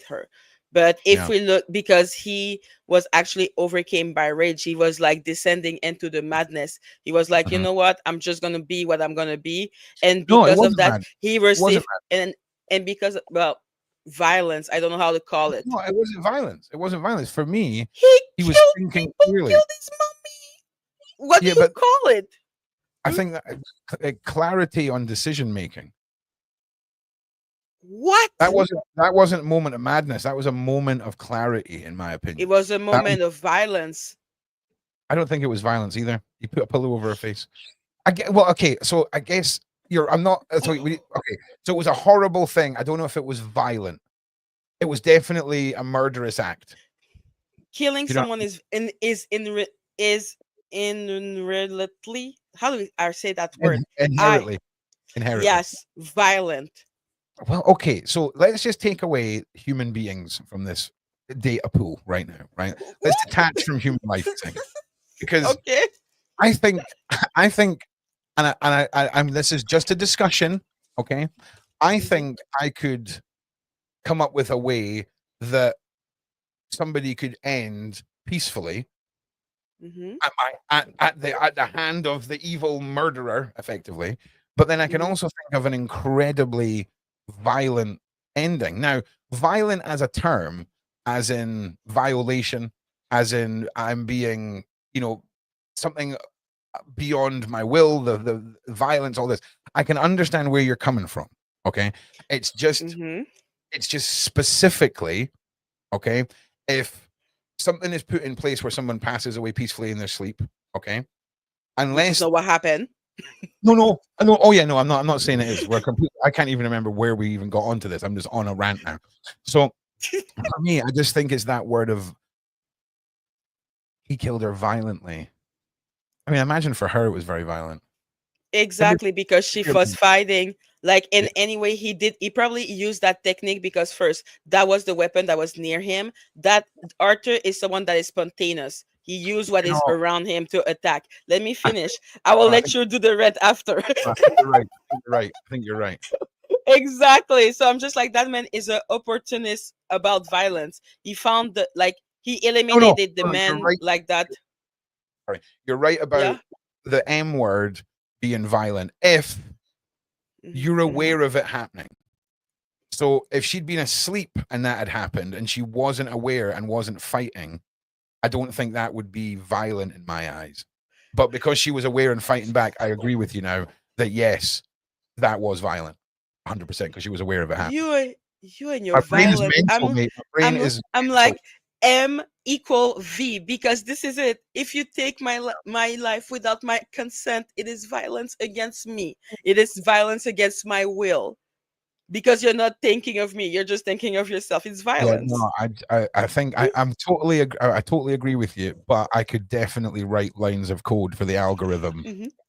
her. But if we look, because he was actually overcame by rage, he was like descending into the madness. He was like, you know what, I'm just gonna be what I'm gonna be. And because of that, he received and because violence. I don't know how to call it. No, it wasn't violence. It wasn't violence. For me, he was thinking clearly. Killed his mommy. What do you call it? I think that clarity on decision making. What? That wasn't a moment of madness. That was a moment of clarity, in my opinion. It was a moment of violence. I don't think it was violence either. He put a pillow over her face. Okay. So I guess I'm not. So okay. So it was a horrible thing. I don't know if it was violent. It was definitely a murderous act. Killing someone is inherently. How do I say that word? Inherently. Yes, violent. Well, okay, so let's just take away human beings from this data pool right now, right? Let's detach from human life thing, because I think, and I this is just a discussion, okay? I think I could come up with a way that somebody could end peacefully at the hand of the evil murderer, effectively. But then I can also think of an incredibly violent ending. Now, violent as a term, as in violation, as in I'm being, something beyond my will, the violence, all this. I can understand where you're coming from. Okay. It's just specifically, okay, if something is put in place where someone passes away peacefully in their sleep, okay, unless what happened. No. Oh yeah, no. I'm not saying it is. We're complete. I can't even remember where we even got onto this. I'm just on a rant now. So for me, I just think it's that word of he killed her violently. I mean, imagine for her it was very violent. Exactly, because she was fighting. Like in any way he probably used that technique because first that was the weapon that was near him. That Arthur is someone that is spontaneous. He used what is around him to attack. Let me finish. I will let you do the red after. I think you're right. I think you're right. Exactly. So I'm just like, that man is an opportunist about violence. He found he eliminated the man like that. Sorry, you're right about the M word being violent if you're aware of it happening. So if she'd been asleep and that had happened and she wasn't aware and wasn't fighting, I don't think that would be violent in my eyes. But because she was aware and fighting back, I agree with you now that yes, that was violent, 100%, because she was aware of it happening. You and your violence. I'm like M equal V, because this is it. If you take my life without my consent, it is violence against me. It is violence against my will. Because you're not thinking of me, you're just thinking of yourself. It's violence. Yeah, no, I think I totally agree with you, but I could definitely write lines of code for the algorithm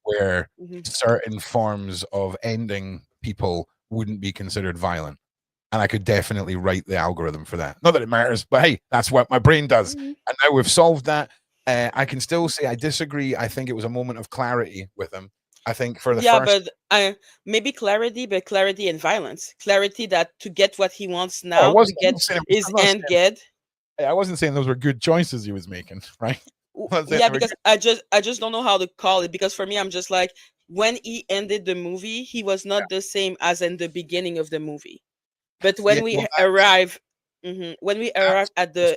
where certain forms of ending people wouldn't be considered violent. And I could definitely write the algorithm for that. Not that it matters, but hey, that's what my brain does. And now we've solved that. I can still say I disagree. I think it was a moment of clarity with him. I think for the first... but maybe clarity, but clarity and violence. Clarity that to get what he wants now, to get his end good. I wasn't saying those were good choices he was making, right? Yeah, because I just don't know how to call it, because for me, I'm just like, when he ended the movie, he was not the same as in the beginning of the movie. But when we arrive at the...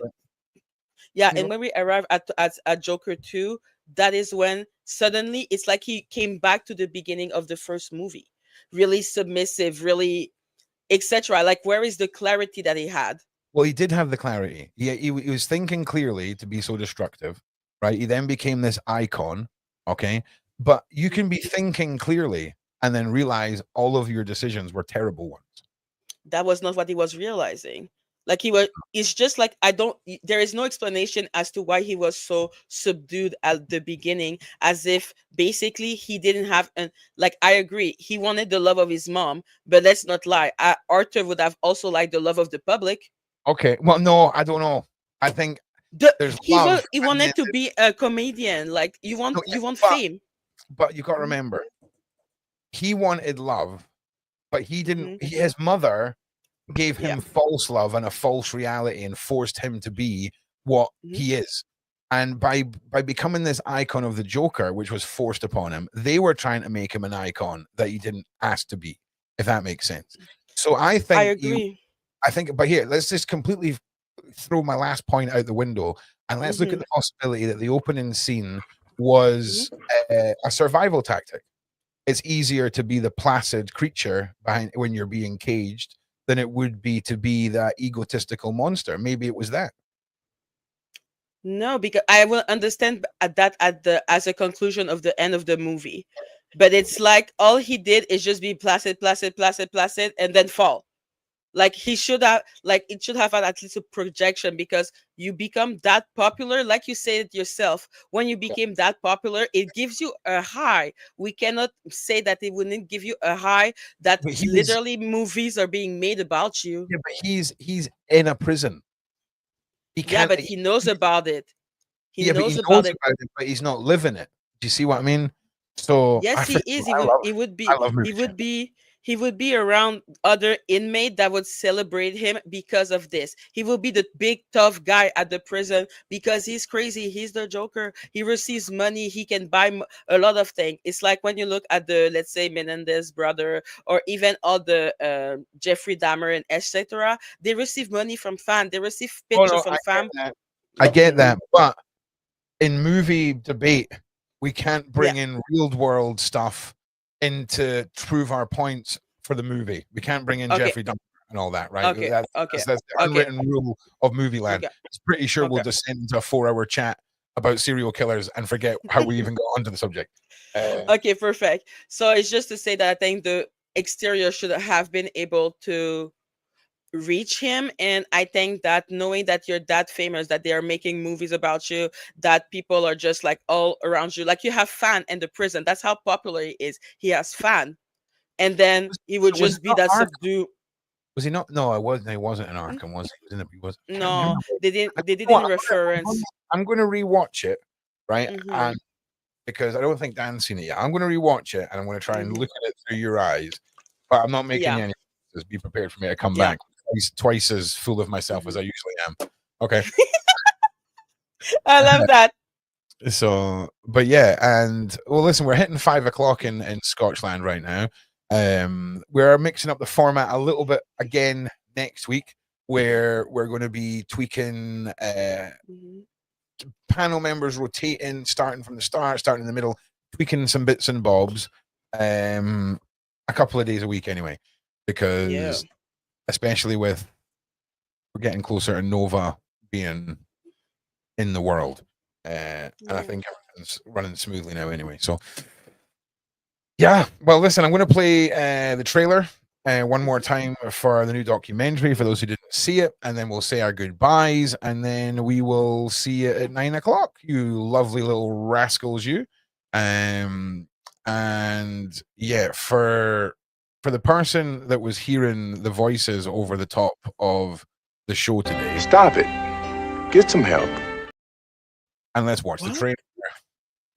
and when we arrive at Joker 2, that is when suddenly it's like he came back to the beginning of the first movie, really submissive, really etc. Like, where is the clarity that he had? Well, he did have the clarity. He was thinking clearly to be so destructive, right? He then became this icon, okay? But you can be thinking clearly and then realize all of your decisions were terrible ones. That was not what he was realizing. Like, it's just like, there is no explanation as to why he was so subdued at the beginning, as if basically he didn't have I agree, he wanted the love of his mom, but let's not lie, Arthur would have also liked the love of the public. Okay, well, no, I don't know. I think he wanted to be a comedian. Like, you want fame. But you got to remember, he wanted love, but he didn't. His mother gave him false love and a false reality and forced him to be what he is. And by becoming this icon of the Joker, which was forced upon him, they were trying to make him an icon that he didn't ask to be, if that makes sense. So I think I agree. But here, let's just completely throw my last point out the window and let's look at the possibility that the opening scene was a survival tactic. It's easier to be the placid creature behind when you're being caged than it would be to be that egotistical monster. Maybe it was that. No, because I will understand that as a conclusion of the end of the movie. But it's like all he did is just be placid, and then fall. Like, he should have, it should have had at least a projection, because you become that popular, like you said yourself. When you became that popular, it gives you a high. We cannot say that it wouldn't give you a high, that literally movies are being made about you. Yeah, but he's in a prison. But he knows about it. He knows about it, but he's not living it. Do you see what I mean? So yes, he is. He would be he would be around other inmates that would celebrate him because of this. He will be the big tough guy at the prison because he's crazy. He's the Joker. He receives money. He can buy a lot of things. It's like when you look at the, let's say, Menendez brother, or even all the Jeffrey Dahmer and etc. They receive money from fans. They receive pictures from fans. I get that, but in movie debate, we can't bring in real world stuff in to prove our points for the movie. We can't bring in Jeffrey Dahmer and all that, right? That's the unwritten rule of movie land. It's pretty sure we'll descend into a 4-hour chat about serial killers and forget how we even got onto the subject. Okay, perfect. So it's just to say that I think the exterior should have been able to reach him, and I think that knowing that you're that famous, that they are making movies about you, that people are just like all around you, like you have fan in the prison. That's how popular he is. He has fan, and then he would just be that subdued. Was he not? No, it wasn't. He wasn't in Arkham. Was he? He was. No, they didn't reference. I'm going to rewatch it, right? And because I don't think Dan's seen it yet, I'm going to rewatch it and I'm going to try and look at it through your eyes. But I'm not making any. Be prepared for me to come back twice as full of myself as I usually am. Okay. I love that. So, but yeah, and well, listen, we're hitting 5 o'clock in Scotland right now. We're mixing up the format a little bit again next week, where we're going to be tweaking panel members rotating, starting from the start, starting in the middle, tweaking some bits and bobs, a couple of days a week anyway, because especially with we're getting closer to Nova being in the world, and I think everything's running smoothly now anyway. So yeah, well, listen, I'm going to play the trailer one more time for the new documentary for those who didn't see it, and then we'll say our goodbyes, and then we will see you at 9 o'clock, you lovely little rascals, you. And yeah, for the person that was hearing the voices over the top of the show today, stop it. Get some help. And let's watch the trailer.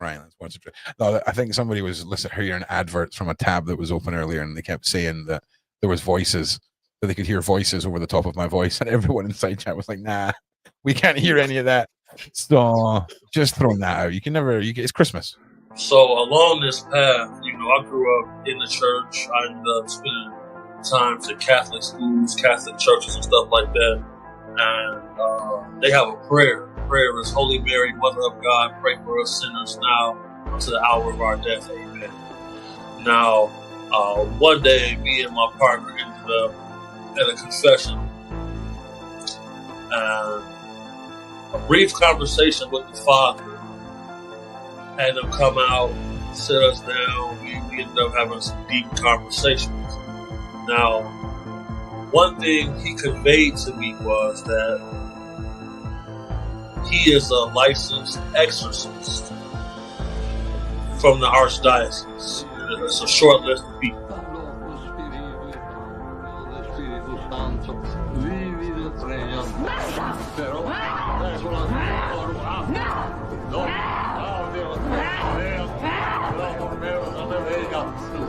Right, let's watch the trailer. No, I think somebody was hearing adverts from a tab that was open earlier, and they kept saying that there was voices, that they could hear voices over the top of my voice, and everyone inside chat was like, "Nah, we can't hear any of that." So just throwing that out. You can never. It's Christmas. So along this path, I grew up in the church. I ended up spending time to Catholic schools, Catholic churches, and stuff like that. And they have a prayer. The prayer is, "Holy Mary, Mother of God, pray for us sinners now unto the hour of our death. Amen." Now, one day, me and my partner ended up at a confession, and a brief conversation with the Father had them come out, sit us down. We ended up having some deep conversations. Now, one thing he conveyed to me was that he is a licensed exorcist from the Archdiocese. It's a short list of people.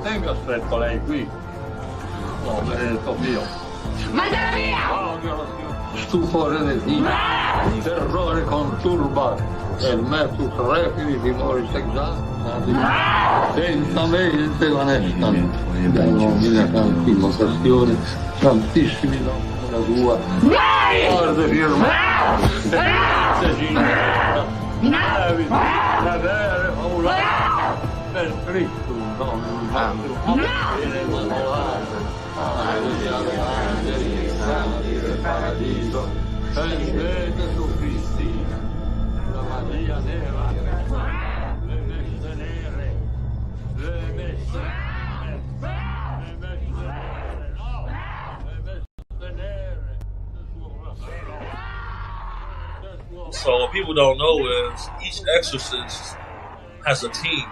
Tenga stretto lei qui. No, benedetto Dio. Mandala via! Stupore retina, terrore conturba, el metus repili timori sexati, lentamente vanestano, nomine santificazione, santissimi nomi la tua, guarda firme, cadere faulare, per Cristo, non paradiso, benedetta tu Cristina, la Maria nera, le messe nere, le messe nere. So what people don't know is each exorcist has a team.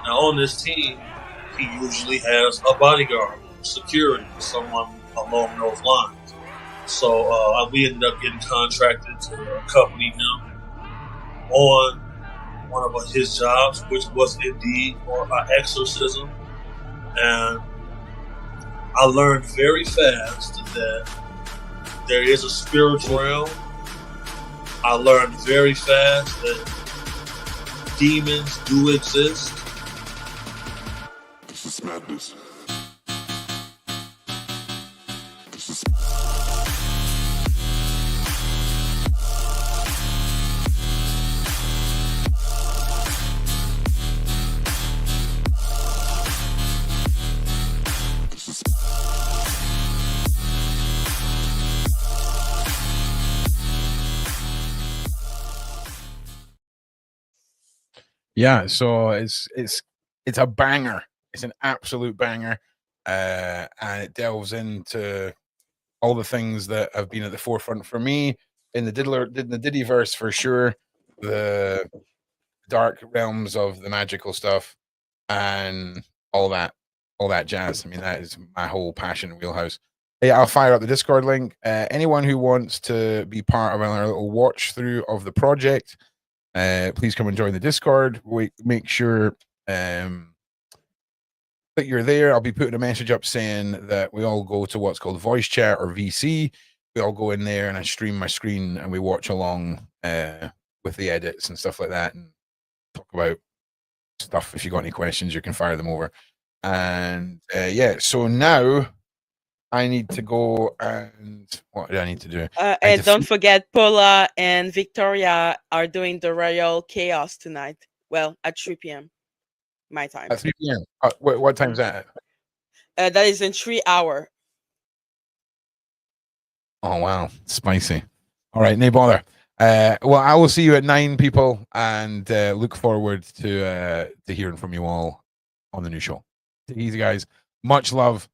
Now on this team, he usually has a bodyguard, security, someone along those lines. So we ended up getting contracted to accompany him on one of his jobs, which was indeed for an exorcism. And I learned very fast that there is a spiritual realm. I learned very fast that demons do exist. This is madness. This is... Yeah, so it's a banger. It's an absolute banger, and it delves into all the things that have been at the forefront for me in the Diddyverse for sure. The dark realms of the magical stuff and all that jazz. I mean, that is my whole passion wheelhouse. Yeah, I'll fire up the Discord link. Anyone who wants to be part of our little watch through of the project, please come and join the Discord. Make sure that you're there. I'll be putting a message up saying that we all go to what's called voice chat or VC. We all go in there and I stream my screen and we watch along with the edits and stuff like that and talk about stuff. If you got any questions, you can fire them over. And yeah, so now I need to go and what do I need to do? And don't forget, Toah and Victoria are doing the Royal Chaos tonight. Well, at 3 p.m. my time. At 3 p.m. What time is that? That is in 3 hours. Oh wow, spicy. All right, no bother. Well, I will see you at 9, people, and look forward to hearing from you all on the new show. Take it easy, guys. Much love.